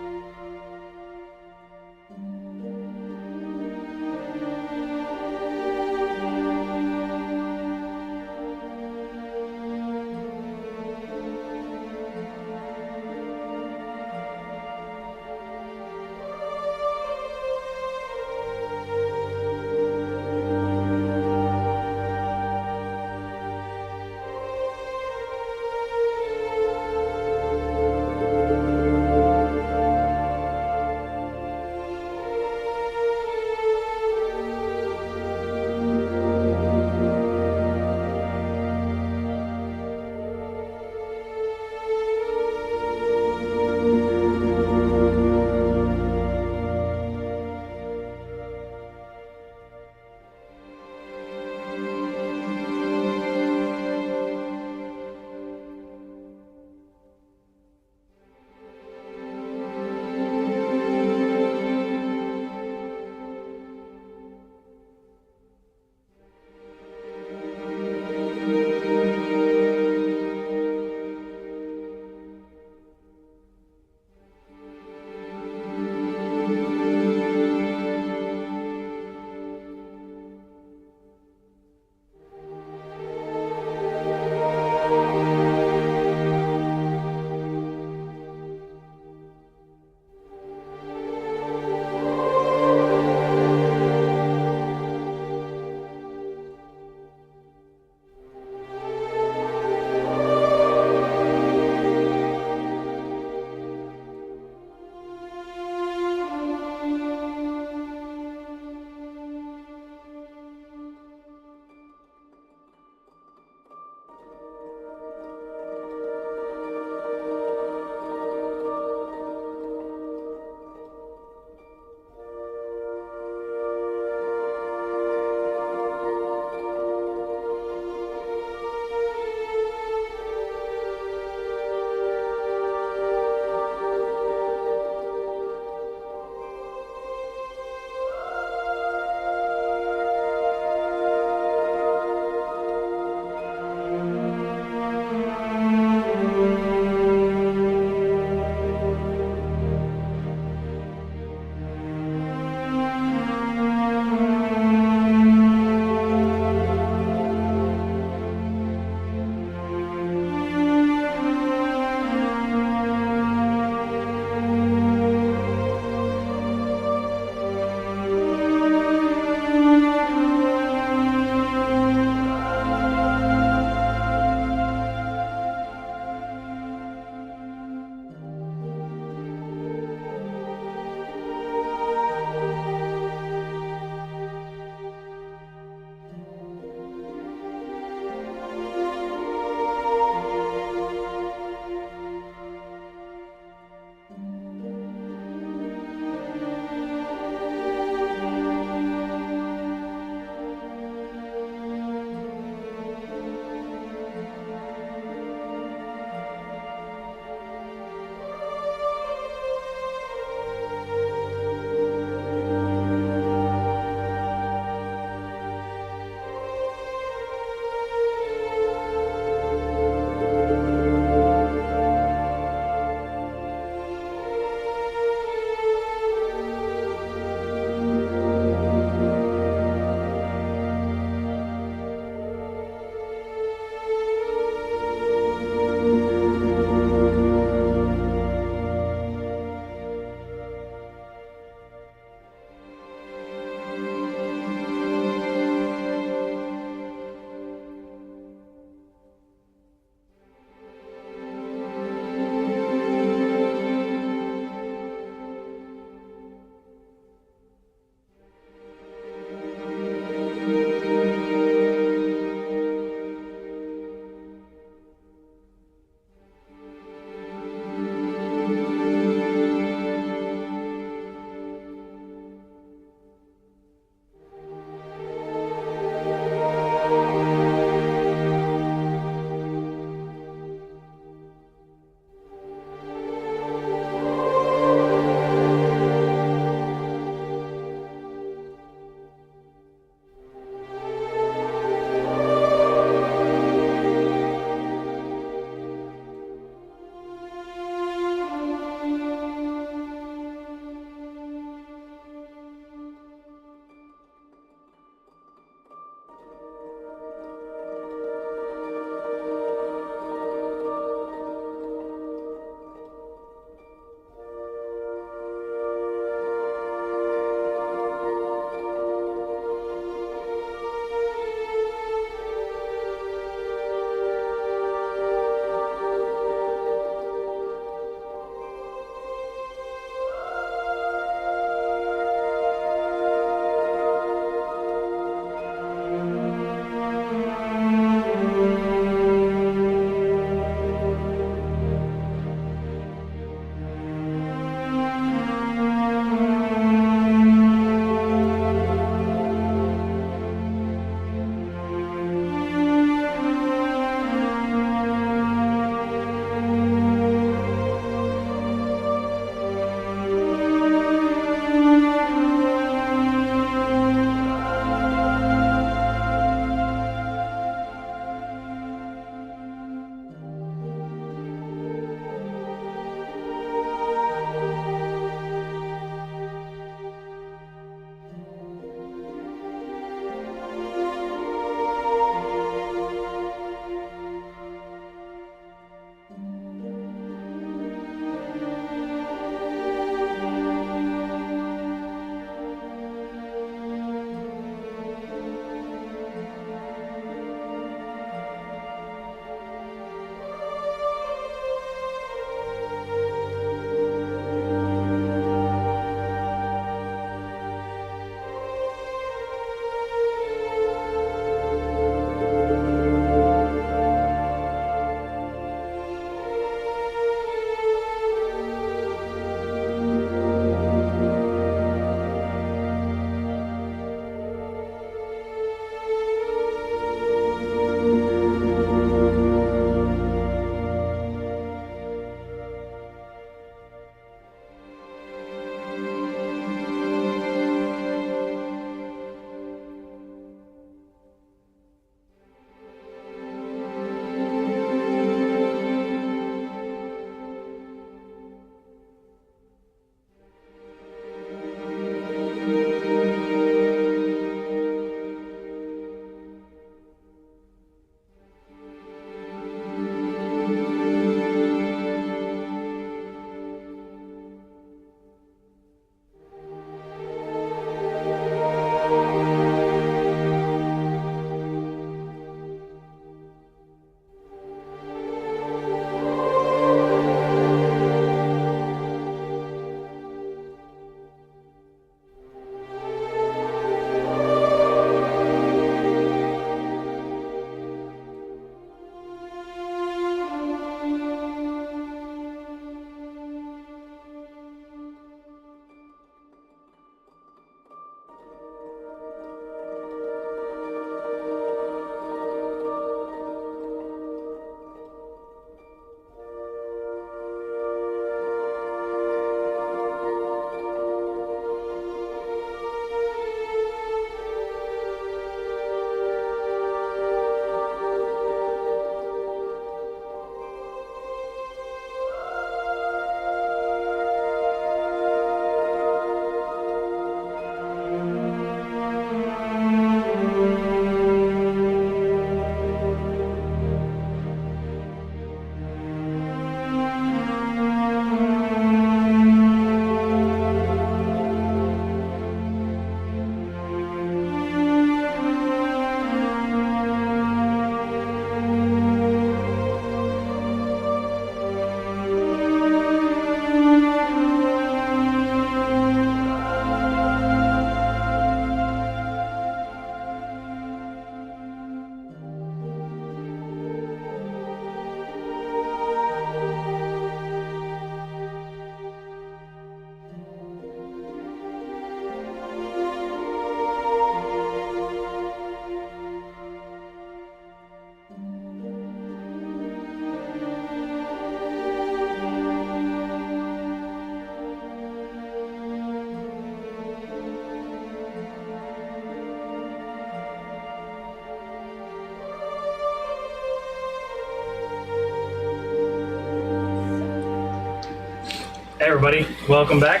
Hey everybody, welcome back.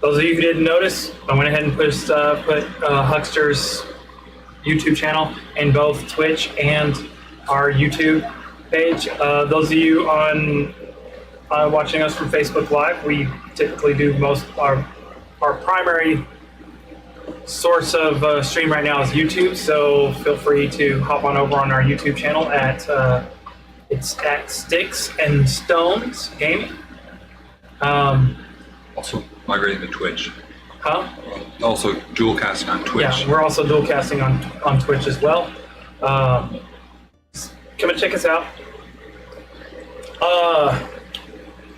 Those of you who didn't notice, I went ahead and put Huckster's YouTube channel in both Twitch and our YouTube page. Those of you on watching us from Facebook Live, we typically do most our primary source of stream right now is YouTube. So feel free to hop on over on our YouTube channel at it's at Sticks&StoneGaming. Also migrating to Twitch. Huh? Also dual casting on Twitch. Yeah, we're also dual casting on Twitch as well. Come and check us out.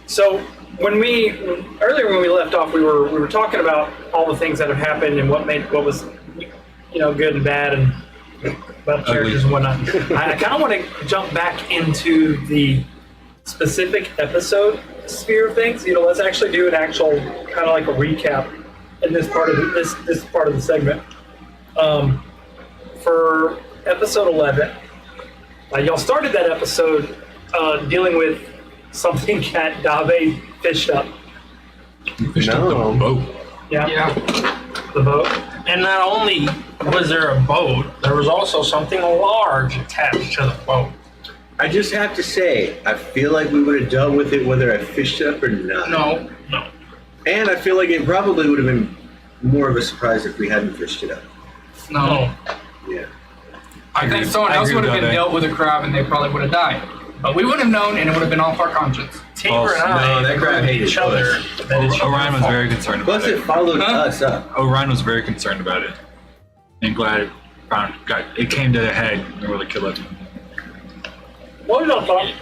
So when we left off, we were talking about all the things that have happened and what was good and bad and about characters and whatnot. I kind of want to jump back into the specific episode sphere of things. Let's actually do an actual kind of like a recap in this part of this part of the segment. For episode 11, y'all started that episode dealing with something that Dave fished up. Fished up the boat. Yeah. The boat. And not only was there a boat, there was also something large attached to the boat. I just have to say, I feel like we would have dealt with it whether I fished it up or not. No. And I feel like it probably would have been more of a surprise if we hadn't fished it up. No. Yeah. I think someone else would have been dealt with a crab and they probably would have died. But we wouldn't have known and it would have been off our conscience. Tabor and I that crab hated each other. Orion was very concerned about Plus, it it. followed us up. Orion was very concerned about it. And glad it came to a head and really killed it. What was y'all thought?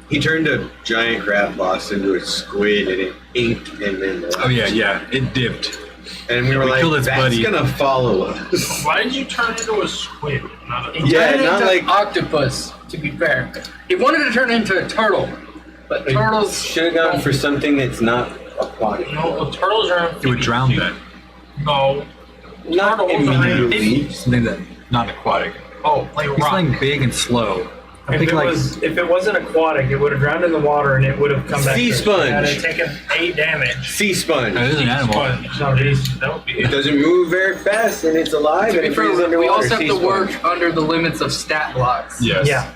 He turned a giant crab boss into a squid and it inked and then Oh yeah, it dipped. And we were like, killed its that's buddy. gonna follow us. Why did you turn into a squid? Not a Yeah, Turned not into like- octopus, to be fair. He wanted to turn into a turtle, but turtles Should have gone for something that's not aquatic. No, the turtles are It would drown then. No. Not Turtles are immediately. Something that not aquatic. Oh, like It's rock. something big and slow. I If think it wasn't aquatic, it would have drowned in the water and it would have come back. Sea to- sponge. Had it taken 8 damage. Sea sponge. it is an animal. Sponge. No, it is. That would be It doesn't move very fast and it's alive To and be it fair, breathes we underwater. also have Sea to sponge. work under the limits of stat blocks. Yes. Yeah.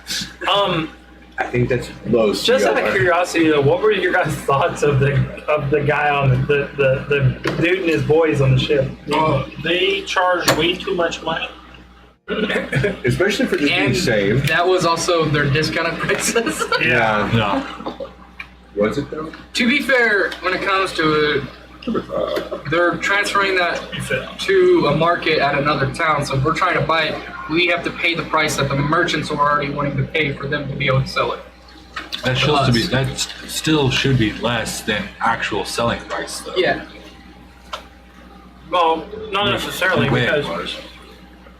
I think that's low. Just out of curiosity, though, what were your guys' thoughts of the guy on the dude and his boys on the ship? They charge way too much money. Especially for just being And saved. that was also their discounted prices. Yeah. No. Was it though? To be fair, when it comes to it, they're transferring that to a market at another town. So if we're trying to buy it, we have to pay the price that the merchants are already wanting to pay for them to be able to sell it. That still should be less than actual selling price though. Yeah. Well, not necessarily, The way it because was.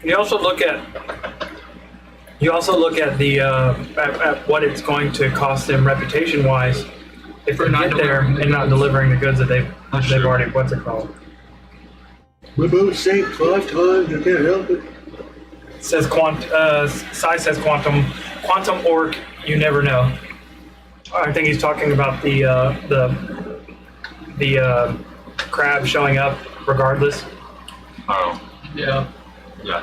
you also look at the at what it's going to cost them reputation wise if they not get there delivering the and not goods. delivering the goods that they've true. already what's it called? We both sank 5 times. I can't help it. It says Sai says quantum orc. You never know. I think he's talking about the crab showing up regardless. Oh. Yeah. Yeah.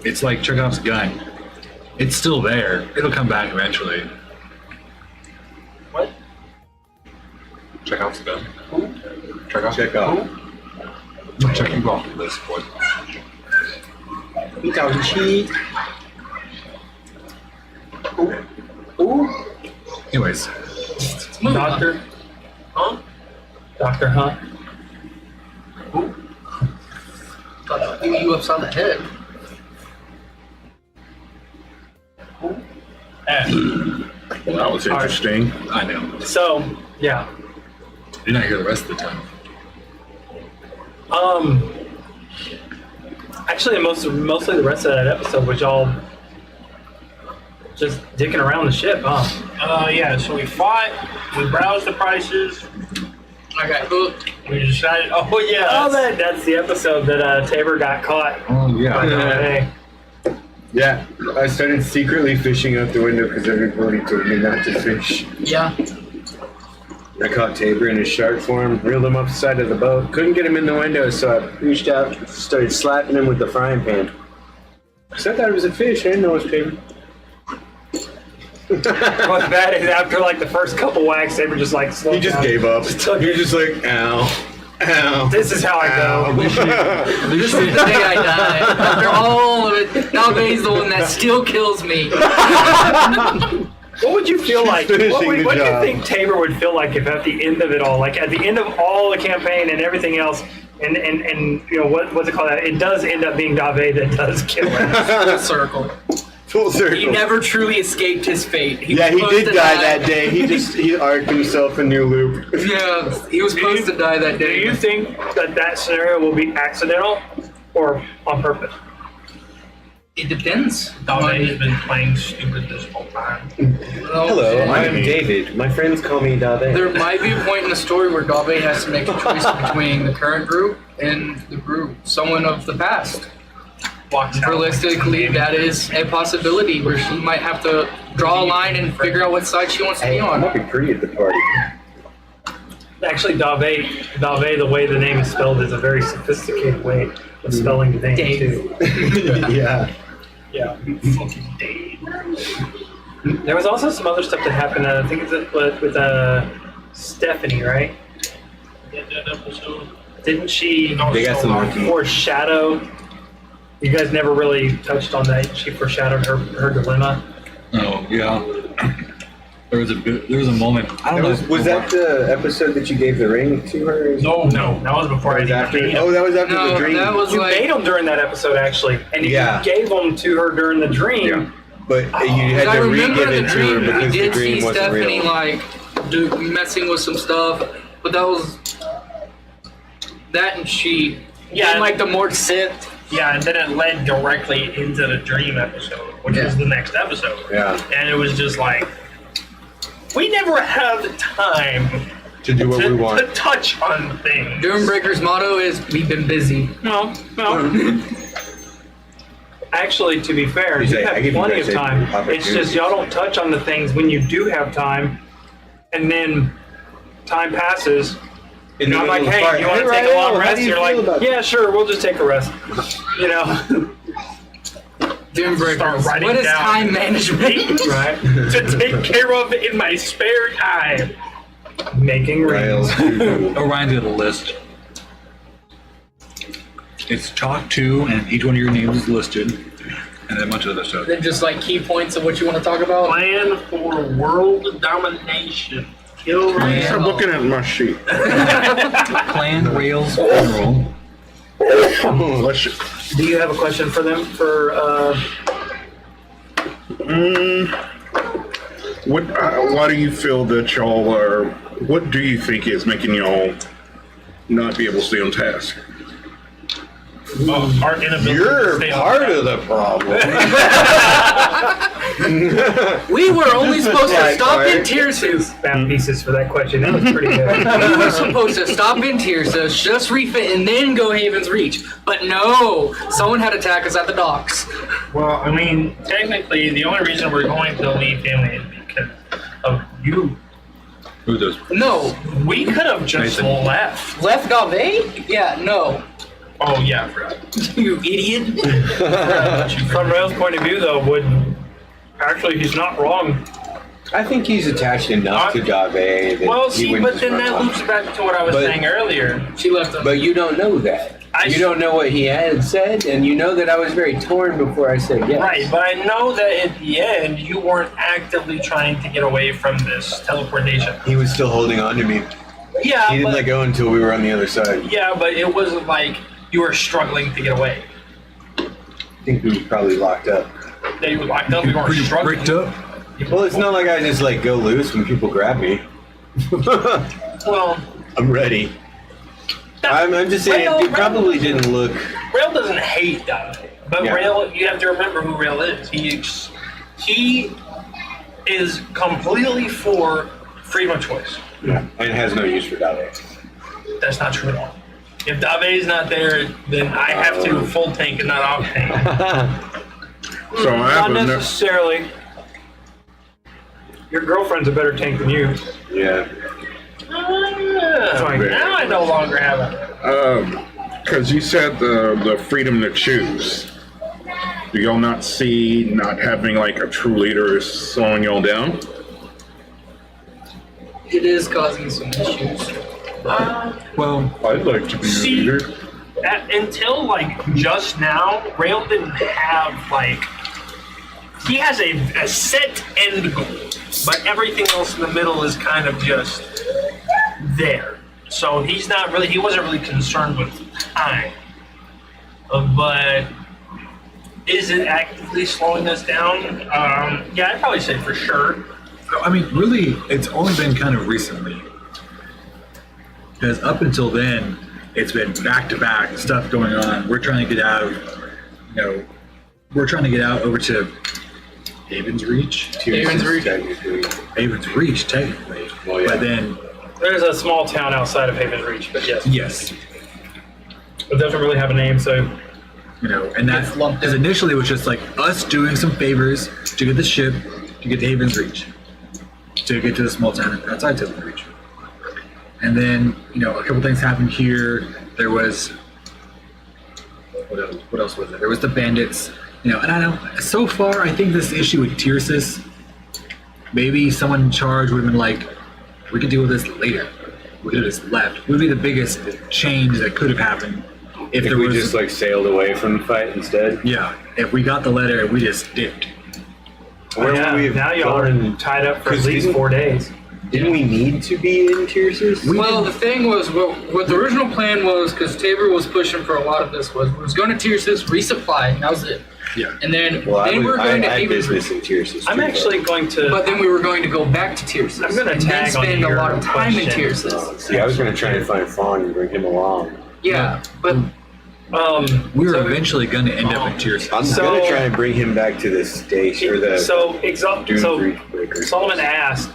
It's like Chekhov's gun. It's still there. It'll come back eventually. What? Chekhov's gun. Chekhov? Check out. Checking off the list, boy. Anyways, Moving on. Doctor? Huh? Dr. Hunt? Thought you upside the head. Well, that was interesting. I know. So, yeah. You're not here the rest of the time. Actually, mostly the rest of that episode was y'all just dicking around the ship, huh? Yeah, so we fought, we browsed the prices, Okay, cool. we decided, oh yeah. Oh, that's the episode that Tabor got caught. Oh, yeah. Hey, Yeah, I started secretly fishing out the window because everybody told me not to fish. Yeah. I caught Tabor in his shark form, reeled him up the side of the boat. Couldn't get him in the window, so I reached out, started slapping him with the frying pan. Because I thought it was a fish. I didn't know it was Tabor. What's bad is after like the first couple whacks, they were just like, slow He just down. gave up. took He it. was just like, ow, ow. This is how I go. This is the day I die. After all of it, Dave's the one that still kills me. What would you feel like? What, finishing would, the what do you job. think Tabor would feel like if at the end of it all, like at the end of all the campaign and everything else, and you know what's it called? It does end up being Dave that does kill him. Full circle. Full circle. He never truly escaped his fate. Yeah, was he supposed did to die that day. He arced himself a new loop. Yeah, he was supposed to die that Do day. you think that scenario will be accidental or on purpose? It depends. Dave has been playing stupid this whole time. Hello, I'm David. My friends call me Dave. There might be a point in the story where Dave has to make a choice between the current group and the group, someone of the past. Walks out Realistically, like that is a possibility where she might have to draw a line and figure out what side she wants to Hey, be I'm on. looking pretty at the party. Actually, Dave, the way the name is spelled, is a very sophisticated way of spelling the name Dave. too. Yeah. Yeah. fucking Dave. There was also some other stuff that happened. I think it's with Stephanie, right? That episode. Didn't she They got some monkey. foreshadow? You guys never really touched on that. She foreshadowed her dilemma. Oh yeah. There was a moment. I don't know. Was that the episode that you gave the ring to her? No, that was before I That was after. made Oh, that was after the No, dream. that was You like made them during that episode, actually, and Yeah. you gave them to her during the dream. Yeah. But you had I to remember re-give the it to her dream. We because the did see dream wasn't Stephanie real. like messing with some stuff, but that was that, and she Yeah. did like the more sit. Yeah, and then it led directly into the dream episode, which was the next episode. Yeah. And it was just like, we never have the time To do what we to want. touch on things. Doombreaker's motto is "We've been busy." No. Actually, to be fair, You you say, I have give you plenty guys of time. It's opportunity. just y'all don't touch on the things when you do have time, and then time passes. And And I'm like, hey, you want to take a long rest? You're like, yeah, sure, we'll just take a rest. You know, Doombreakers. Start writing What is down. time management? right? To take care of in my spare time. Making Rails. rings. Oh, Ryan did a list. It's chalk 2, and each one of your names is listed, and then a bunch of other stuff. Then just like key points of what you want to talk about. Plan for world domination. Kill Man. I'm looking at my sheet. Planned rails funeral. Let's Do you have a question for them? why do you feel that y'all are? What do you think is making y'all not be able to stay on task? Our inability to You're stay on part track. of the problem. We were only supposed to Right, stop in right. Tirsa's. Found pieces for that question. That was pretty good. We were supposed to stop in Tirsa's, just refit, and then go Haven's Reach. But no, someone had to attack us at the docks. Well, I mean, technically, the only reason we're going to leave family is because of you. Who does? No, We could have just Nathan. left. left Dave? Yeah, no. Oh, yeah, I forgot. You idiot. From Rail's point of view, though, he's not wrong. I think he's attached enough to Dave that Well, he see, wouldn't but then just that run loops back to what I was But- saying earlier. She left him. But you don't know that. You don't know what he had said, and you know that I was very torn before I said yes. Right, but I know that at the end, you weren't actively trying to get away from this teleportation. He was still holding on to me. Yeah, He didn't but, let go until we were on the other side. yeah, but it wasn't like you were struggling to get away. I think we were probably locked up. They were locked up, we weren't struggling. Bricked up. Well, it's not like I just like go loose when people grab me. Well, I'm ready. I'm just saying, Rail- it probably didn't look. Rail doesn't hate Dante, but Yeah. Rail, you have to remember who Rail is. He is completely for freedom of choice. Yeah, and it has no use for Dave. That's not true at all. If Dave's not there, then I have to full tank and not off tank. So I Not have a necessarily. Your girlfriend's a better tank than you. Yeah. Fine. Now I no longer have it. because you said the freedom to choose. Do y'all not see not having like a true leader is slowing y'all down? It is causing some issues. Well, I'd like to be See, until like just now, Rail didn't have like he has a set end goal, but everything else in the middle is kind of just there. So he wasn't really concerned with time. But is it actively slowing us down? Yeah, I'd probably say for sure. I mean, really, it's only been kind of recently. Because up until then, it's been back-to-back stuff going on. We're trying to get out, we're trying to get out over to Haven's Reach. Haven's Reach. Haven's Reach, technically. Well, yeah. But then, There's a small town outside of Haven's Reach, but yes. yes, It doesn't really have a name, so and that, It's lumped because in. initially it was just like us doing some favors to get the ship, to get to Haven's Reach, to get to the small town outside Haven's Reach. And then, a couple things happened here. There was, what else was there? There was the bandits, and I know, so far, I think this issue with Tyrsis, maybe someone in charge would have been like, we could deal with this later. We could have just left. It would be the biggest change that could have happened if there we was, just like sailed away from the fight instead. yeah, if we got the letter and we just dipped. Where yeah, would we have now y'all are gone? tied up for at 'Cause least didn't- 4 days. Didn't we need to be in Tyrsis? Well, the thing was, what the original plan was, because Tabor was pushing for a lot of this, was going to Tyrsis, resupply, and that was it. Yeah. And then, Well, then we were going to I had Haven's Reach. business in Tyrsis. I'm too, actually going to. But then we were going to go back to Tyrsis. I'm gonna and tag then on spend a your lot of time in question. Tyrsis. See, I was going to try and find Fawn and bring him along. Yeah, but We were so- eventually going to end up in Tyrsis. I'm So- going to try and bring him back to the station or the so Doom Breaker. Solomon asked,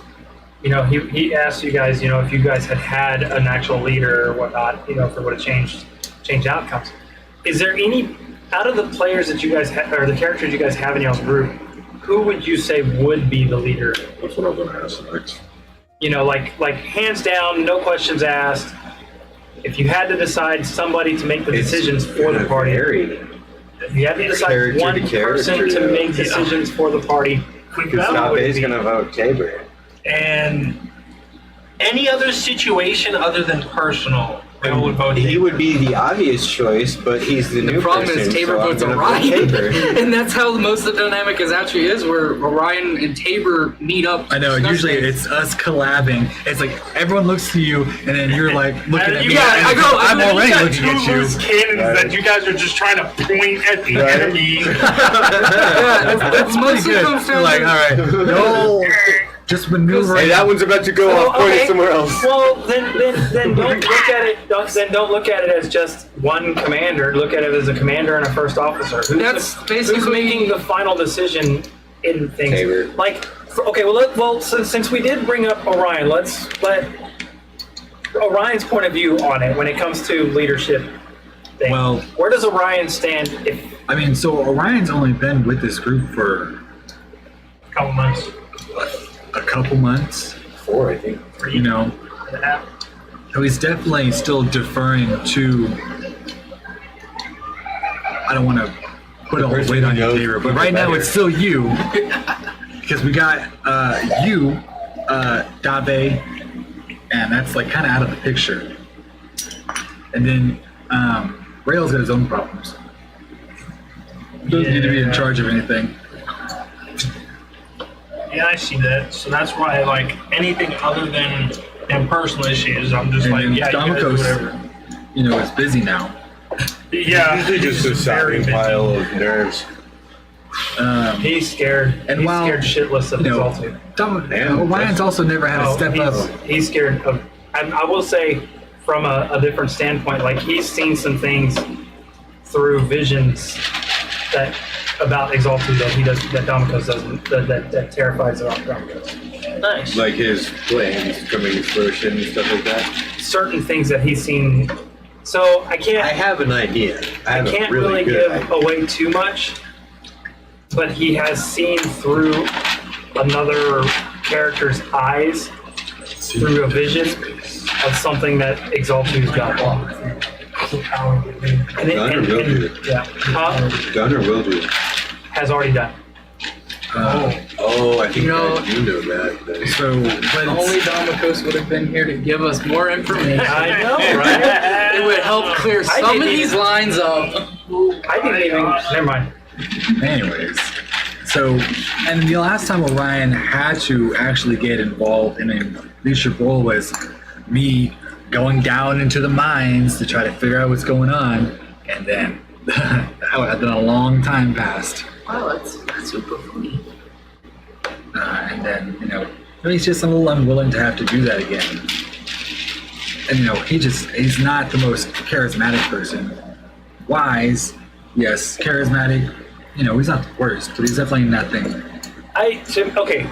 he asked you guys, if you guys had an actual leader or whatnot, if it would have changed outcomes. Is there any, out of the players that you guys or the characters you guys have in y'all's group, who would you say would be the leader? That's what I was going to ask next. Like hands down, no questions asked. If you had to decide somebody to make the decisions for the party, if you had to decide Character one to character, person to make decisions for the party, Because who would it Nabe's be? going to vote Tabor. And any other situation other than personal, I would vote He Tabor. would be the obvious choice, but he's the new the problem person. is Tabor so I'm votes gonna vote Orion. Tabor. And that's how most of the dynamic actually is, where Orion and Tabor meet up. I know, usually it's us collabing. It's like everyone looks to you, and then you're like looking at me. Yeah, and I go, I'm and then already you got looking at Two you. loose cannons that you guys are just trying to point at the Right. enemy. Yeah, That's pretty mostly good. comes You're down like, to- all right, no, just maneuvering. Hey, that one's about to go off. Point it somewhere else. Well, then don't look at it. Don't look at it as just one commander. Look at it as a commander and a first officer. Who's That's who's basically- making the final decision in things. Tabor. Like, since we did bring up Orion, let's let Orion's point of view on it when it comes to leadership. Thing. Well- where does Orion stand? If I mean, so Orion's only been with this group for Couple months. a couple months, 4, I think. And a half. so he's definitely still deferring to. I don't want to put all the person weight on who you, knows Tabor, but people right now better. it's still you, because we got you, Dabe, and that's like kind of out of the picture. And then Rail's got his own problems. Doesn't need to be in charge of anything. Yeah, I see that. So that's why, like, anything other than personal issues, I'm just And like, then yeah, you guys do whatever. Damocos, is busy now. Yeah, Usually just a he's very sobbing busy. pile of nerves. he's scared, And he's while, scared shitless of you know, Exalted. Orion's also never had to step up. He's scared of. I will say, from a different standpoint, like he's seen some things through visions that about Exalted that he does that Damocos doesn't that terrifies about Damocos. Nice. Like his plans coming to fruition and stuff like that. Certain things that he's seen. So I I can't have an idea. I have I a can't really really good give idea. away too much. but he has seen through another character's eyes through a vision of something that Exaltu's got. And Done or will do. yeah, Done or will do. has already done. Oh, I think You know- I do know that. Then. So, but Only Domicos would have been here to give us more information. I know, right? It would help clear I some of didn't these even- lines up. I didn't even. Never mind. anyways, so, and the last time Orion had to actually get involved in a leadership role was me going down into the mines to try to figure out what's going on, and then then a long time passed, Wow, that's super funny. and then he's just a little unwilling to have to do that again. And he's not the most charismatic person. Wise, yes, charismatic. He's not the worst, but he's definitely nothing. Okay,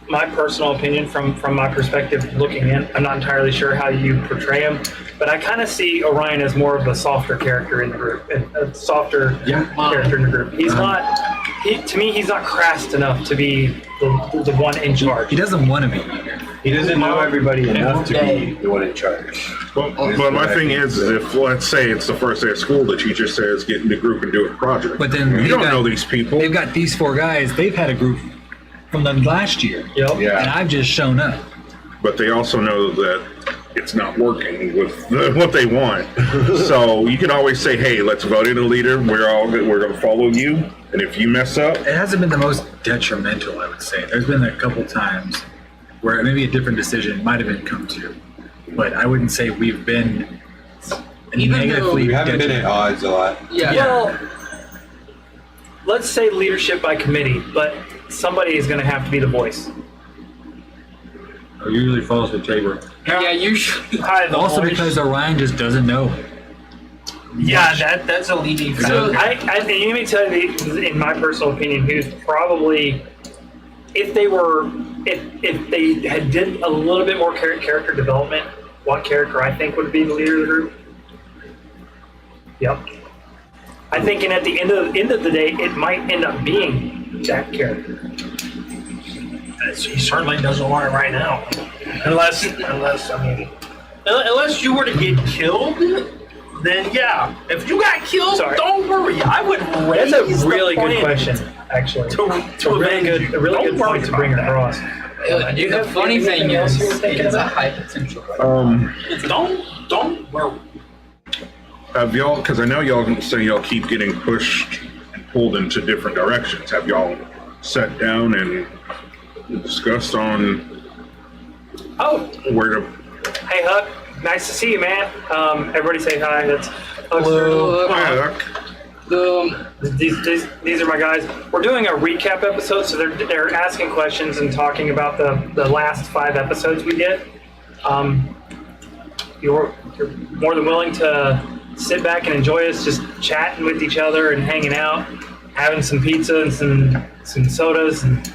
my personal opinion from my perspective looking in, I'm not entirely sure how you portray him, but I kind of see Orion as more of a softer character in the group, a softer character in the group. He's not, to me, he's not crass enough to be the one in charge. He doesn't want to be. He doesn't know everybody enough to be the one in charge. But my thing is, if let's say it's the first day of school, the teacher says get in the group and do a project. But then you they've don't got- know these people. They've got these 4 guys. They've had a group from them last year, Yep. and Yeah. I've just shown up. But they also know that it's not working with what they want. So you can always say, "Hey, let's vote in a leader. We're going to follow you, and if you mess up, It hasn't been the most detrimental, I would say. There's been a couple times where maybe a different decision might have been come to, but I wouldn't say we've been Even though negatively We haven't been at detrimental. odds a lot. Yeah. Well, let's say leadership by committee, but somebody is going to have to be the voice. It usually falls with Tabor. Yeah, usually. Also because Orion just doesn't know. Yeah, that's a leading So factor. let me tell you, in my personal opinion, who's probably, if they had did a little bit more character development, what character I think would be the leader of the group? Yep. I think, and at the end of the day, it might end up being that character. He certainly doesn't want it right now, unless you were to get killed. Then yeah, if you got killed, Sorry. don't worry. I would raise That's a really the good plan question, actually. To A really good, avenge you. a really Don't good worry point to bring about that. across. The funny thing is, it's a high potential. Don't worry. have y'all? Because I know y'all say y'all keep getting pushed and pulled into different directions. Have y'all sat down and discussed on Oh, where to? hey Huck, nice to see you, man. Everybody say hi. That's Hello. Yeah, These are my guys. We're doing a recap episode, so they're asking questions and talking about the last 5 episodes we did. You're more than willing to sit back and enjoy us just chatting with each other and hanging out, having some pizza and some sodas and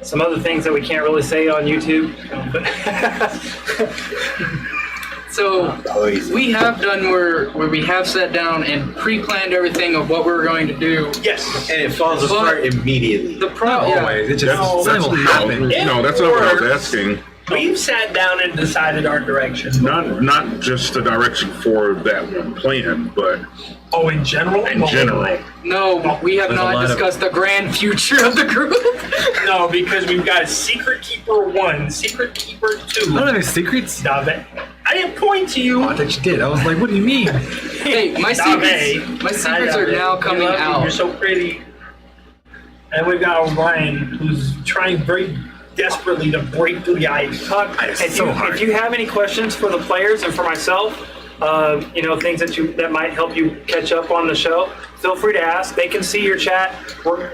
some other things that we can't really say on YouTube. So Always. we have done where we have sat down and pre-planned everything of what we were going to do. Yes. And it falls But- apart immediately. The problem, Always. It just that's something will happen. no, that's not what I was asking. We've sat down and decided our direction. Not just the direction for that one plan, but Oh, in general? in general. no, we have There's a lot not of- discussed the grand future of the group. No, because we've got Secret Keeper 1, Secret Keeper 2. I don't have any secrets. Stop it. I didn't point to you. Oh, I thought you did. I was like, what do you mean? Hey, my secrets are now coming You're out. so pretty. And we've got O'Brien, who's trying very desperately to break through the ice. If you have any questions for the players and for myself, things that might help you catch up on the show, feel free to ask. They can see your chat.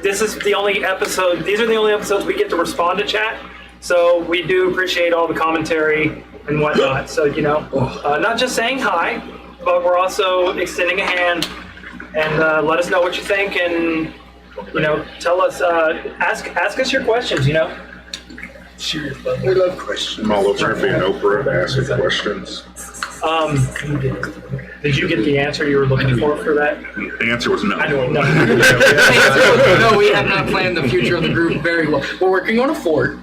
These are the only episodes we get to respond to chat. So we do appreciate all the commentary and whatnot. So, not just saying hi, but we're also extending a hand and let us know what you think and, tell us, ask us your questions, We love I'm all over being Oprah asking questions. Did you get the answer you were looking for that? The answer was no. I know. No. No, we have not planned the future of the group very well. We're working on a fort.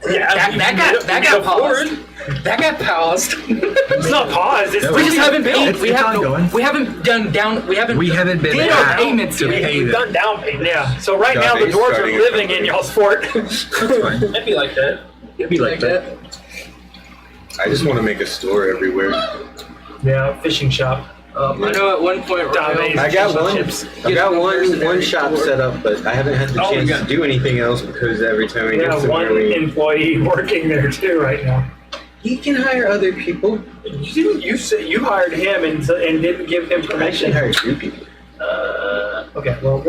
Yeah, That got paused. That got paused. It's not paused. It's We just haven't paid. It's ongoing. We haven't done down. We haven't been did our asked payments to yet. pay We've them. done down payment. Yeah. So right now the Job is dwarves are starting living at in y'all's fort. That's fine. It'd be like that. It'd be like that. I just want to make a store everywhere. Yeah, fishing shop. I know at one point Dominating. I got one. Chips. I got one shop set up, but I haven't had the Oh, chance yeah. to do anything else because every time we We get have somewhere, one employee working there too right now. he can hire other people. You said you hired him and didn't give him I actually permission. hire two people. Okay, well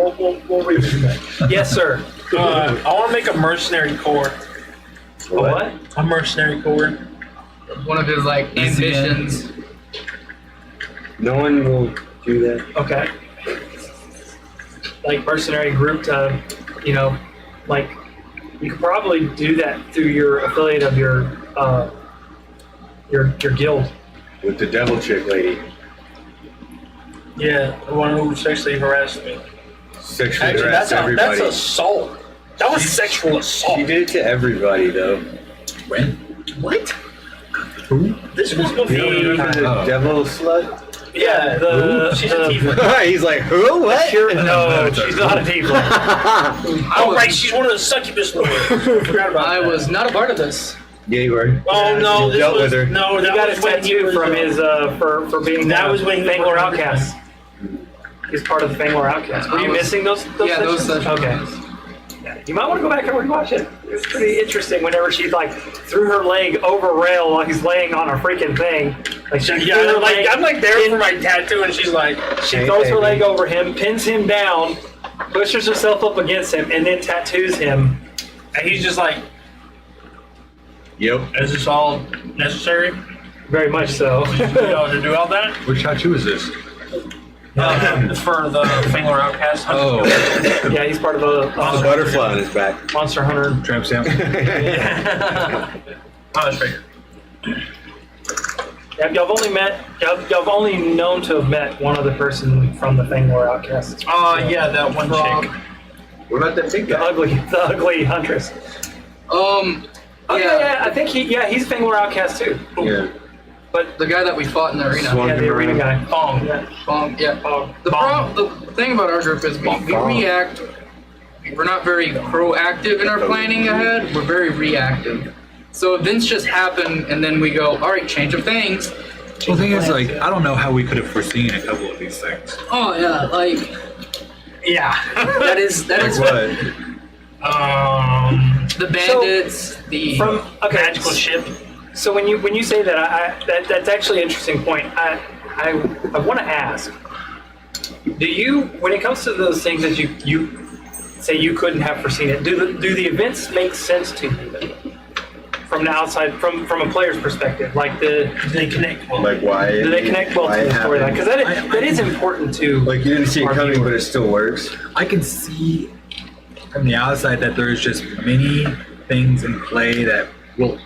we'll revisit that. Yes, sir. I want to make a mercenary corps. A what? A mercenary corps. one of his like ambitions. No one will do that. Okay. Like mercenary group to, like you could probably do that through your affiliate of your guild. With the devil chick lady. Yeah, the one who sexually harassed me. Sexually Actually, harass that's everybody. assault. That was sexual assault. She did it to everybody though. When? What? This was gonna You don't remember be. the Oh. devil slut? Yeah, she's a tiefling. He's like, who? What? No, she's not a tiefling. Oh, right, she's one of the succubus lords. Forgot about I that. was not a part of this. Yeah, you were. Oh no, You this dealt was with her. no. He That got a was when he tattoo was, from his for being That was when he was Fangler working Outcast. He's part of the Fangler Outcast. Were you I was- missing those Yeah, those sessions? sessions. Okay. Yeah, you might want to go back and rewatch it. It's pretty interesting whenever she like threw her leg over rail while he's laying on a freaking thing. Like she Yeah, threw her like leg, I'm like there for my tattoo, and she's like, she throws her leg over him, pins him down, pushes herself up against him, and then tattoos him. and he's just like, Yep. is this all necessary? Very much so. To do all that? Which tattoo is this? For the Fangler Outcast. Oh, Yeah, he's part of a A butterfly on his back. Monster Hunter. tramp stamp. Oh, that's right. Yeah, y'all only known to have met one other person from the Fangor Outcasts. Yeah, that one chick. What about that big The guy? ugly huntress. Yeah, Yeah, I think he's Fangor Outcast too. Yeah. the guy that we fought in the arena. Swung Yeah, the him arena around. guy. Bong. Yeah. Yeah. Bong. The thing about our group is we react. We're not very proactive in our planning ahead. We're very reactive. So events just happen, and then we go, all right, change of things. Well, the thing is, like, I don't know how we could have foreseen a couple of these things. Oh yeah, like Yeah. that is Like what? the bandits. From Magical ship. So when you say that, that's actually an interesting point. I want to ask, do you, when it comes to those things that you say you couldn't have foreseen it, do the events make sense to you from the outside, from a player's perspective? Like They connect well. Like why? do they connect well to the storyline? Because that is important to. Like you didn't see it our coming, but it viewers. still works. I can see from the outside that there's just many things in play that will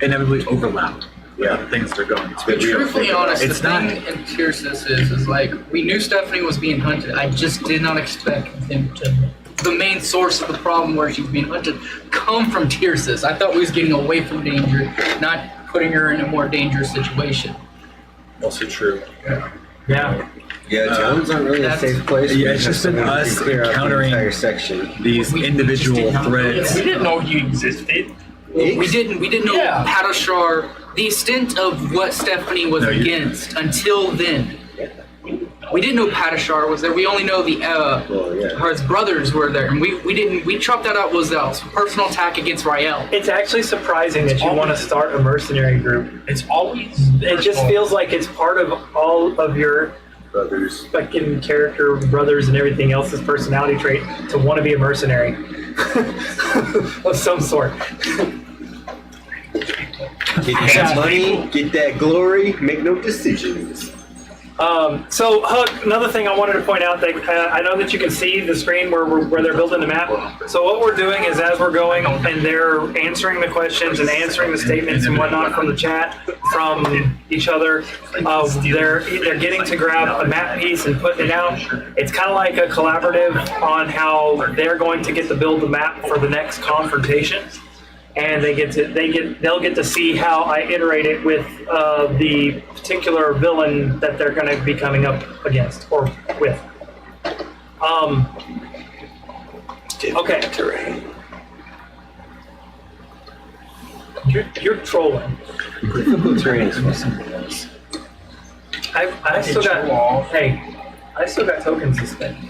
inevitably overlap. Yeah. The things that are going It's on. good. Truthfully honest, It's the not- thing in Tyrsis is like we knew Stephanie was being hunted. I just did not expect them to. The main source of the problem where she's being hunted come from Tyrsis. I thought we was getting away from danger, not putting her in a more dangerous situation. Also true. Yeah. Yeah, town's not really a That's- safe place. Yeah, We it's have just been someone who us can clear out the encountering- entire section. These We individual just did not- threads. We didn't know you existed. We didn't know Yeah. Padashar, the extent of what Stephanie was No, you- against until then. We didn't know Padashar was there. We only know Well, yeah. her brothers were there, and we chopped that out was a personal attack against Rael. It's actually surprising that you want to start a mercenary group. It's always. It just feels like it's part of all of your Brothers. fucking character, brothers, and everything else's personality trait to want to be a mercenary of some sort. Get that money, get that glory, make no decisions. So, Huck, another thing I wanted to point out, that I know that you can see the screen where they're building the map. So what we're doing is, as we're going and they're answering the questions and answering the statements and whatnot from the chat, from each other, they're getting to grab a map piece and putting it out. It's kind of like a collaborative on how they're going to get to build the map for the next confrontation. And they'll get to see how I iterate it with the particular villain that they're going to be coming up against or with. Okay. You're trolling. Difficult terrain is for something else. I still got. Hey, I still got tokens to spend.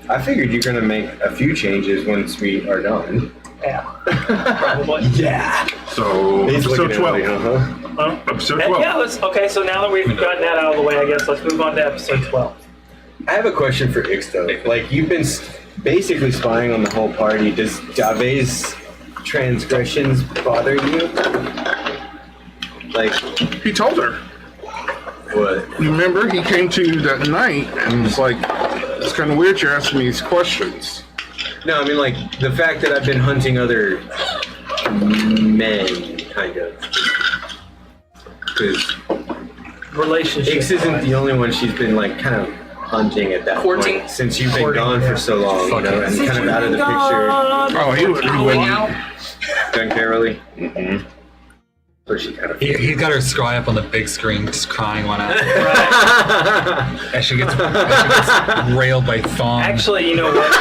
I figured you're gonna make a few changes once we are done. Yeah, probably. Yeah. So, He's episode looking 12. at me, huh? Huh? Episode 12. Yeah, okay, so now that we've gotten that out of the way, I guess let's move on to episode 12. I have a question for Ixto. Like, you've been basically spying on the whole party. Does Jave's transgressions bother you? Like, He told her. what? You remember, he came to you that night and was like, it's kind of weird you're asking me these questions. No, I mean, like, the fact that I've been hunting other men, kind of. Because Relationship. Ix isn't the only one she's been, like, kind of hunting at that Courting? point. Since you've been Courting, gone yeah. for so long, you know, and kind of out of the picture. Oh, he Going wouldn't. out. Done Carolee? Mm-mm. So she kind of. He's got her scry up on the big screen, just crying one out. As she gets railed by Thong. Actually, you know what?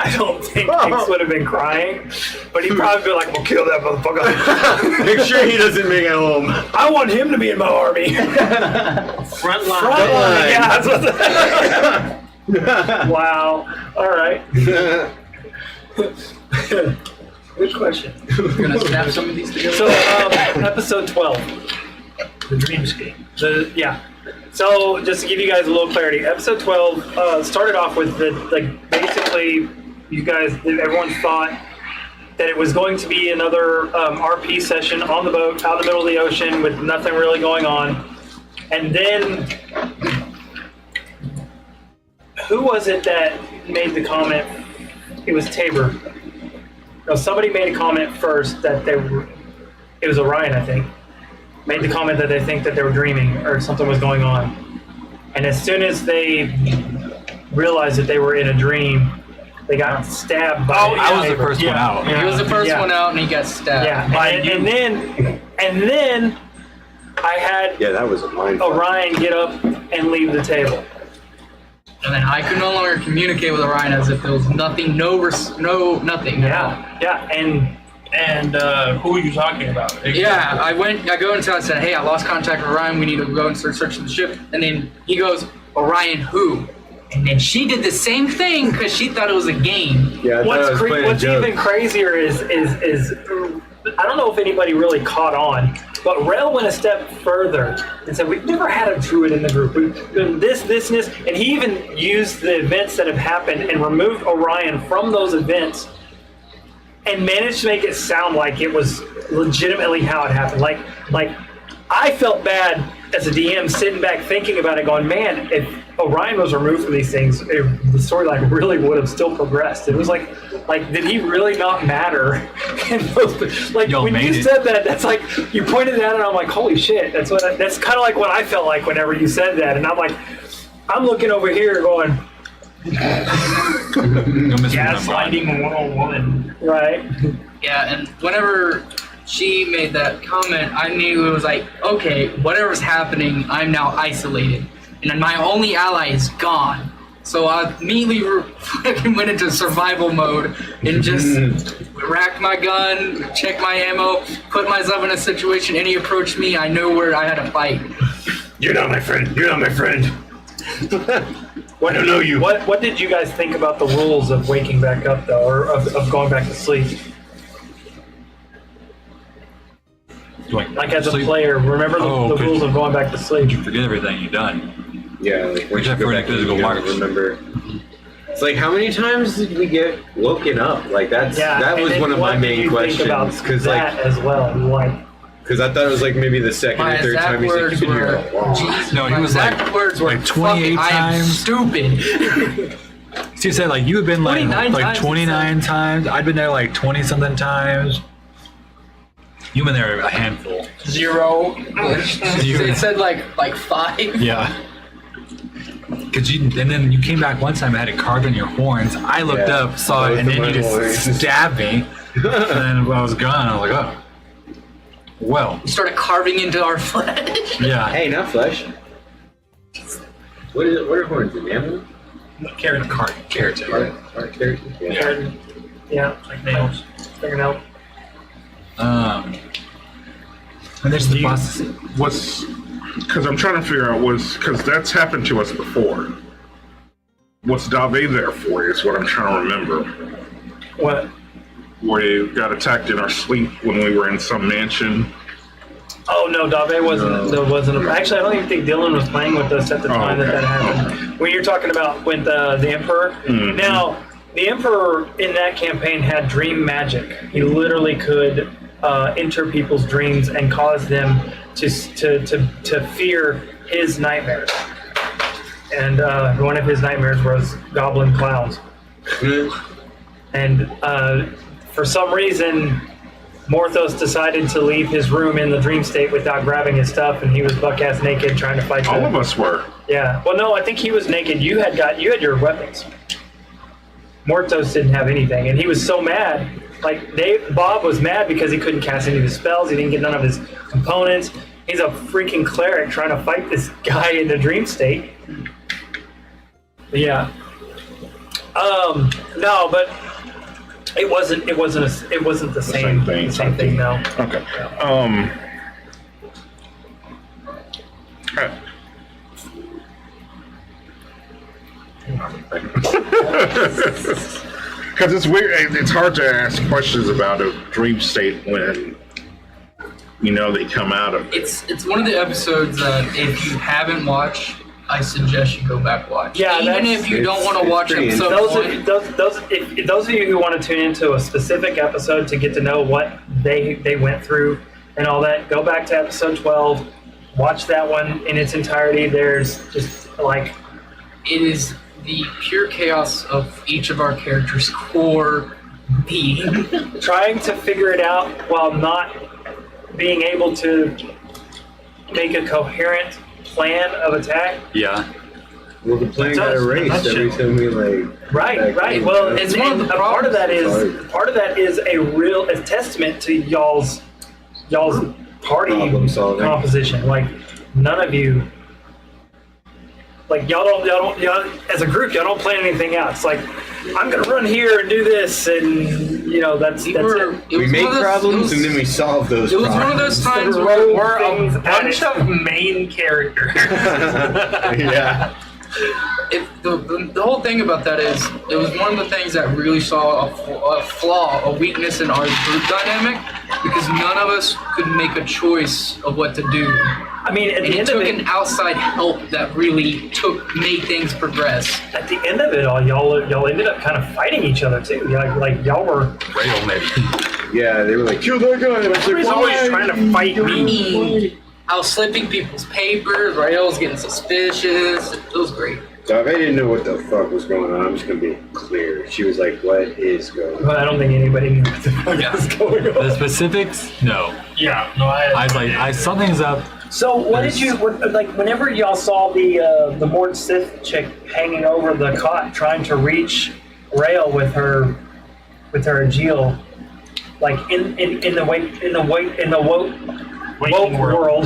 I don't think Hicks would have been crying, but he'd probably be like, "We'll kill that motherfucker." Make sure he doesn't make it home. I want him to be in my army. Front line. Front line. Yeah. That's what wow. All right. Good question. Gonna snap some of these together. So, episode 12. The dreamscape. Yeah. So, just to give you guys a little clarity, episode 12 started off with basically, everyone thought that it was going to be another RP session on the boat out in the middle of the ocean with nothing really going on. And then, who was it that made the comment? It was Tabor. No, somebody made a comment first that it was Orion, I think, made the comment that they think that they were dreaming or something was going on. And as soon as they realized that they were in a dream, they got stabbed by I was the Tabor. first one out. He was the first Yeah. one out, and he got stabbed. Yeah, By and then I had Yeah, that was a mindfuck. Orion get up and leave the table. And then I could no longer communicate with Orion as if there was nothing, nothing. Yeah, And who are you talking about? Yeah, I go into it and said, hey, I lost contact with Orion. We need to go and start searching the ship. And then he goes, Orion who? And then she did the same thing because she thought it was a game. Yeah, I thought I was playing a what's joke. even crazier is I don't know if anybody really caught on, but Rel went a step further and said we've never had a druid in the group. We've done this, and he even used the events that have happened and removed Orion from those events and managed to make it sound like it was legitimately how it happened. Like I felt bad as a DM sitting back thinking about it, going, man, if Orion was removed from these things, the storyline really would have still progressed. It was like, did he really not matter? And like Y'all when made you it. said that, that's like you pointed it out, and I'm like, holy shit! That's kind of like what I felt like whenever you said that, and I'm like, I'm looking over here going, Gaslighting 101. right? Yeah, and whenever she made that comment, I knew it was like, okay, whatever's happening, I'm now isolated. And my only ally is gone. So I immediately went into survival mode and just racked my gun, checked my ammo, put myself in a situation, and he approached me, I knew where I had to fight. You're not my friend. You're not my friend. I don't know you. What did you guys think about the rules of waking back up, though, or of going back to sleep? Like as a player, remember the rules of going back to sleep? You forget everything you've done. Yeah, like once you Except go for back the and physical you marks. don't remember. It's like, how many times did we get woken up? Like that and was then one of what my did main you think about questions. Because that like, as well, like Because I thought it was like maybe the second My or third exact time he's like, words you've been here were, a long. "Jesus, No, he my was exact words were like 28 fucking, I am times. stupid. So you said like you had been like 29 times, 29 times. I'd been there like 20 something times. You've been there a handful. 0. It said like 5. Yeah. Cause you and then you came back one time and had it carved on your horns. I looked Yeah. up, saw it, and Both then of you my just horns. stabbed me. And then when I was gone, I was like, oh. Well, You started carving into our flesh. yeah. Hey, not flesh. What is it? What are horns? An animal? Carrot. Carrots. Carrot character? Yeah. Yeah, Like nails. fingernail. And there's the process. What's because I'm trying to figure out because that's happened to us before. What's Dave there for is what I'm trying to remember. What? We got attacked in our sleep when we were in some mansion. Oh no, Dave wasn't. There wasn't. Actually, I don't even think Dylan was playing with us at the time okay. that happened. When you're talking about with the Emperor. Mhm. Now, the Emperor in that campaign had dream magic. He literally could enter people's dreams and cause them to fear his nightmares. And one of his nightmares was goblin clowns. And for some reason, Morthos decided to leave his room in the dream state without grabbing his stuff, and he was buck-ass naked trying to fight. All of us were. Yeah. Well, no, I think he was naked. You had your weapons. Morthos didn't have anything, and he was so mad. Like Bob was mad because he couldn't cast any of his spells. He didn't get none of his components. He's a freaking cleric trying to fight this guy in the dream state. Yeah. No, but it wasn't the same thing. No. Okay. Because it's weird. It's hard to ask questions about a dream state when they come out of it. It's one of the episodes that if you haven't watched, I suggest you go back watch. Yeah, even if you don't want to watch pretty episode Those of you who want to tune into a specific episode to get to know what they went through and all that, go back to episode 12, watch that one in its entirety. There's just like it is the pure chaos of each of our characters' core being. trying to figure it out while not being able to make a coherent plan of attack. Yeah. Well, the plane got erased every time we Right. Well, It's one of the a part of that problems. is a testament to y'all's party Problem solving. composition. Like none of you, like y'all as a group, y'all don't plan anything out. It's like I'm gonna run here and do this, and that's it. We make problems and then we solve those It was problems. one of those times So where We're things a bunch added. of main characters. Yeah. the whole thing about that is it was one of the things that really saw a flaw, a weakness in our group dynamic because none of us could make a choice of what to do. I mean, at And the it end of took it, an outside help that really made things progress. at the end of it all, y'all ended up kind of fighting each other too. Like y'all were. Rail maybe. Yeah, they were like, kill that guy. And I was like, Somebody's always why? trying to fight I me. mean, I was slipping people's papers, right? I was getting suspicious. It was great. So if I didn't know what the fuck was going on, I'm just gonna be clear. She was like, what is going on? But I don't think anybody knew what the fuck was going on. The specifics? No. Yeah, no, I was like, something's up. So what did you like? Whenever y'all saw the Mort Sith chick hanging over the cot, trying to reach Rail with her Agil, like in the woke world.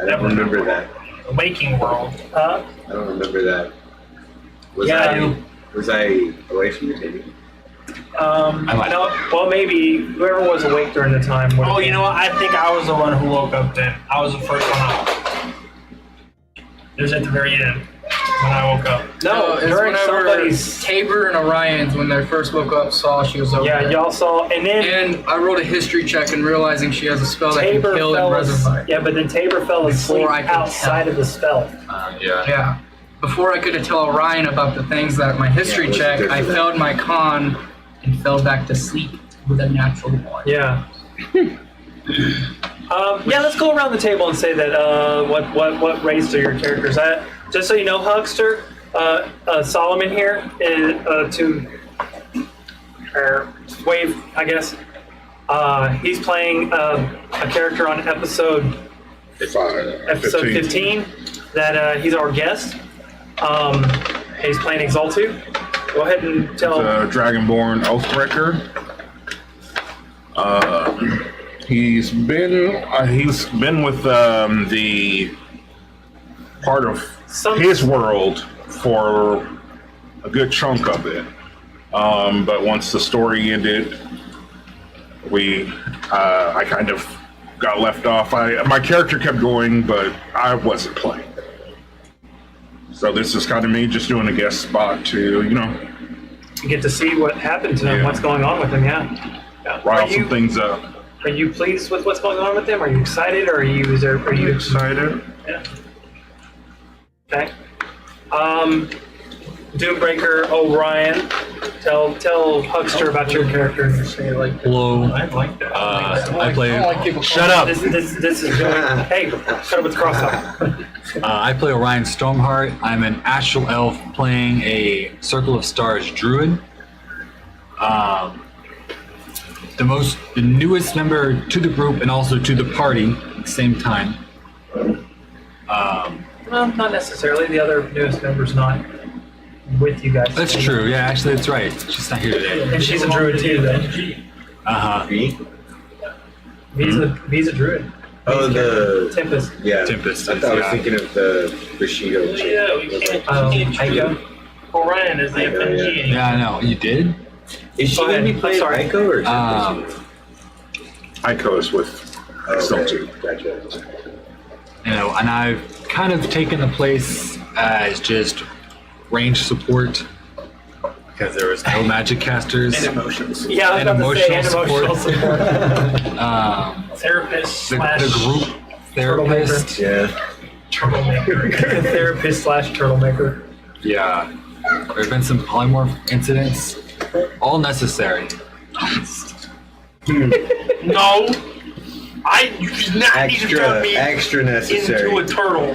I don't remember that. the waking world. Huh? I don't remember that. Was Yeah, I I do. was I away from the table? I might- No, well, maybe whoever was awake during the time. Oh, you know what? I think I was the one who woke up then. I was the first one up. It was at the very end when I woke up. No, it's during whenever somebody's. Tabor and Orion's, when they first woke up, saw she was over Yeah, there. y'all saw, and then And I rolled a history check and realizing she has a spell that can Tabor kill and fell. resurrect. Yeah, but then Tabor fell asleep Before I could outside tell. of the spell. Yeah. Yeah. Before I could tell Orion about the things that my history Yeah, check, let's I do that. failed my con and fell back to sleep with a natural one. Yeah. Yeah, let's go around the table and say that what race are your characters at? Just so you know, Huckster, Solomon here is to wave, I guess. He's playing a character on episode 15 that he's our guest. He's playing Exaltu. Go ahead and tell. Dragonborn Oathbreaker. He's been with the part of his world for a good chunk of it. But once the story ended, I kind of got left off. My character kept going, but I wasn't playing. So this is kind of me just doing a guest spot to, You get to see what happened to him, Yeah. what's going on with him, yeah. rile some things up. Are you pleased with what's going on with him? Are you excited, or are you Excited? Yeah. Okay. Doombreaker Orion, tell Huckster about your character. Hello. I like that. I play. I don't like people Shut up. This is Joey. Hey, shut up with the cross-up. I play Orion Stormheart. I'm an astral elf playing a Circle of Stars druid. The newest member to the group and also to the party at the same time. Well, not necessarily. The other newest member's not with you guys. That's true. Yeah, actually, that's right. She's not here today. And she's a druid too, then. Uh huh. V's a druid. Oh, the Tempest. yeah. Tempest. I thought I was yeah. thinking of the Bushido. chick. Yeah, we can't. Aiko. Orion is the I know, FNG. Yeah, I know. You did? Is she Go gonna ahead. be playing I'm sorry. Aiko or? Ico is with Exaltu. Gotcha. And I've kind of taken the place as just range support because there was no magic casters. And emotions. Yeah, I was And about to say, and emotional emotional support. Therapist The slash group therapist. Yeah. turtlemaker. Therapist slash turtlemaker. Yeah. There have been some polymorph incidents. All necessary. No. You did not need to turn me Extra necessary. into a turtle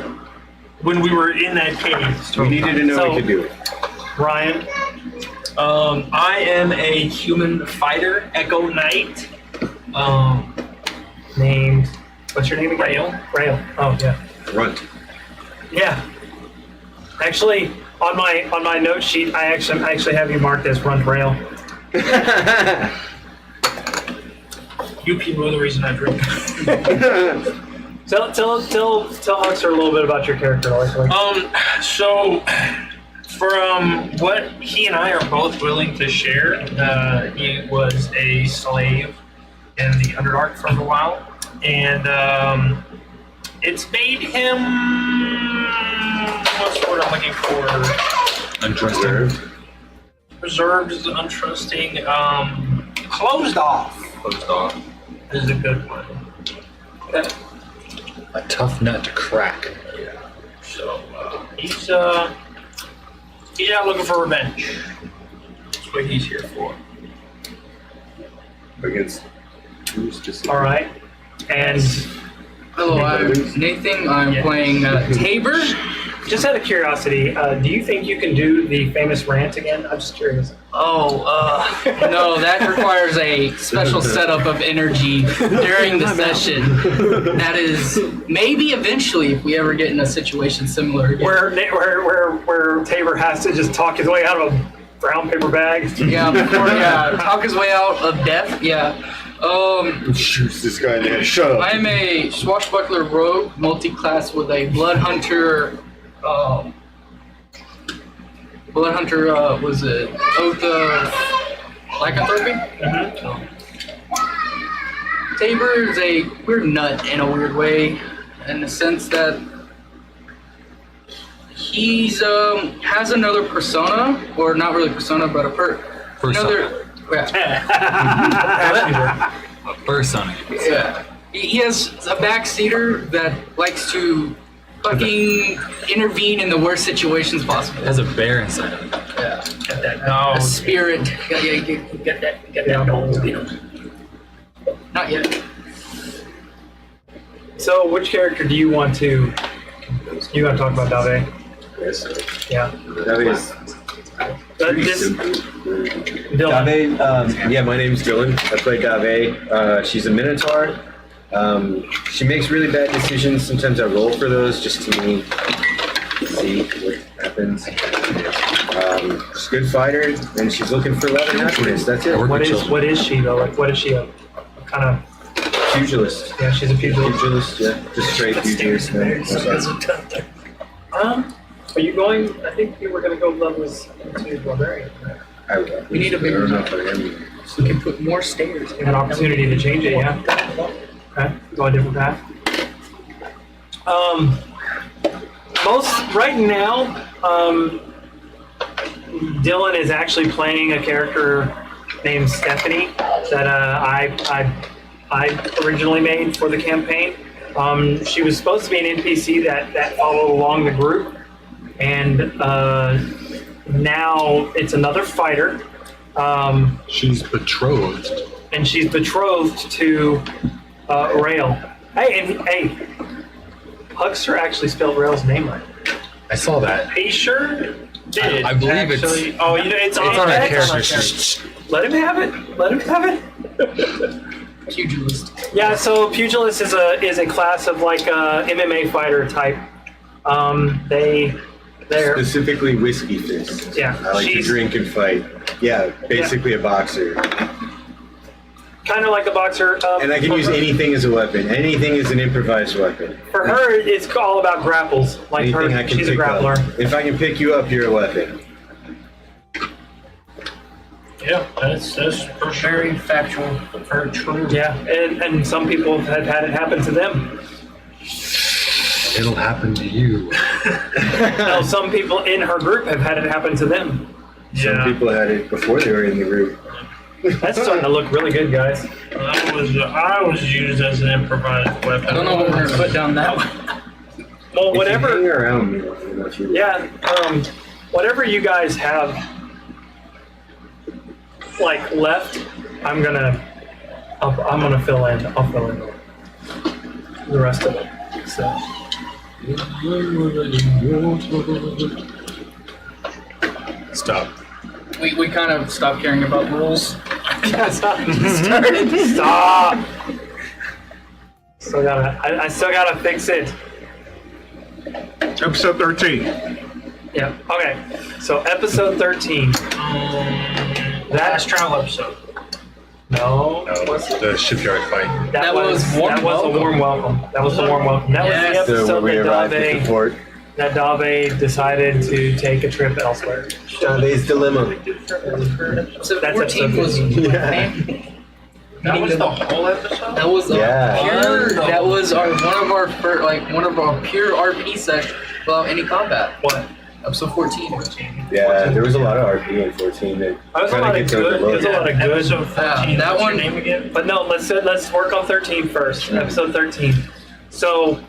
when we were in that cave. We needed to know So- we could do it. Ryan. I am a human fighter, Echo Knight. Named. What's your name again? Rail. Rail. Oh yeah. Runt. Yeah. Actually, on my note sheet, I actually have you marked as Runt Rail. You people are the reason I drink. Tell Huckster a little bit about your character. So from what he and I are both willing to share, he was a slave in the Underdark for a while, and it's made him, what's the word I'm looking for? Untrusting. Reserved is untrusting, closed off is a good one. A tough nut to crack. So he's out looking for revenge. That's what he's here for. Against who specific? All right. And Hello, I'm Nathan. I'm playing Tabor. just out of curiosity, do you think you can do the famous rant again? I'm just curious. Oh, no, that requires a special setup of energy during the session. That is maybe eventually if we ever get in a situation similar again. Where Tabor has to just talk his way out of a brown paper bag. Talk his way out of death. Yeah. Shoots this guy in the head. Shut up. I'm a swashbuckler rogue, multi-class with a blood hunter. Blood hunter was it Oath of Lycanthropy? Tabor is a weird nut in a weird way, in the sense that he's has another persona, or not really persona, but another. Yeah. A persona. Yeah. He has a backseater that likes to fucking intervene in the worst situations possible. It has a bear inside of it. Yeah. Get that dog. A spirit. Get that dog. Not yet. So, which character do you want to? You want to talk about Dave? Yes. Yeah. That is. Dylan. Dave, yeah, my name's Dylan. I play Dave. She's a Minotaur. She makes really bad decisions. Sometimes I roll for those just to see what happens. She's a good fighter, and she's looking for love and happiness. That's it. What is she though? Like, what is she? A kind of Pugilist. Yeah, she's a pugilist. Pugilist, yeah. Just straight pugilist. Are you going? I think you were going to go levels into barbarian. We need a bigger map. So we can put more stairs. An opportunity to change it, yeah. Okay, go a different path. Most right now, Dylan is actually playing a character named Stephanie that I originally made for the campaign. She was supposed to be an NPC that followed along the group, and now it's another fighter. She's betrothed. And she's betrothed to Rail. Hey, Huckster actually spelled Rail's name right. I saw that. Are you sure? Did I believe actually? it's. Oh, you know, it's on on our text. character sheet. Let him have it. Let him have it. Pugilist. Yeah, so pugilist is a class of like MMA fighter type. They're Specifically whiskey fists. Yeah, I like to she's- drink and fight. Yeah, basically a boxer. kind of like a boxer. And I can use anything as a weapon. Anything is an improvised weapon. For her, it's all about grapples. Like Anything I her, can she's a pick grappler. up. If I can pick you up, you're a weapon. Yeah, that's for sure. Very factual. Very true. Yeah, and some people have had it happen to them. It'll happen to you. Now, some people in her group have had it happen to them. Some people had it before they were in the group. That's starting to look really good, guys. I was used as an improvised weapon. I don't know what we're gonna put down that one. Well, If you whatever. hang around me long enough, you Yeah, whatever you guys have, like left, I'm gonna fill in. I'll fill in the rest of it. So. Stop. We kind of stopped caring about rules. Stop. I still gotta fix it. Episode 13. Yeah. Okay. So episode 13. Last trial episode. No. No, the shipyard fight. That was warm That was a warm welcome. That was the warm welcome. That Yes. was the So episode when we arrived at the that fort, Dave decided to take a trip elsewhere. Dave's dilemma. Episode That's 14 was episode Yeah. That was the whole episode? that was Yeah. pure. That was one of our pure RP sessions without any combat. What? Episode 14. Yeah, there was a lot of RP in 14 that That was a kind lot of of gets good. There's a overlooked. lot of good. Episode 14. that What's one- your name again? But no, let's work on 13 first. Episode 13. So,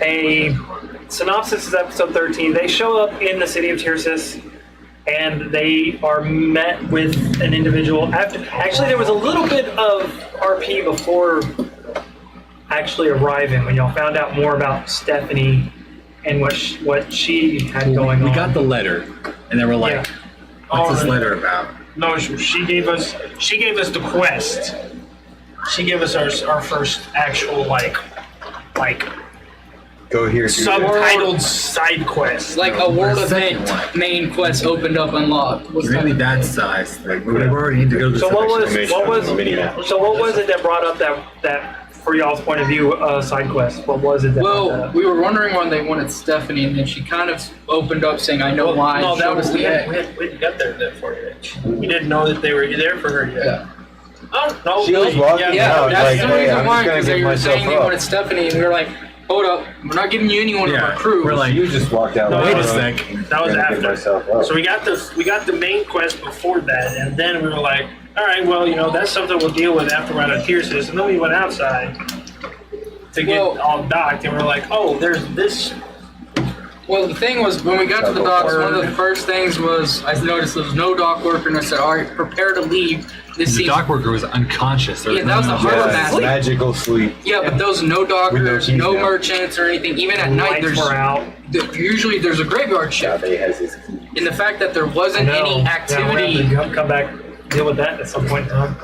a synopsis is episode 13. They show up in the city of Tircis, and they are met with an individual. Actually, there was a little bit of RP before actually arriving when y'all found out more about Stephanie and what she had going on. We got the letter, and they were like, Yeah. "What's this letter about?" No, she gave us the quest. She gave us our first actual like Go here. do that. subtitled side quest. Like a world The second event one. main quest opened up unlocked. Was Maybe that size. Like we already need to go to the So what was Mini-map. so what was it that brought up that for y'all's point of view side quest? What was it that brought that Well, up? we were wondering why they wanted Stephanie, and then she kind of opened up saying, "I know why." No, and that showed was us we the had egg. we got there for you. We didn't know that they were there for her yet. Yeah. Oh no, She was walking Yeah, out that's like, the "Hey, reason I'm why, just gonna because give they were saying they myself wanted up." Stephanie, and we were like, "Hold up, we're not giving you any one of Yeah, our crew." we're like, You just walked out. No, like, wait a "Oh, sec. that was I'm gonna give after. myself up." So we got the main quest before that, and then we were like, all right, well, that's something we'll deal with after we're out of Tircis. And then we went outside to get all docked, and we're like, oh, there's this. Well, the thing was, when we got to the docks, one of the first things was I noticed there was no dock worker, and I said, "All right, prepare to leave." The seems. dock worker was unconscious. There Yeah, that was the no- harbor Yeah, master. magical sleep. Yeah, but those no dockers, keys no now. merchants or anything. Even at night, Lights were out. usually there's a graveyard shift. They has his key. In the fact that there wasn't any activity, Yeah, we'll have to come back, deal with that at some point in time.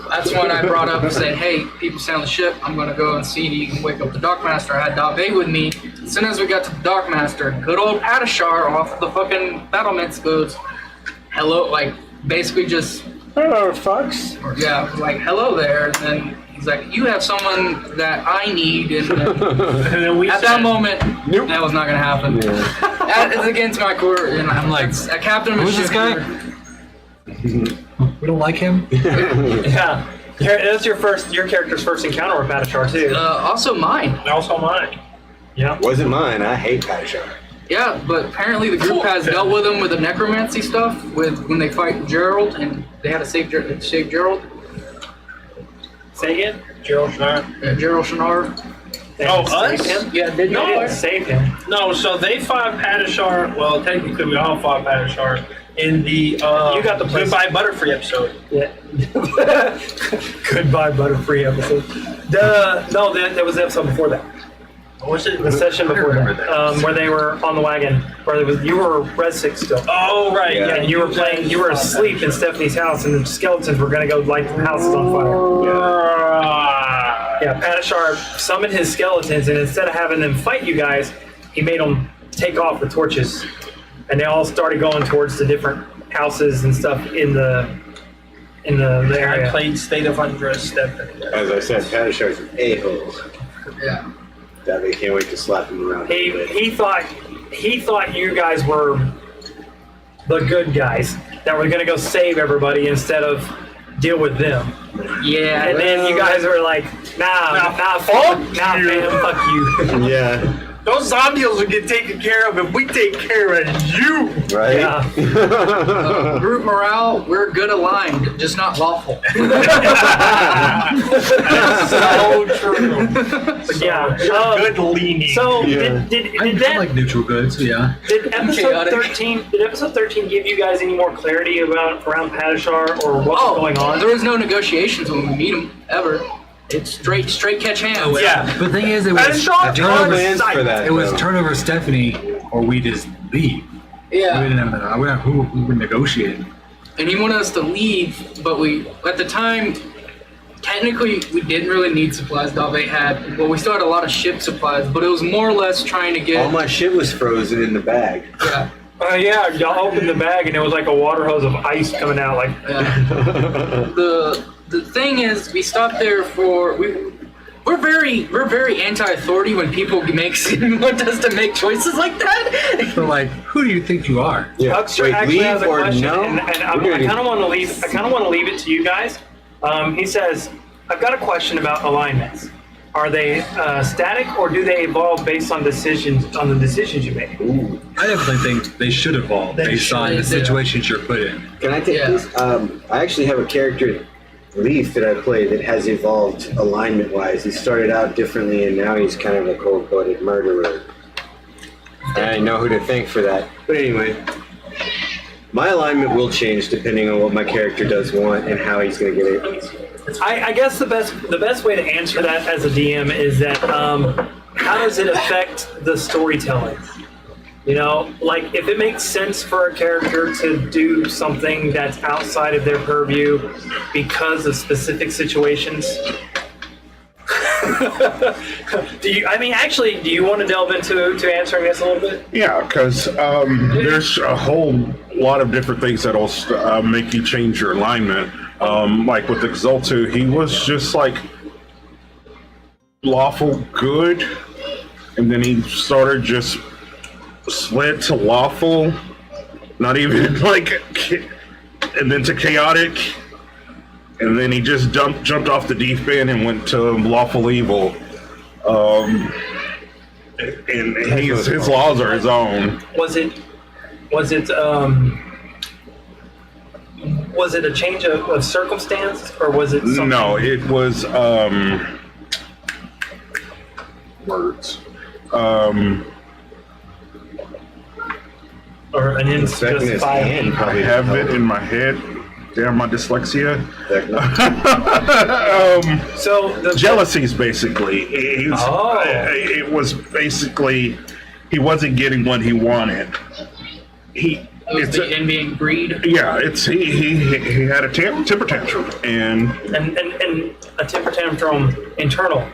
that's when I brought up and said, hey, people stay on the ship. I'm going to go and see if you can wake up the dockmaster. I had Dave with me. As soon as we got to the dockmaster, good old Padishar off the fucking battlements goes, hello, like, basically just, Hello, fucks. yeah, like, hello there. And then he's like, you have someone that I need. And And then we at said, that moment, that was not going to happen. Yeah. That is against my core. And I'm like, that's a captain of a who's this ship guy? here. We don't like him. yeah. That's your character's first encounter with Padishar, too. Also mine. And also mine. Yeah. Wasn't mine. I hate Padishar. Yeah, but apparently the group has dealt with him with the necromancy stuff with when they fight Gerald, and they had to save Gerald. Say again? Gerald Schnarr. Yeah, Gerald Shannar. They Oh, saved us? him? Yeah, did No, no. they saved him. No, so they fought Padishar. Well, technically, we all fought Padishar in the You got the place. Goodbye Butterfree episode. Yeah. Goodbye, Butterfree episode. No, there was the episode before that. What was it? The session before remember that, that. where they were on the wagon, where there was you were Red Six still. Oh, right. Yeah. Yeah, And you were playing. You were asleep in Stephanie's house, and the skeletons were going to go light the houses on fire. Yeah, Padishar summoned his skeletons, and instead of having them fight you guys, he made them take off the torches, and they all started going towards the different houses and stuff in the I area. played State of Undress Stephanie. As I said, Padishar's an a-hole. Yeah. That they can't wait to slap him around. He thought you guys were the good guys that were going to go save everybody instead of deal with them. Yeah. And then you guys were like, nah, fuck man, you." fuck you. Yeah. Those zombies will get taken care of if we take care of you. Right? Yeah. Group morale, we're good aligned, just not lawful. So true. But yeah. Good leaning. So Yeah. did I that like neutral goods. Yeah. did episode Chaotic. 13 did episode 13 give you guys any more clarity about around Padishar or what was going on? There was no negotiations when we meet him ever. It's straight catch hands. Yeah. But the thing is, it was Padishar turn on over. Plans site. for that. It was though. turn over Stephanie, or we just leave. We Yeah. didn't have who were negotiating. And he wanted us to leave, but we, at the time, technically, we didn't really need supplies Dave had. Well, we still had a lot of ship supplies, but it was more or less trying to get. All my shit was frozen in the bag. Yeah. Yeah, y'all opened the bag and it was like a water hose of ice coming out. Like, The thing is, we stopped there for we're very anti-authority when people want us to make choices like that. So like, who do you think you are? Yeah. Huckster Wait, actually leave has a or question, no? and I We're gonna kind of want to leave. I kind of want to leave it to you guys. He says, "I've got a question about alignments. Are they static or do they evolve based on the decisions you make?" I definitely think they should evolve based on the situations you're put in. Can I take Yeah. this? I actually have a character, Leaf, that I play that has evolved alignment-wise. He started out differently, and now he's kind of a cold-blooded murderer. I know who to thank for that. But anyway, my alignment will change depending on what my character does want and how he's going to get it. I guess the best way to answer that as a DM is that how does it affect the storytelling? You know, like if it makes sense for a character to do something that's outside of their purview because of specific situations. Do you want to delve into answering this a little bit? Yeah, because there's a whole lot of different things that'll make you change your alignment. Like with Exaltu, he was just like lawful good, and then he started just slid to lawful, not even like, and then to chaotic, and then he just jumped off the deep end and went to lawful evil. And his laws are his own. Was it a change of circumstance, or was it something? No, it was words. Or an Second is hand, I probably. have it in my head. Damn, my dyslexia. So the Jealousies, basically. It was basically he wasn't getting what he wanted. It's the envy and greed. Yeah, he had a temper tantrum and a temper tantrum internal.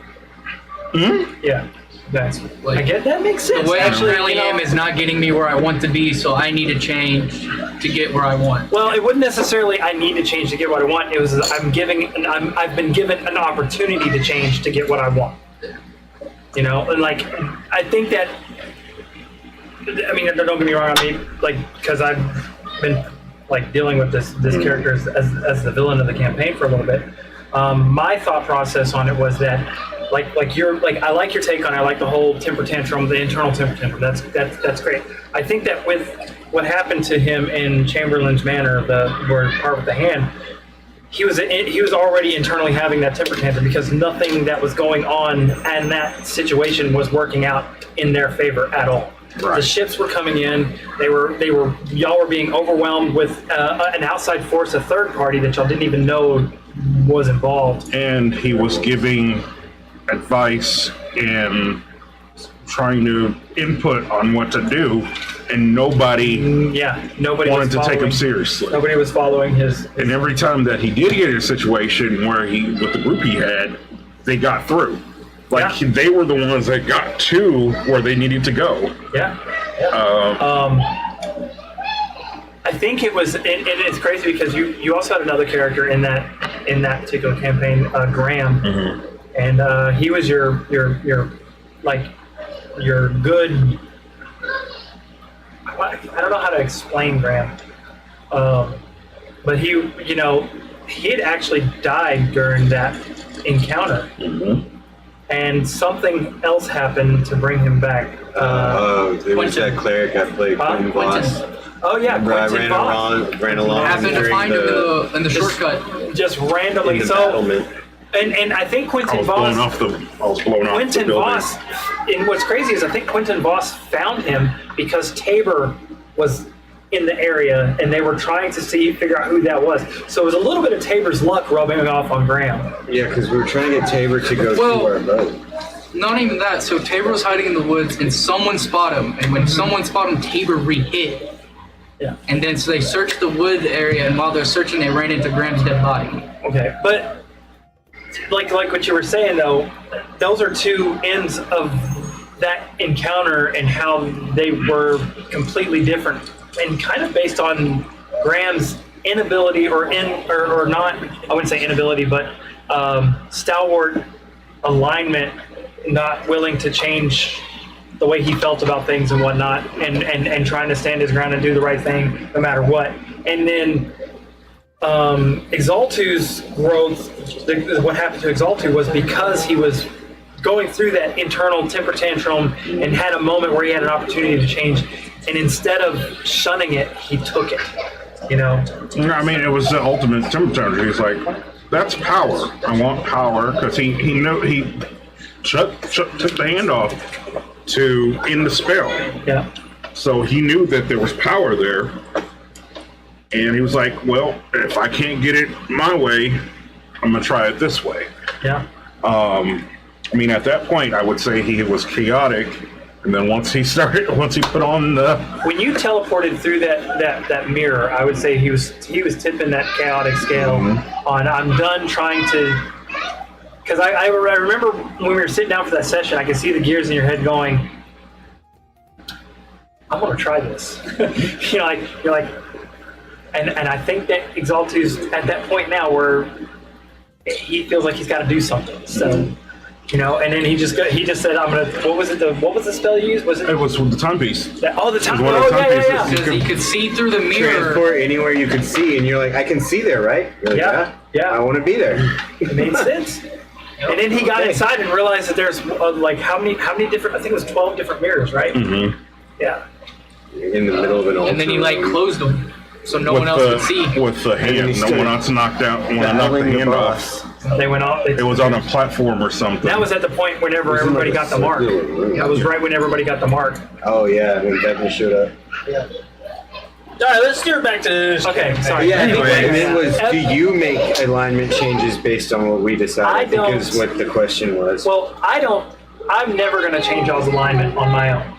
Yeah, that's I get that makes sense. The way Actually, I really am is not getting me where I want to be, so I need to change to get where I want. Well, it wouldn't necessarily I need to change to get what I want. It was I've been given an opportunity to change to get what I want. You know, and like I think that. I mean, don't get me wrong. I mean, like, because I've been like dealing with this character as the villain of the campaign for a little bit. My thought process on it was that, I like your take on it. I like the whole temper tantrum, the internal temper tantrum. That's great. I think that with what happened to him in Chamberlain's Manor, where part with the hand, he was already internally having that temper tantrum because nothing that was going on in that situation was working out in their favor at all. Right. The ships were coming in. Y'all were being overwhelmed with an outside force, a third party that y'all didn't even know was involved. And he was giving advice and trying to input on what to do, and nobody wanted to take him seriously. Nobody was following his. And every time that he did get in a situation where with the group he had, they got through. They were the ones that got to where they needed to go. Yeah. I think it was, and it's crazy because you also had another character in that particular campaign, Graham, and he was your good. I don't know how to explain Graham, but he had actually died during that encounter. And something else happened to bring him back. There was that cleric I played, Quentin Voss. Oh yeah, Remember Quentin Voss. ran along. Happened to find him in the shortcut. Just randomly. And I think Quentin Voss. I was blown off the building. Voss. And what's crazy is I think Quentin Voss found him because Tabor was in the area, and they were trying to figure out who that was. So it was a little bit of Tabor's luck rubbing off on Graham. Yeah, because we were trying to get Tabor to go to our boat. Not even that. So Tabor was hiding in the woods, and someone spotted him. And when someone spotted him, Tabor re-hit. Yeah. And then so they searched the wood area, and while they're searching, they ran into Graham's dead body. Okay, but like what you were saying though, those are two ends of that encounter and how they were completely different. And kind of based on Graham's inability or not, I wouldn't say inability, but stalwart alignment, not willing to change the way he felt about things and whatnot, and trying to stand his ground and do the right thing no matter what. And then Exaltu's growth, what happened to Exaltu was because he was going through that internal temper tantrum and had a moment where he had an opportunity to change. And instead of shunning it, he took it, I mean, it was the ultimate temper tantrum. He's like, that's power. I want power, because he took the hand off to end the spell. Yeah. So he knew that there was power there. And he was like, well, if I can't get it my way, I'm going to try it this way. Yeah. I mean, at that point, I would say he was chaotic. And then once he put on the... When you teleported through that mirror, I would say he was tipping that chaotic scale on I'm done trying to... Because I remember when we were sitting down for that session, I could see the gears in your head going, I want to try this. you're like, and I think that Exaltu's at that point now where he feels like he's got to do something. So... and then he just said, "I'm gonna." What was the spell you used? It was the timepiece. The timepiece. Yeah. Because he could see through the mirror. Transport anywhere you could see, and you're like, I can see there, right? You're like, yeah. I want to be there. It made sense. And then he got inside and realized that there's how many different? I think it was 12 different mirrors, right? Mm-hmm. Yeah. In the middle of an altar. And then he closed them, so no one else could see. With the hand, no one else knocked out. When I knocked the hand off. They went off. It was on a platform or something. That was at the point whenever everybody got the mark. That was right when everybody got the mark. Oh yeah, when Bevan showed up. Yeah. right, let's steer back to this. Okay, sorry. Yeah, I think what I Anyways. meant was, do you make alignment changes based on what we decide? I think don't. is what the question was. Well, I'm never going to change y'all's alignment on my own.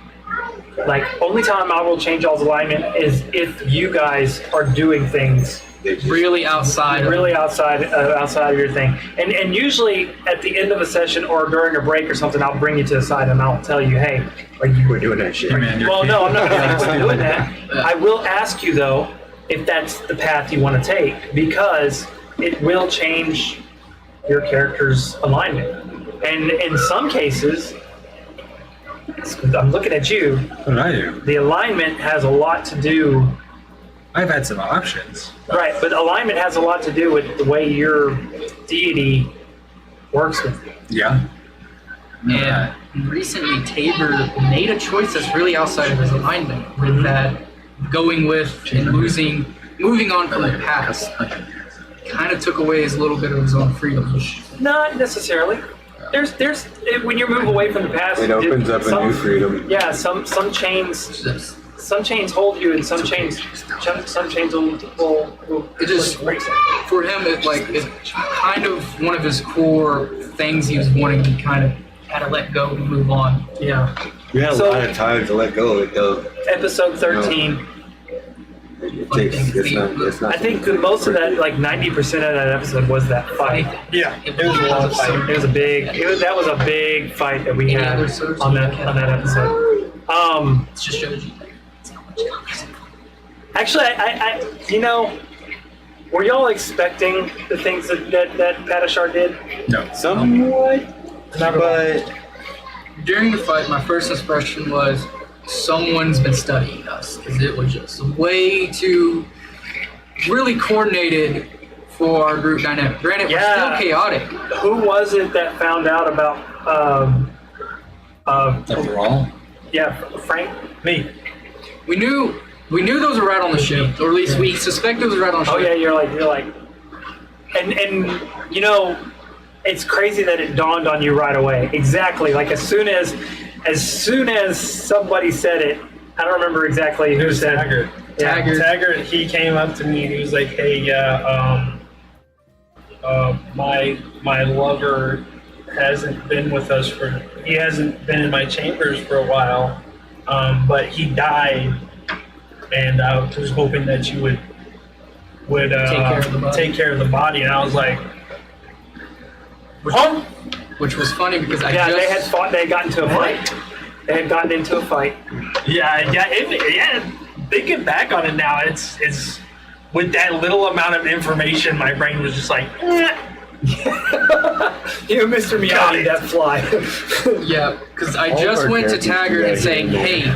Like, only time I will change y'all's alignment is if you guys are doing things Really outside. really outside of your thing. And usually at the end of a session or during a break or something, I'll bring you to the side and I'll tell you, hey, We're doing that shit. Hey, man, you're well, no, I'm not going to kidding. doing that. I will ask you, though, if that's the path you want to take, because it will change your character's alignment. And in some cases, I'm looking at you, What did I do? the alignment has a lot to do, I've had some options. right, but alignment has a lot to do with the way your deity works with you. Yeah. And recently, Tabor made a choice that's really outside of his alignment with that going with and moving on from the past. Kind of took away his little bit of his own freedom. Not necessarily. There's when you move away from the past, It opens up a new freedom. Yeah, some chains hold you, and some chains will It just break it. for him, it's kind of one of his core things he was wanting to kind of had to let go and move on. Yeah. We had a So- lot of time to let go of it, though. Episode 13. It's not I think the most of that, like 90% of that episode, was that fight. Yeah, it was a lot of fight. It was a big. That was a big fight that we had on that episode. It just shows you how much conversation. Actually, I were y'all expecting the things that Padishar did? No. somewhat, but During the fight, my first impression was someone's been studying us because it was just way too really coordinated for our group dynamic. Granted, we're still chaotic. Who was it that found out about? Overall? Yeah, Frank. Me. We knew those were right on the ship, or at least we suspect those were right on the ship. Oh yeah, you're like, and it's crazy that it dawned on you right away. Exactly, like as soon as somebody said it, I don't remember exactly who said Taggart. Yeah. Taggart, he came up to me and he was like, hey, yeah, my lover hasn't been with us he hasn't been in my chambers for a while, but he died, and I was hoping that you would take care of the body. And I was like, huh? Which was funny because they had gotten into a fight. They had gotten into a fight. Yeah. Thinking back on it now, it's with that little amount of information, my brain was just like, You Mr. Miyagi, that fly. Yeah, because I All of just our went to characters Taggart and do saying, that. hey,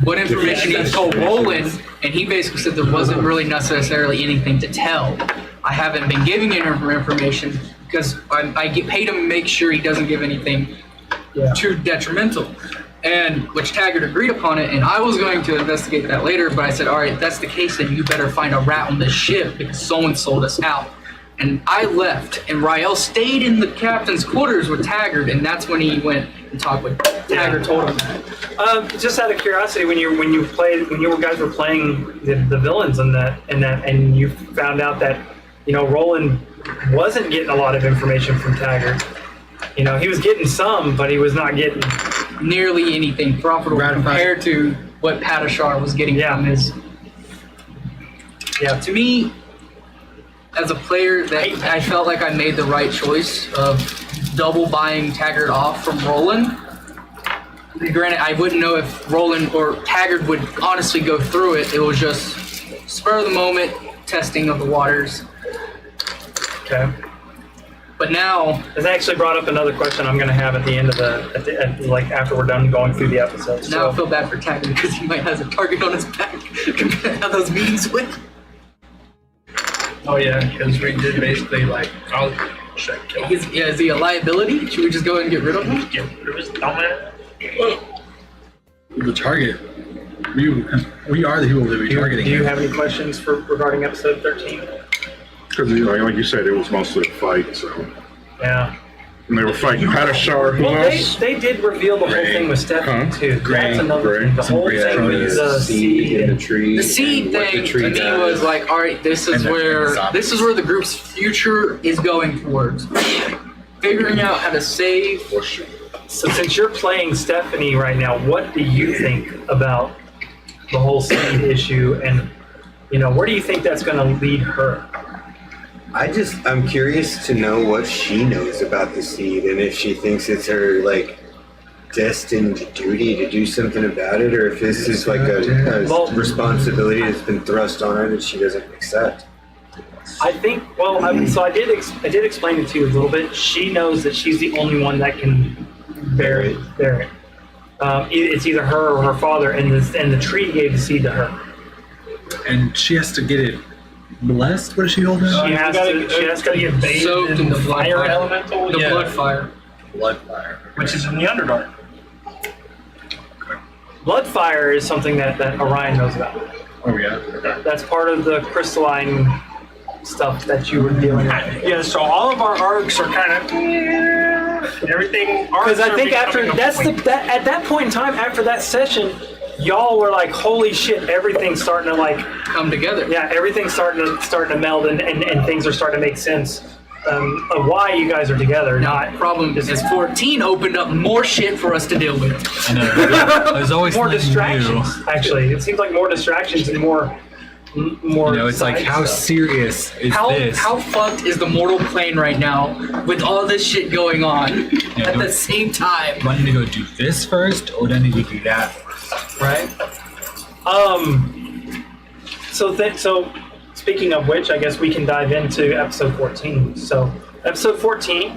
what information he told Roland, and he basically said there wasn't really necessarily anything to tell. I haven't been giving him information because I get paid him to make sure he doesn't give anything too detrimental. And which Taggart agreed upon it, and I was going to investigate that later, but I said, all right, if that's the case, then you better find a rat on this ship because someone sold us out. And I left, and Rael stayed in the captain's quarters with Taggart, and that's when he went and talked with Taggart. Told him that. Just out of curiosity, when you guys were playing the villains in that, and you found out that Roland wasn't getting a lot of information from Taggart. He was getting some, but he was not getting nearly anything profitable compared to what Padishar was getting from his. Yeah, to me, as a player, that I felt like I made the right choice of double buying Taggart off from Roland. Granted, I wouldn't know if Roland or Taggart would honestly go through it. It was just spur of the moment testing of the waters. Okay. But now, this actually brought up another question I'm going to have at the end of after we're done going through the episode. Now I feel bad for Taggart because he might have a target on his back compared to how those meetings went. Oh yeah, because we did basically should I kill him? Is he a liability? Should we just go ahead and get rid of him? Get rid of his dumbass. The target. We are the people that we're targeting. Do you have any questions regarding episode 13? Because, like you said, it was mostly a fight, so. Yeah. And they were fighting Padishar. Who Well, else? they did reveal the whole Gray. thing with Stephanie Huh? too. Gray. That's another Gray. thing. The Some whole Gray thing with the seed in the seed. tree. The seed and what thing the tree to me does. was like, all right, this is And the where zombies. this is where the group's future is going towards. Figuring out how to save. So since you're playing Stephanie right now, what do you think about the whole seed issue, and where do you think that's going to lead her? I'm curious to know what she knows about the seed and if she thinks it's her like destined duty to do something about it, or if this is like a Well- responsibility that's been thrust on her that she doesn't accept. I think. Well, I did explain it to you a little bit. She knows that she's the only one that can bear it. It's either her or her father, and the tree gave the seed to her. And she has to get it blessed. What is she holding? She has to get bathed Soaked in the blood fire fire. elemental. The Yeah. blood fire. Blood fire. Which is in the Underdark. Blood fire is something that Orion knows about. Oh yeah. That's part of the crystalline stuff that you were dealing with. Yeah, so all of our arcs are kind of everything. Because I think after at that point in time, after that session, y'all were like, "Holy shit!" Everything's starting to Come together. everything's starting to meld, and things are starting to make sense of why you guys are together. Not problem is 14 opened up more shit for us to deal with. I know. There's always more something distractions. new. Actually, it seems like more distractions and more. It's like, side how stuff. serious is this? How fucked is the mortal plane right now with all this shit going on Yeah, at do- the same time? Do I need to go do this first, or do I need to do that first? Right. So speaking of which, I guess we can dive into episode 14. So episode 14,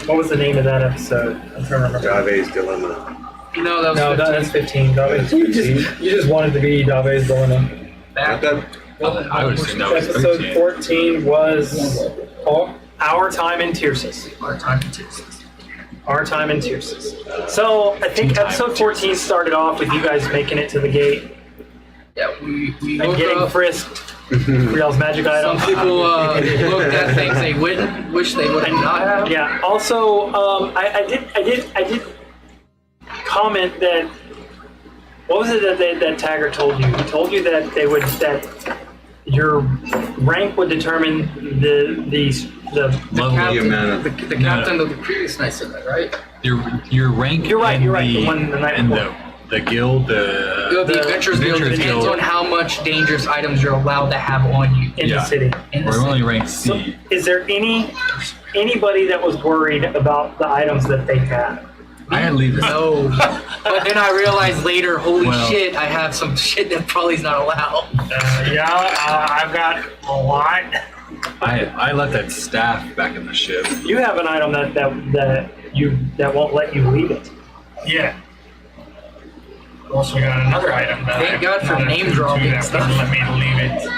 what was the name of that episode? I'm trying to remember. Dave's dilemma. No, that was No, 15. that's 15. Dave. You just wanted to be Dave's dilemma. Back. I would assume that was Episode 13. 14 was Our Time in Tyrsis. Our time to Texas. Our Time in Tyrsis. So I think episode 14 started off with you guys making it to the gate Yeah, we and woke getting up. frisked for y'all's magic Some items. people looked at things they wish they would not have. Yeah. Also, I did comment that. What was it that Taggart told you? He told you that that your rank would determine the Level. Captain, amount the captain of the previous night said that, right? Your rank. You're right, in you're right, the one the night in before. the guild. The Adventurers Guild Adventurers depends Guild. on how much dangerous items you're allowed to have on you. in the Yeah. city. In the We're only city. ranked So, C. is there anybody that was worried about the items that they had? I had to leave this. No. But then I realized later, holy Well- shit, I have some shit that probably is not allowed. I've got a lot. I left that staff back in the ship. You have an item that won't let you leave it. Yeah. Also got another item that Thank God for that name that dropping wouldn't stuff. let me leave it.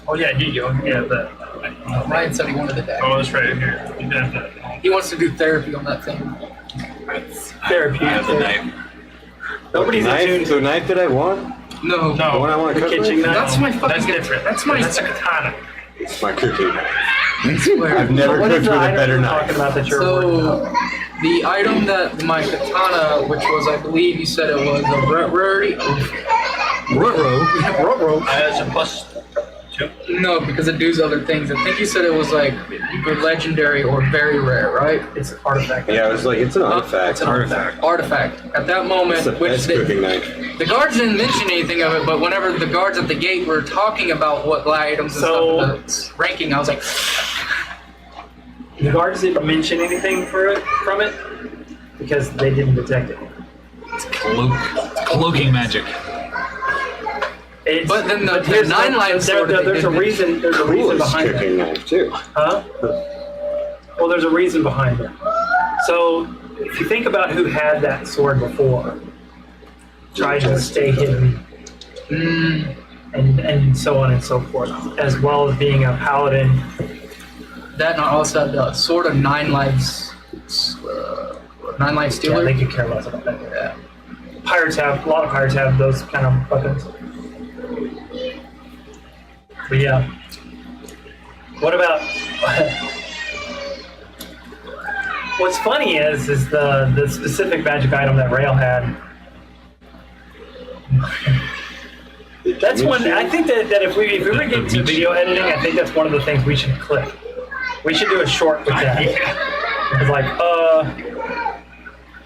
Oh yeah, here you go. Yeah, Ryan said he wanted the deck. oh, it's right here. You did that. He wants to do therapy on that thing. Therapeutic. I have the knife. Nobody's attuned The knife that I want? No. The one I want to The cook kitchen with? knife. That's my fucking. That's different. That's my. That's a katana. It's my cooking knife. swear. I've never What is cooked the with a item better you're knife. talking about that you're worried about? So, the item that my katana, which was, I believe you said it was a rarity. It's a plus 2. No, because it does other things. I think you said it was like either legendary or very rare, right? It's an artifact. Yeah, I was like, it's an artifact. It's an artifact. Artifact. At that moment, It's the which best cooking knife. the guards didn't mention anything of it, but whenever the guards at the gate were talking about what items and So- stuff, the ranking, I was like, The guards didn't mention anything from it because they didn't detect it. Cloaking magic. It's, But then the here's nine line sword that they there's a did reason. There's a reason Coolest behind cooking that. knife, too. Huh? Well, there's a reason behind it. So if you think about who had that sword before, tried to stay hidden, and so on and so forth, as well as being a paladin. that and I also had the sword of 9 lives, 9 life Yeah, stealer. they could care less about that. Yeah. A lot of pirates have those kind of weapons. But yeah. What about? What's funny is the specific magic item that Rail had. That's one. I think that if we were to get to video editing, I think that's one of the things we should clip. We should do a short with that. It's like,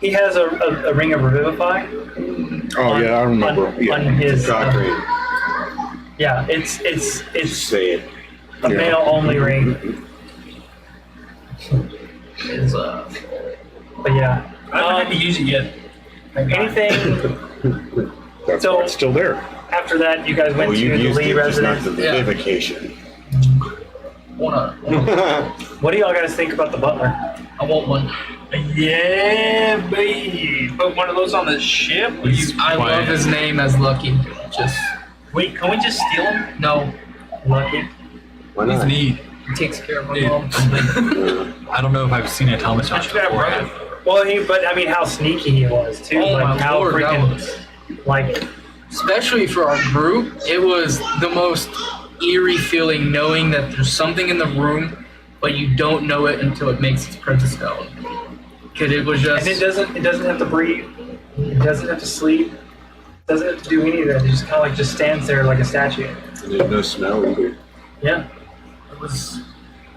he has a ring of Revivify. Oh yeah, I remember. On his. Doctrine. Yeah, it's Say it. a male only ring. Is but yeah. I haven't had to use it yet. Anything That's So- why it's still there. after that? You guys went Well, to you the used Lee it, just not residence. the Yeah. vivification. Wanna? What do y'all guys think about the butler? I want one. Yeah, baby. Put one of those on the ship. I love his name as Lucky. Just Wait, can we just steal him? no. Lucky. Why He's not? neat. He takes care of my Dude. mom. I don't know if I've seen automaton What you got, before. brother? Well, but I mean, how sneaky he was too. Oh like my how lord, that freaking was. like Especially for our group, it was the most eerie feeling knowing that there's something in the room, but you don't know it until it makes its presence known. Cause it was just. and it doesn't have to breathe. It doesn't have to sleep. It doesn't have to do any of that. It just kind of like just stands there like a statue. There's no smell either. Yeah. It was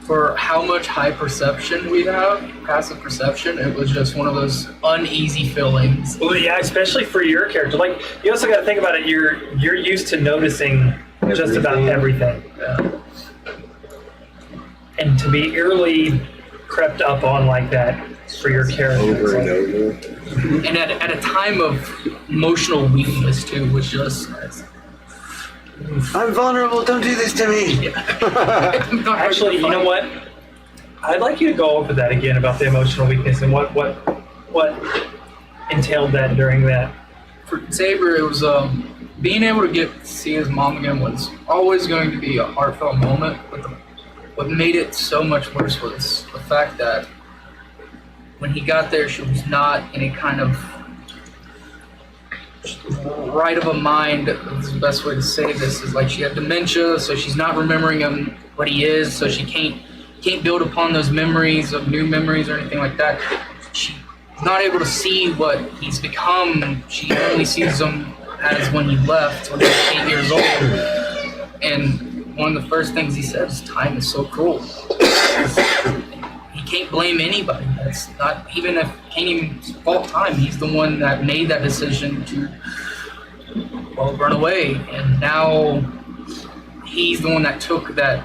for how much high perception we have, passive perception. It was just one of those uneasy feelings. Well, yeah, especially for your character. Like you also got to think about it. You're used to noticing just about everything, and to be eerily crept up on like that for your character. it's Over and like- over. And at a time of emotional weakness too, was just. I'm vulnerable. Don't do this to me. Actually, you know what? I'd like you to go over that again about the emotional weakness and what entailed that during that. For Saber, it was being able to get to see his mom again was always going to be a heartfelt moment. But what made it so much worse was the fact that when he got there, she was not in a kind of right of a mind. Is the best way to say this is like she had dementia, so she's not remembering him what he is, so she can't build upon those memories of new memories or anything like that. She's not able to see what he's become. She only sees him as when he left, when he was 8 years old. And one of the first things he said is, "Time is so cruel." He can't blame anybody. That's not even if can't even fault time. He's the one that made that decision to run away, and now he's the one that took that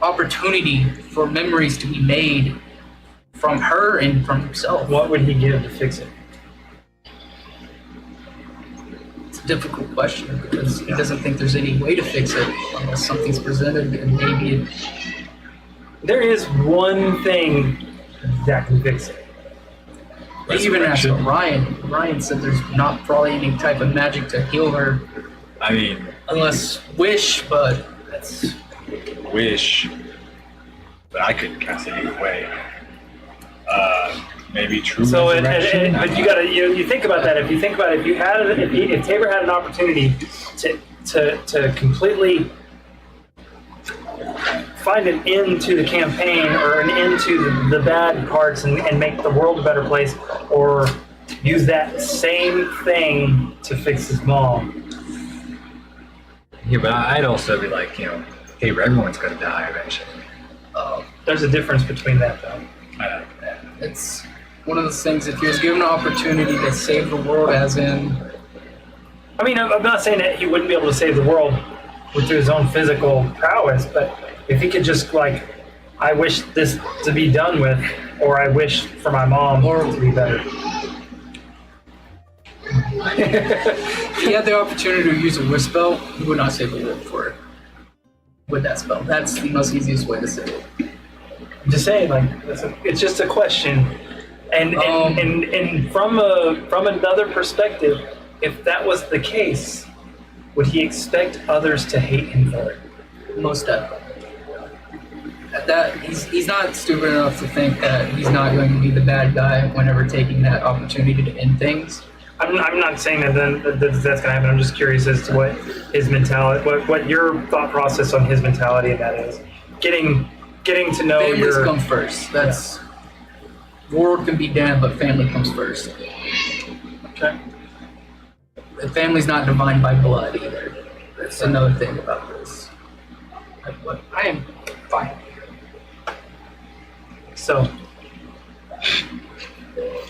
opportunity for memories to be made from her and from himself. What would he give to fix it? It's a difficult question because he doesn't think there's any way to fix it unless something's presented, and maybe it. There is one thing that can fix it. He even asked Ryan. Ryan said there's not probably any type of magic to heal her I mean, unless wish, but that's wish, but I couldn't cast it either way. Maybe true So, resurrection. but you gotta you think about that. If you think about it, if Tabor had an opportunity to completely find an end to the campaign or an end to the bad parts and make the world a better place, or use that same thing to fix his mom. Yeah, but I'd also be like, hey, everyone's gonna die eventually. There's a difference between that, though. it's one of those things. If he was given an opportunity to save the world, as in I mean, I'm not saying that he wouldn't be able to save the world through his own physical prowess, but if he could just I wish this to be done with, or I wish for my mom to be better. if he had the opportunity to use a wish spell, he would not save the world for it. With that spell, that's the most easiest way to save it. I'm just saying, it's just a question, and from another perspective, if that was the case, would he expect others to hate him for it? Most definitely. At that, he's not stupid enough to think that he's not going to be the bad guy whenever taking that opportunity to end things. I'm not saying that's going to happen. I'm just curious as to what his mentality, what your thought process on his mentality and that is. Getting to know Families your come first. That's world can be damned, but family comes first. Okay. The family's not defined by blood either. That's another thing about this. But I am fine. So,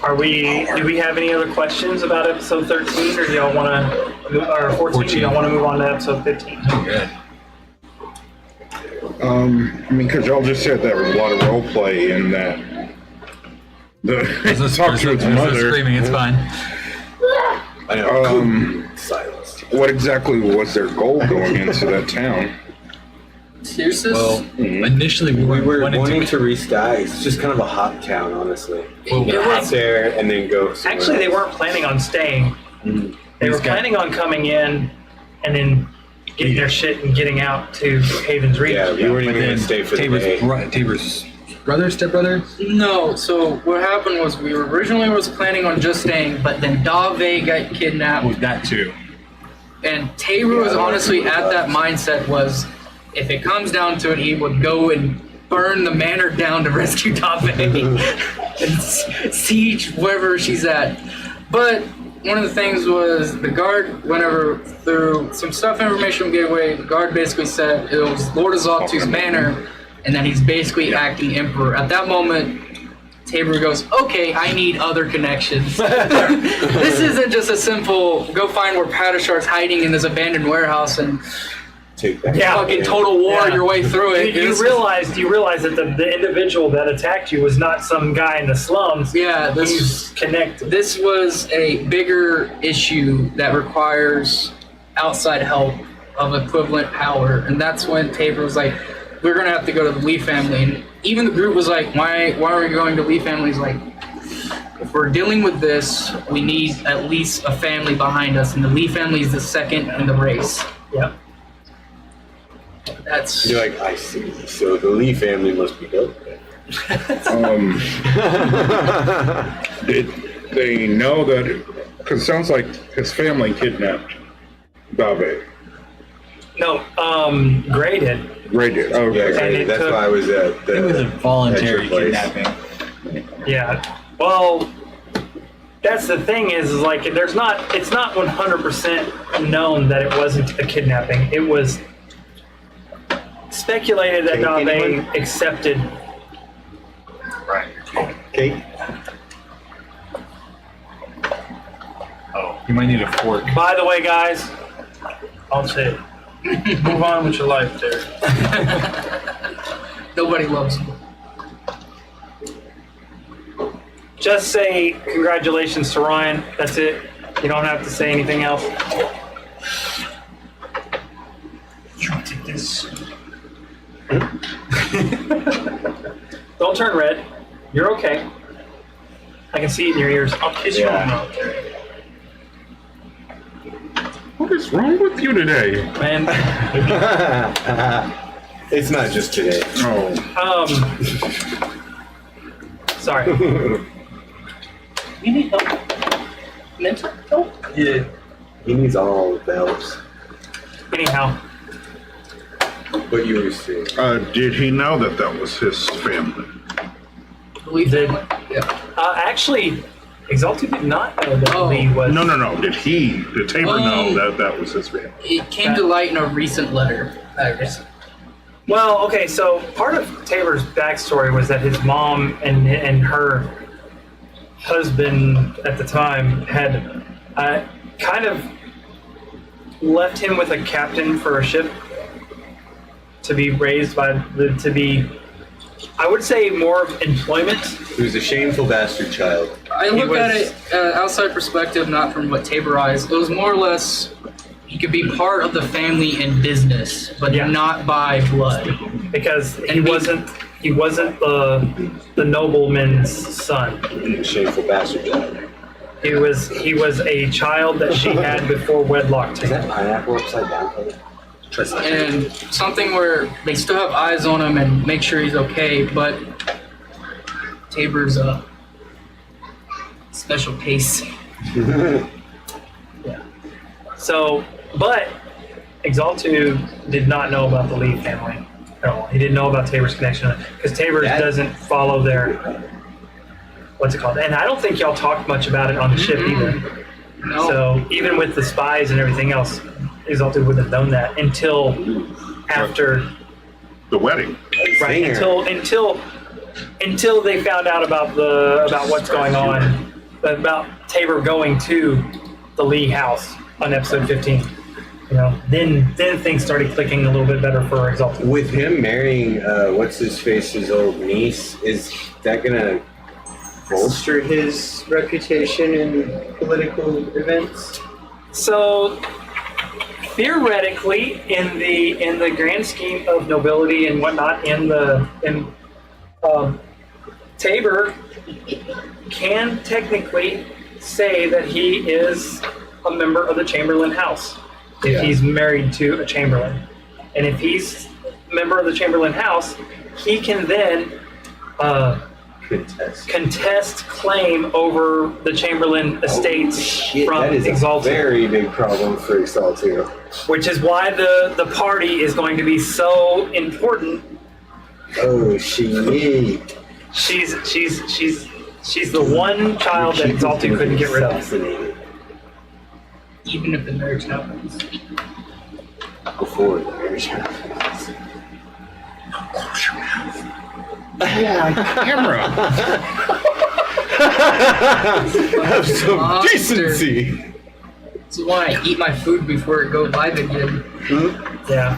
do we have any other questions about episode 13, or do y'all want to, or 14? Do y'all want to move on to episode 15? Good. I mean, because y'all just said there was a lot of role play in that. There's no Talk to his mother. screaming. It's fine. I know. Silence. What exactly was their goal going into that town? Tyrsis? Well, initially we We were wanted wanting to. to restart. It's just kind of a hot town, honestly. Well, it Hot was, there and then go. somewhere Actually, they else. weren't planning on staying. Mhm. They were These guys- planning on coming in and then getting their shit and getting out to Haven's Reach. Yeah, we weren't even But going then to stay for the Tabor's, day. Tabor's brother, stepbrother. no, so what happened was we originally was planning on just staying, but then Dave got kidnapped. Well, that too. And Tabor was honestly at that mindset was, if it comes down to it, he would go and burn the manor down to rescue Dave and siege wherever she's at. But one of the things was the guard, whenever through some stuff information gave away, the guard basically said it was Lord Azaltu's manor and that he's basically acting emperor. At that moment, Tabor goes, okay, I need other connections. This isn't just a simple go find where Padishar's hiding in this abandoned warehouse and Take that. Yeah. fucking total war Yeah. your way through it. You realize that the individual that attacked you was not some guy in the slums. Yeah, He's connected. this was a bigger issue that requires outside help of equivalent power, and that's when Tabor was like, we're gonna have to go to the Lee family. And even the group was like, why are we going to Lee family? He's like, if we're dealing with this, we need at least a family behind us, and the Lee family is the second in the race. Yep. That's You're like, I see. So the Lee family must be dope. Did they know that? Because it sounds like his family kidnapped Dave. No, Gray did. Ray did. Yeah, Okay. okay, that's why I was at the. It was a voluntary at your place. kidnapping. Yeah. Well, that's the thing is like it's not 100% known that it wasn't a kidnapping. It was speculated that Can Dave anyone- accepted. Right. Cake. Oh, you might need a fork. By the way, guys, I'll say it. Move on with your life there. nobody loves him. just say congratulations to Ryan. That's it. You don't have to say anything else. You did this. Don't turn red. You're okay. I can see it in your ears. I'll kiss you on the mouth. What is wrong with you today? Man, It's not just today. Oh, sorry. You need help. Mental help? Yeah. He needs all the helps. Anyhow, What you were saying. did he know that that was his family? Believe Did- that? Yeah. actually, Exalted did not know that Oh. Lee was. No. Did Tabor know Oh. that that was his family? It came to light in a recent letter. Well, okay, so part of Tabor's backstory was that his mom and her husband at the time had kind of left him with a captain for a ship to be raised by I would say more of employment. He was a shameful bastard child. I look at it outside perspective, not from what Tabor eyes. It was more or less he could be part of the family in business, but Yeah. not by blood. Because he And wasn't the nobleman's son. A shameful bastard child. He was a child that she had before wedlock. Is that pineapple upside down? And something where they still have eyes on him and make sure he's okay, but Tabor's a special case. So, but Exaltu did not know about the Lee family at all. He didn't know about Tabor's connection because Tabor doesn't follow their, what's it called? And I don't think y'all talked much about it on the ship either. No. So even with the spies and everything else, Exaltu wouldn't have known that until after The wedding. right until they found out about what's going on, about Tabor going to the Lee house on episode 15. You know, then things started clicking a little bit better for Exalted. With him marrying what's his face's old niece, is that gonna bolster his reputation in political events? So theoretically, in the grand scheme of nobility and whatnot, Tabor can technically say that he is a member of the Chamberlain house if he's married to a Chamberlain, and if he's a member of the Chamberlain house, he can then contest claim over the Chamberlain estates from that is Exalted. a very big problem for Exalted. Which is why the party is going to be so important. Oh, she's the one child that Exalted couldn't get rid of. Even if the marriage happens. Before the marriage happens. Camera. Have some Monster. decency. This is why I eat my food before it goes live again. Yeah.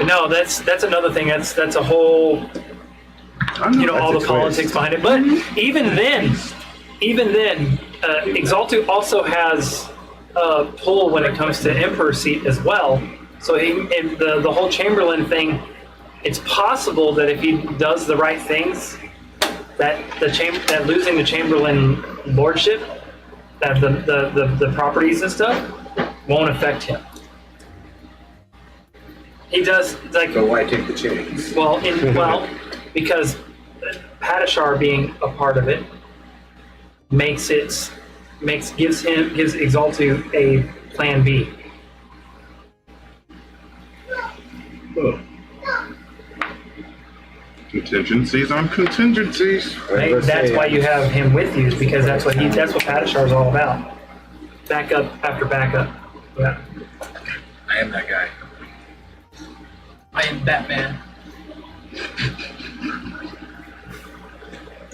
No, that's another thing. That's a whole, all the politics behind it. But even then, Exaltu also has a pull when it comes to Emperor seat as well. So the whole Chamberlain thing, it's possible that if he does the right things, that losing the Chamberlain lordship, that the properties and stuff won't affect him. He does like. But why take the chance? Well, because Padishar being a part of it gives Exaltu a plan B. Contingencies on contingencies. Right? That's why you have him with you, is because that's what Padishar is all about. Backup after backup. Yeah. I am that guy. I am Batman.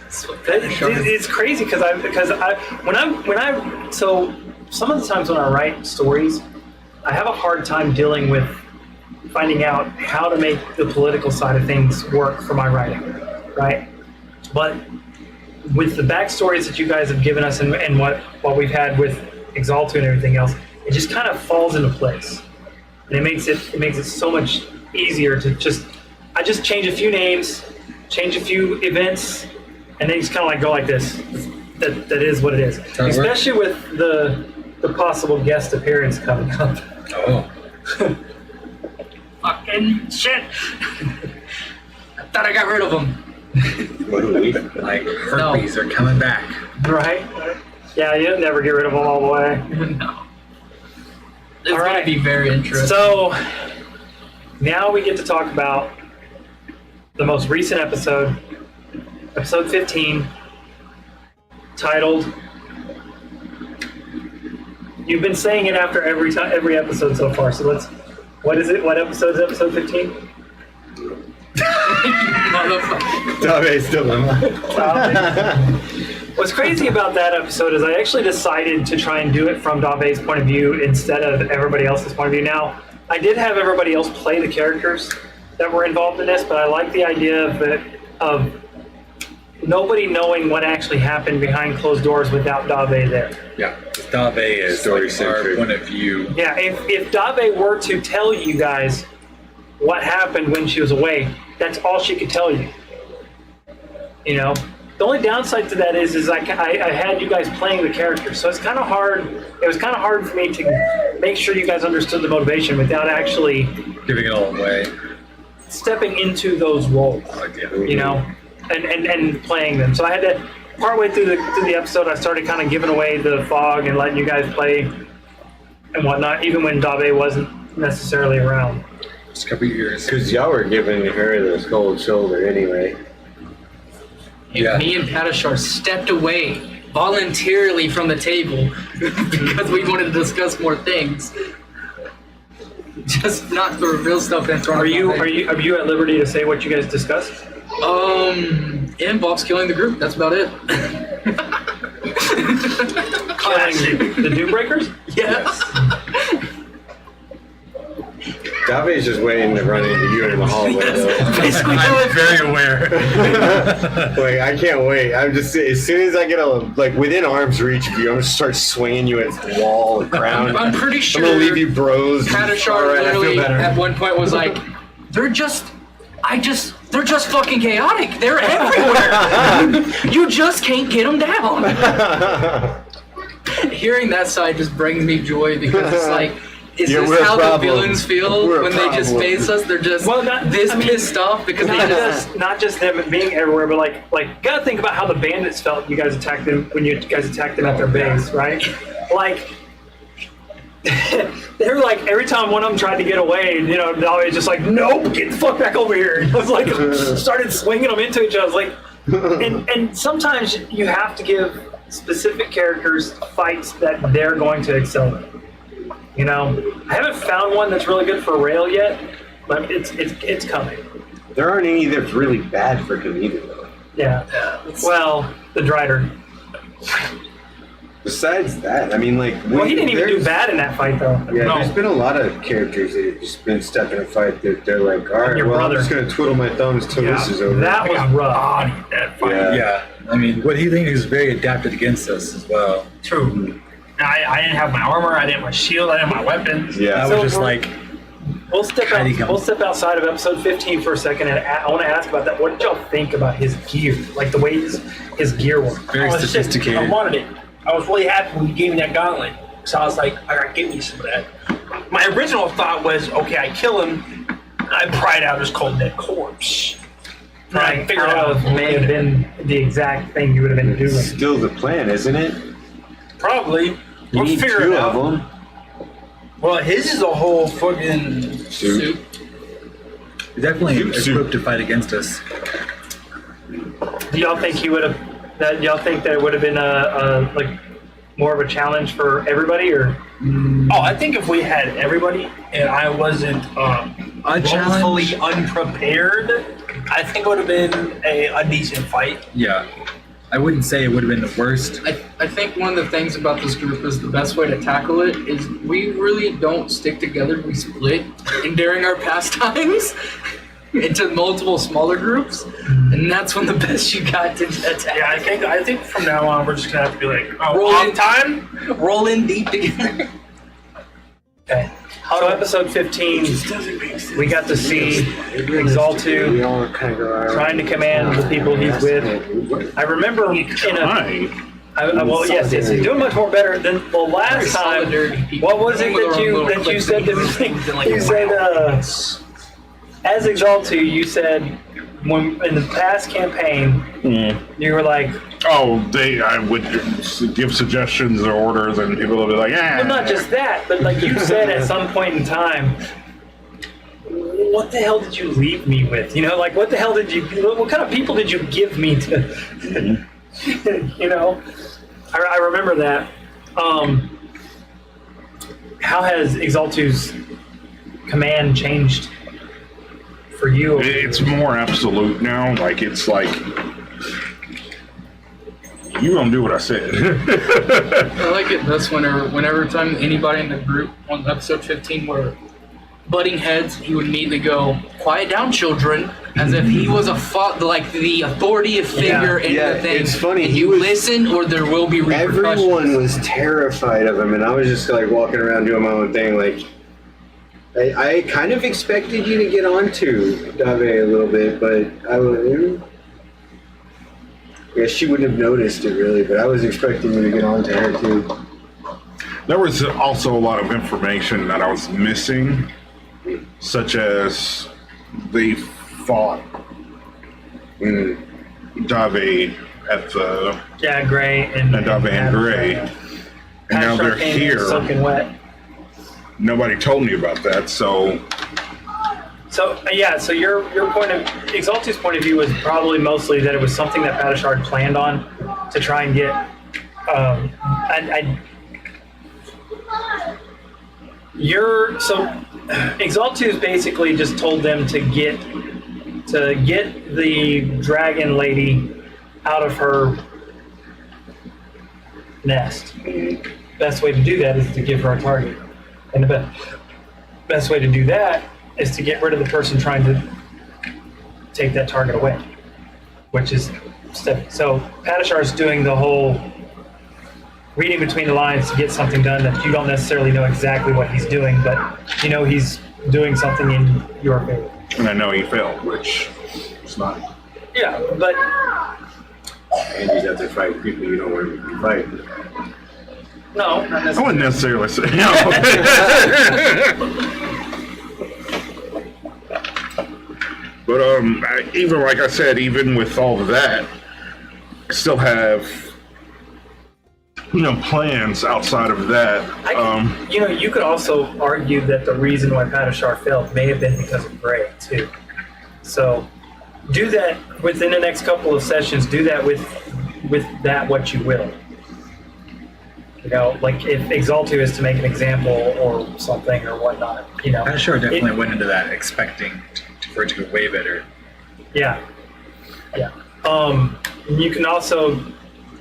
It's crazy because so some of the times when I write stories, I have a hard time dealing with finding out how to make the political side of things work for my writing, right? But with the backstories that you guys have given us and what we've had with Exaltu and everything else, it just kind of falls into place, and it makes it so much easier to just change a few names, change a few events, and then just kind of like go like this. That is what it is. Especially with the possible guest appearance coming up. Oh. Fucking shit! I thought I got rid of him. Like herpes are coming back. Right? Yeah, you'll never get rid of them all the way. No. It's All gonna right. be very interesting. So now we get to talk about the most recent episode, episode 15, titled. You've been saying it after every episode so far. So let's. What is it? What episode is episode 15? Dave's dilemma. What's crazy about that episode is I actually decided to try and do it from Dave's point of view instead of everybody else's point of view. Now, I did have everybody else play the characters that were involved in this, but I like the idea of nobody knowing what actually happened behind closed doors without Dave there. Yeah. Dave is Story like our centric. point of view. Yeah, if Dave were to tell you guys what happened when she was away, that's all she could tell you. You know? The only downside to that is I had you guys playing the characters, so it's kind of hard. It was kind of hard for me to make sure you guys understood the motivation without actually Giving it all away. stepping into those roles, you know, and playing them. So I had to, partway through the episode, I started kind of giving away the fog and letting you guys play and whatnot, even when Dave wasn't necessarily around. Just a couple of years. Because y'all were giving her the cold shoulder anyway. Yeah. Me and Padishar stepped away voluntarily from the table because we wanted to discuss more things. Just not the real stuff in front Are of you at liberty to say what you guys discussed? It involves killing the group. That's about it. Killing the Dew Breakers? Yes. Dave's just waiting to run into you in the hallway, though. Basically, I'm very aware. Like, I can't wait. I'm just, as soon as I get within arm's reach of you, I'm gonna start swinging you at the wall, the ground. I'm pretty sure. I'm gonna leave you bros. Padishar Alright, I feel literally better. at one point was like, they're just fucking chaotic. They're everywhere. You just can't get them down. Hearing that side just brings me joy because it's like, is Yeah, this we're a how problem. the villains feel We're a when they just problem. face us? They're just Well, pissed off because they just. not just them being everywhere, but like gotta think about how the bandits felt. You guys attacked them when you guys attacked them at their base, right? Like they were like every time one of them tried to get away, you know, Davi was just like, nope, get the fuck back over here. And I was like, started swinging them into each other. I was like, and sometimes you have to give specific characters fights that they're going to excel in. You know, I haven't found one that's really good for Rail yet, but it's coming. There aren't any that's really bad for him either, though. Yeah. Well, the Drider. Besides that, I mean, like... Well, he didn't even do there's- bad in that fight, though. Yeah, No. there's been a lot of characters that have just been stuck in a fight that they're like, all right, Your well, brother. I'm just going to twiddle my thumbs till this is over. That was rough. Bodied that fight. Yeah. Yeah. I mean, what he thinks is very adapted against us as well. True. I didn't have my armor. I didn't have my shield. I didn't have my weapons. Yeah. I So was just we're- like, We'll step How'd he come? we'll step outside of episode 15 for a second, and I want to ask about that. What did y'all think about his gear? Like the way his gear worked? very Oh, shit. sophisticated. I wanted it. I was really happy when you gave me that gauntlet. So I was like, I gotta give me some of that. My original thought was, okay, I kill him, and I pry it out his cold dead corpse. And I Right, figured kind out of may have been the exact thing you would have been doing. Still the plan, isn't it? probably. You We'll need figure two it of out. them. Well, his is a whole fucking Soup. He's definitely Soup. equipped to fight against us. Do y'all think he would have? That y'all think that it would have been a like more of a challenge for everybody, or? Oh, I think if we had everybody and I wasn't A challenge? woefully unprepared, I think it would have been a decent fight. Yeah. I wouldn't say it would have been the worst. I think one of the things about this group is the best way to tackle it is we really don't stick together. We split and during our pastimes into multiple smaller groups, and that's when the best you got to attack. Yeah, I think from now on we're just gonna have to be like, oh, Roll on in. time. Roll in deep together. Okay. So episode 15, we got to see Exaltu We all kind of go around. trying to command the people he's with. I remember in a Trying. well, yes, he's doing much more better than the last time. Solidarity people. What was it that you said to me? You said as Exaltu, you said when in the past campaign, you were like, Oh, I would give suggestions or orders, and people would be like, "Yeah." well, not just that, but like you said at some point in time, what the hell did you leave me with? You know, like what the hell did you? What kind of people did you give me to? You know, I remember that. How has Exaltu's command changed for you? It's more absolute now. Like it's like you gonna do what I said. I like it best whenever time anybody in the group on episode 15 were butting heads, he would immediately go, "Quiet down, children," as if he was like the authoritative figure in Yeah, the thing. it's funny, And he you was- listen, or there will be repercussions. Everyone was terrified of him, and I was just like walking around doing my own thing. Like, I kind of expected you to get onto Dave a little bit, but I guess she wouldn't have noticed it really, but I was expecting you to get onto her too. There was also a lot of information that I was missing, such as they fought Dave at the Yeah, Gray and Dave and Gray, and now they're here. Soaking wet. nobody told me about that. So So your point of Exaltu's point of view was probably mostly that it was something that Padishard planned on to try and get. Exaltu's basically just told them to get the dragon lady out of her nest. Best way to do that is to give her a target, and the best way to do that is to get rid of the person trying to take that target away, which is so Padishar is doing the whole reading between the lines to get something done that you don't necessarily know exactly what he's doing, but you know he's doing something in your favor. and I know he failed, which is not. Yeah, but And you have to fight people you don't want to fight. no, not I necessarily. wouldn't necessarily say. But even like I said, even with all of that, I still have plans outside of that. You could also argue that the reason why Padishar failed may have been because of Gray too. So do that within the next couple of sessions. Do that with that what you will. Like if Exaltu is to make an example or something or whatnot. Padishar definitely went into that expecting for it to go way better. Yeah. You can also.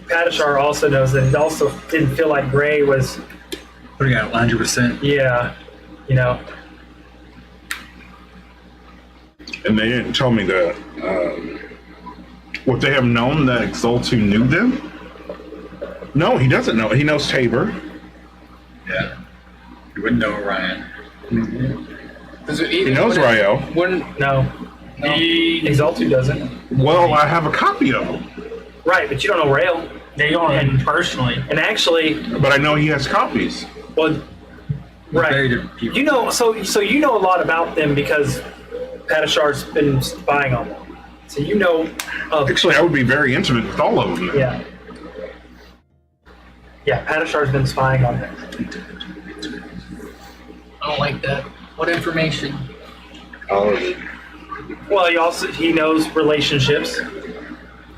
Padishar also knows that it also didn't feel like Gray was Putting out 100%. Yeah, And they didn't tell me that. Would they have known that Exaltu knew them? No, he doesn't know. He knows Tabor. Yeah. You wouldn't know Orion. He knows Rael. no. Exaltu doesn't. Well, I have a copy of him. Right, but you don't know Rail. They don't know him personally. And actually, But I know he has copies. well, Very right. different people. So you know a lot about them because Padishar's been spying on them. So you know of Actually, I would be very intimate with all of them. yeah. Yeah, Padishar's been spying on them. I don't like that. What information? All of it. Well, he knows relationships.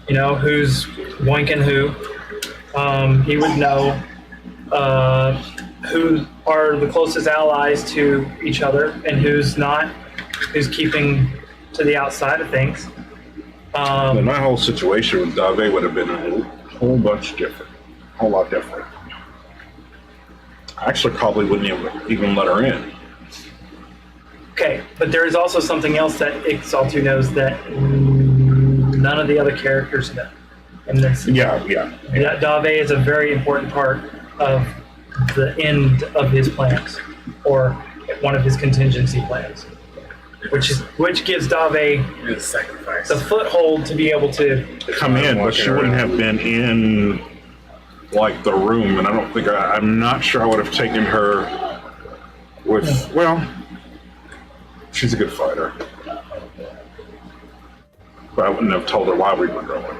Who's boinking who. He would know who are the closest allies to each other and who's not, who's keeping to the outside of things. But my whole situation with Dave would have been a whole bunch different. A whole lot different. I actually probably wouldn't even let her in. Okay, but there is also something else that Exaltu knows that none of the other characters know. And this, Yeah. Dave is a very important part of the end of his plans, or one of his contingency plans, which gives Dave The sacrifice. the foothold to be able to. Come in, but she wouldn't have been in like the room, and I don't think I'm not sure I would have taken her with. Well, she's a good fighter, but I wouldn't have told her why we were going.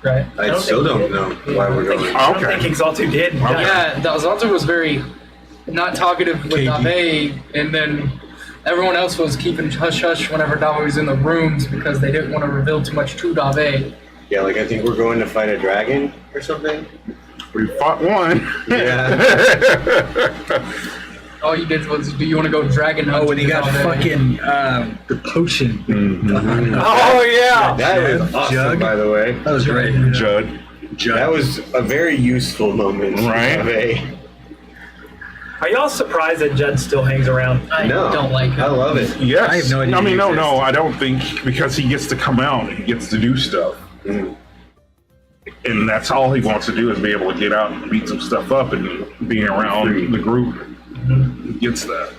Right. I still don't know why we're going. I don't Okay. think Exaltu did. Okay. Yeah, Zalta was very not talkative with Dave, and then everyone else was keeping hush-hush whenever Dave was in the rooms because they didn't want to reveal too much to Dave. Yeah, like I think we're going to fight a dragon or something. We fought one. Yeah. All you did was, do you want to go dragon hunt? Oh, and he got Dave? fucking the potion. Oh yeah. That was awesome, Jug. by the way. That was great. Judd. That was a very useful moment. Right. Are y'all surprised that Judd still hangs around? I No, don't like I him. love it. Yes. I have no idea I mean, he no, exists. I don't think because he gets to come out, he gets to do stuff. And that's all he wants to do is be able to get out and beat some stuff up and being around the group. He gets that.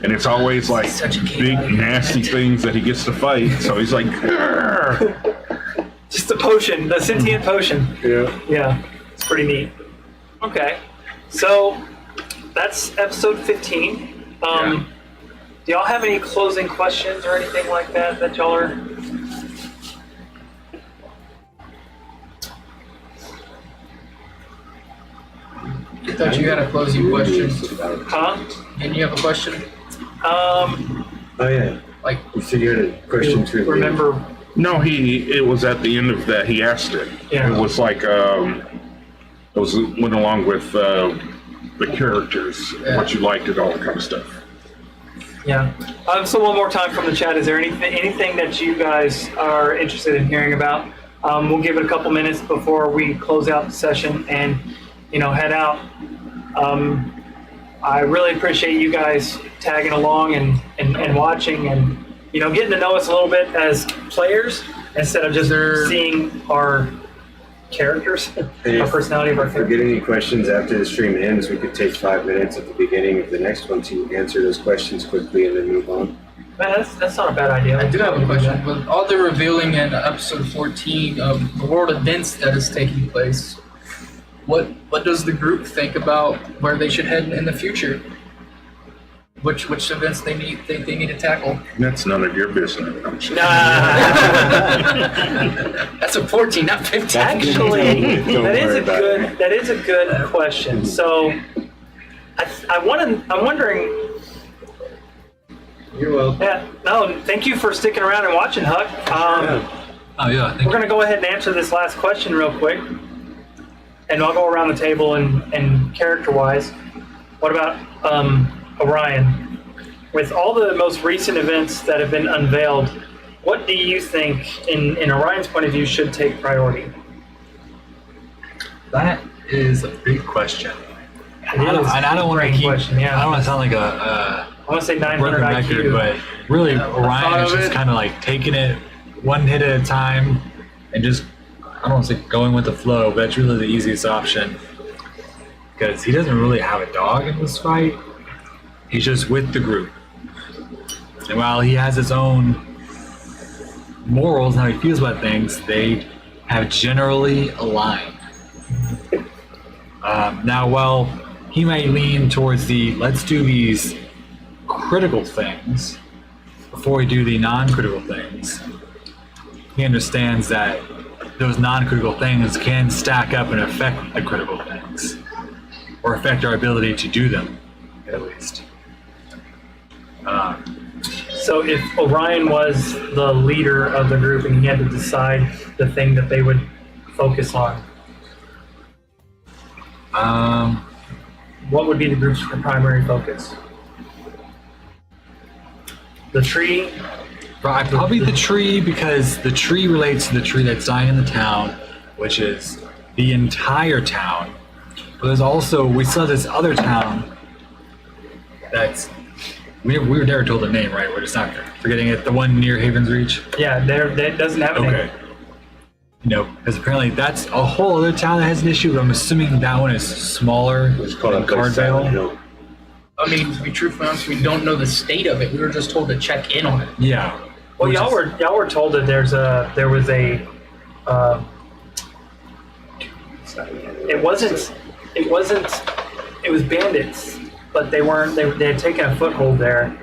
And it's always like Such a kid. big, nasty things that he gets to fight. So he's like, "Grr." Just the potion, the sentient potion. Yeah. Yeah, it's pretty neat. Okay, so that's episode 15. Do y'all have any closing questions or anything like that y'all are? Get that thought you had a closing question. Huh? Didn't you have a question? Oh yeah. Like, You said you had a question to Remember? No, it was at the end of that. He asked it. Yeah. It was like, went along with the characters, what you liked and all that kind of stuff. Yeah. So one more time from the chat, is there anything that you guys are interested in hearing about? We'll give it a couple minutes before we close out the session and, head out. I really appreciate you guys tagging along and watching and, getting to know us a little bit as players instead of just seeing our characters, our personality of our If we characters. get any questions after the stream ends, we could take 5 minutes at the beginning of the next one to answer those questions quickly and then move on. Man, that's not a bad idea. I do have a question. With all the revealing in episode 14 of the world events that is taking place, what does the group think about where they should head in the future? Which events they need to tackle? That's none of your business. That's a 14, not 15. Actually, Don't that worry about it. is a good question. So, I'm wondering. You're welcome. Yeah, no, thank you for sticking around and watching, Huck. Oh yeah, thank We're gonna go ahead and answer this last question real quick, and I'll go around the table and character-wise. What about Orion? With all the most recent events that have been unveiled, what do you think, in Orion's point of view, should take priority? That is a big question. It is I don't want to a keep. question, yeah. I don't want to sound like a I want to say 900 broken record, IQ. but really, Orion thought is of just it. kind of like taking it one hit at a time and just, I don't want to say going with the flow, but that's really the easiest option because he doesn't really have a dog in this fight. He's just with the group. And while he has his own morals and how he feels about things, they have generally aligned. Now, while he might lean towards the let's do these critical things before we do the non-critical things, he understands that those non-critical things can stack up and affect the critical things, or affect our ability to do them, at least. So if Orion was the leader of the group and he had to decide the thing that they would focus on, what would be the group's primary focus? The tree? Probably the tree, because the tree relates to the tree that's dying in the town, which is the entire town. But there's also, we saw this other town that's, we were never told the name, right? We're just not forgetting it. The one near Haven's Reach. Yeah, that doesn't have a name. Okay. Because apparently that's a whole other town that has an issue, but I'm assuming that one is smaller It's called than up there, Silent Cardvale. Hill. I mean, to be truthfully honest, we don't know the state of it. We were just told to check in on it. Yeah. Well, Which y'all were told that there was a it was bandits, but they had taken a foothold there,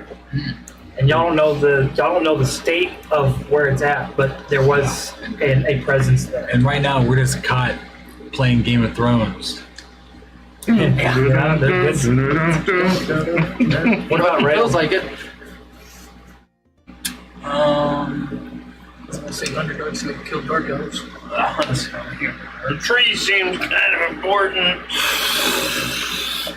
and y'all don't know the state of where it's at, but there was a presence there. And right now we're just caught playing Game of Thrones. Yeah, that's- what about Red? Feels like it. I was gonna say underdogs so they can kill dark elves. The tree seems kind of important.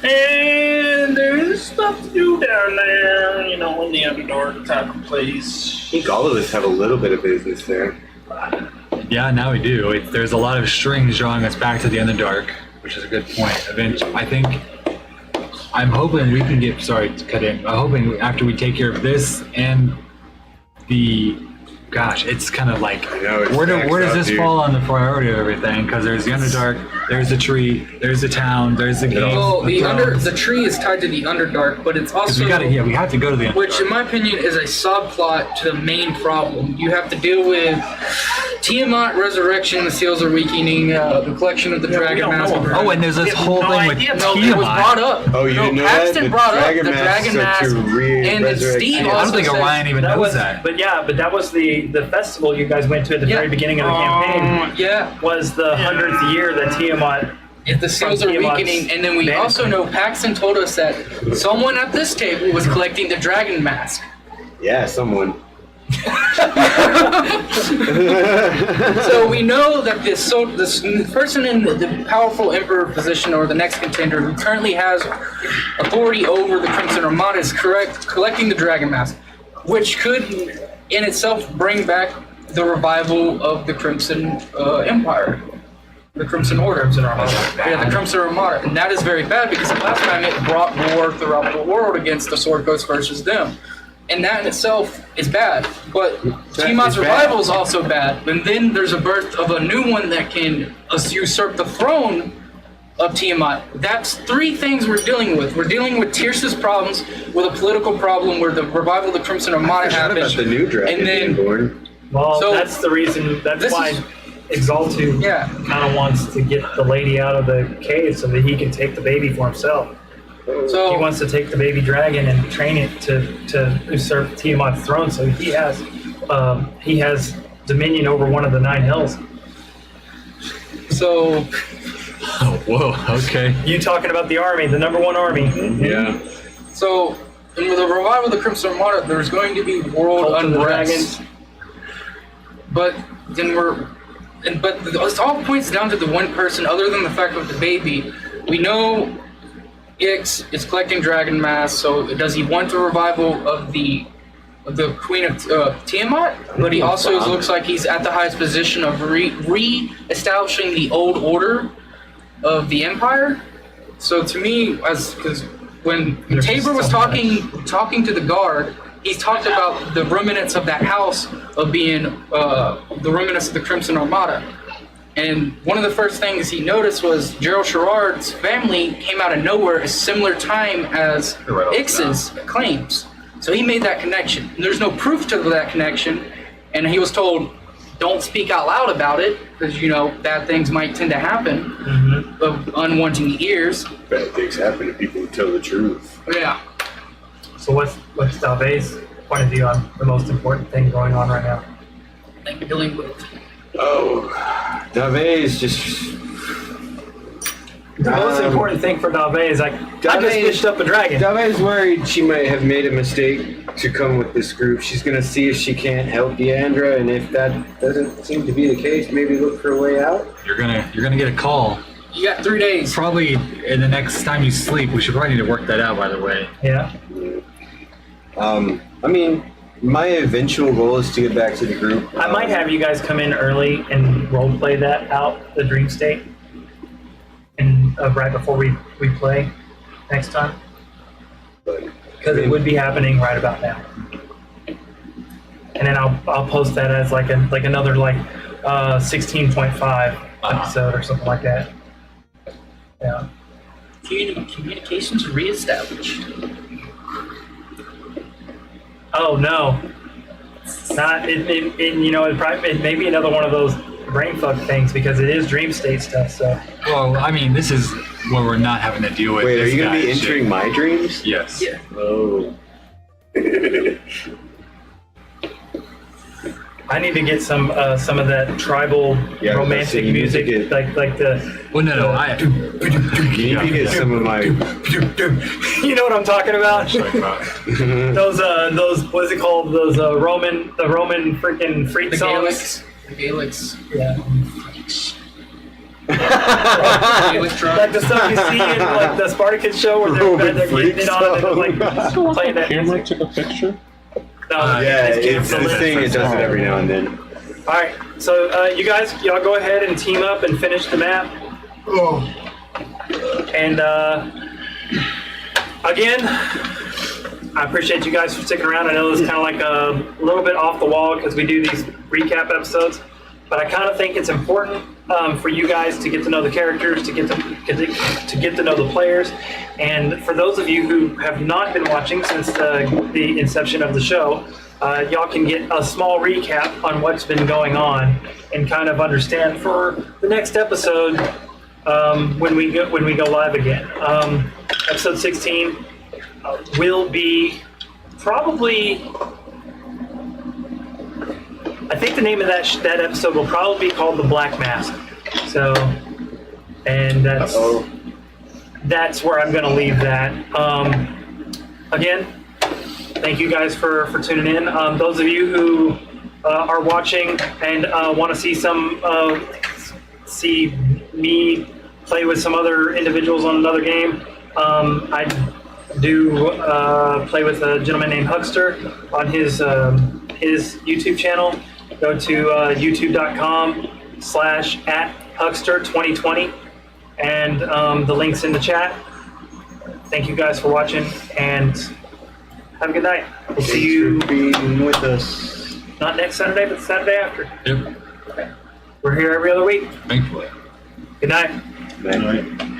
And there is stuff to do down there, in the Underdark type of place. I think all of us have a little bit of business there. Yeah, now we do. There's a lot of strings drawing us back to the Underdark, which is a good point. Eventually, I'm hoping we can get, sorry to cut in, I'm hoping after we take care of this and it's kind of like, I know, it's where stacked does up, this dude. fall on the priority of everything? Because there's the Underdark, there's the tree, there's the town, there's the game. Well, the tree is tied to the Underdark, but it's also we have to go to the Underdark. which, in my opinion, is a subplot to the main problem. You have to deal with Tiamat resurrection, the seals are weakening, the collection of the dragon don't know. mask. Oh, and there's this We have whole no thing with idea. No, Tiamat. it was brought up. Oh, you didn't know Paxton that? The brought up dragon the mask dragon so mask, to and then resurrect Steve Tiamat. I don't also think said- Orion even That knows was, that. but that was the festival you guys went to at the Yeah. very beginning of the campaign. Yeah. Was the 100th year that Tiamat if the seals are Tiamat's weakening, and then we mana. also know Paxton told us that someone at this table was collecting the dragon mask. Yeah, someone. So we know that this person in the powerful emperor position, or the next contender who currently has authority over the Crimson Armada, is collecting the dragon mask, which could in itself bring back the revival of the Crimson Empire. The Crimson Order. Yeah, the Crimson Armada. And that is very bad because last time it brought war throughout the world against the Sword Coast versus them. And that in itself is bad. But Tiamat's revival is also bad. And then there's a birth of a new one that can usurp the throne of Tiamat. That's three things we're dealing with. We're dealing with Tirsa's problems, with a political problem where the revival of the Crimson Armada happened. About the new dragon And then- being born. Well, So, that's the reason. That's this why is- Exaltu Yeah. kind of wants to get the lady out of the cave so that he can take the baby for himself. He So wants to take the baby dragon and train it to usurp Tiamat's throne, so he has dominion over one of the 9 hells. so Oh, whoa. Okay. You talking about the army, the number 1 army? Yeah. So, in the revival of the Crimson Armada, there's going to be world Cult of the unrest. Dragons. But then it all points down to the one person, other than the fact of the baby. We know Ix is collecting dragon mass, so does he want the revival of the Queen of Tiamat? But he also looks like he's at the highest position of re-establishing the old order of the Empire. So to me, because when Tabor was talking to the guard, he talked about the remnants of that house of being the remnants of the Crimson Armada. And one of the first things he noticed was Gerald Sherrard's family came out of nowhere at a similar time as Ix's claims. So he made that connection. And there's no proof to that connection, and he was told, don't speak out loud about it, because, bad things might tend to happen of unwanted ears. Bad things happen to people who tell the truth. Yeah. So what's Dalve's point of view on the most important thing going on right now? Like dealing with. Oh, Dave is just. The most important thing for Dave is I just fished up a dragon. Dave is worried she might have made a mistake to come with this group. She's gonna see if she can't help Deandra, and if that doesn't seem to be the case, maybe look for a way out. You're gonna get a call. You got 3 days. Probably in the next time you sleep. We should probably need to work that out, by the way. Yeah. I mean, my eventual goal is to get back to the group. I might have you guys come in early and role play that out, the dream state, and right before we play next time, because it would be happening right about now. And then I'll post that as like another 16.5 episode or something like that. Yeah. Communications reestablished. Oh no. Not it may be another one of those brain fuck things because it is dream state stuff. So Well, I mean, this is where we're not having to deal with. Wait, are this you gonna be guy's entering shit. my dreams? Yes. Yeah. Oh. I need to get some of that tribal Yeah, romantic you need to music, get- like the. Well, no. You need to get some of my. You know what I'm talking about? Those what is it called? Those Roman freaking freak The songs. Gaelics. The Gaelics. Yeah. Gaelic truck. Like the stuff you see in like the Spartacus show where they're getting it on and they're like playing that music. Took a picture. No, Yeah, just it's the this list. thing. It does it every now and then. All right, so y'all go ahead and team up and finish the map. And again, I appreciate you guys for sticking around. I know it's kind of like a little bit off the wall because we do these recap episodes, but I kind of think it's important for you guys to get to know the characters, to get to know the players, and for those of you who have not been watching since the inception of the show, y'all can get a small recap on what's been going on and kind of understand for the next episode when we go live again. Episode 16 will be probably. I think the name of that episode will probably be called The Black Mask. So And that's Oh, that's where I'm going to leave that. Again, thank you guys for tuning in. Those of you who are watching and want to see me play with some other individuals on another game, I do play with a gentleman named Huckster on his YouTube channel. Go to youtube.com/@Huckster2020 and the link's in the chat. Thank you guys for watching and have a good night. We'll see you being with us. not next Saturday, but the Saturday after. Yep. We're here every other week. Thankfully. Good night. Bye.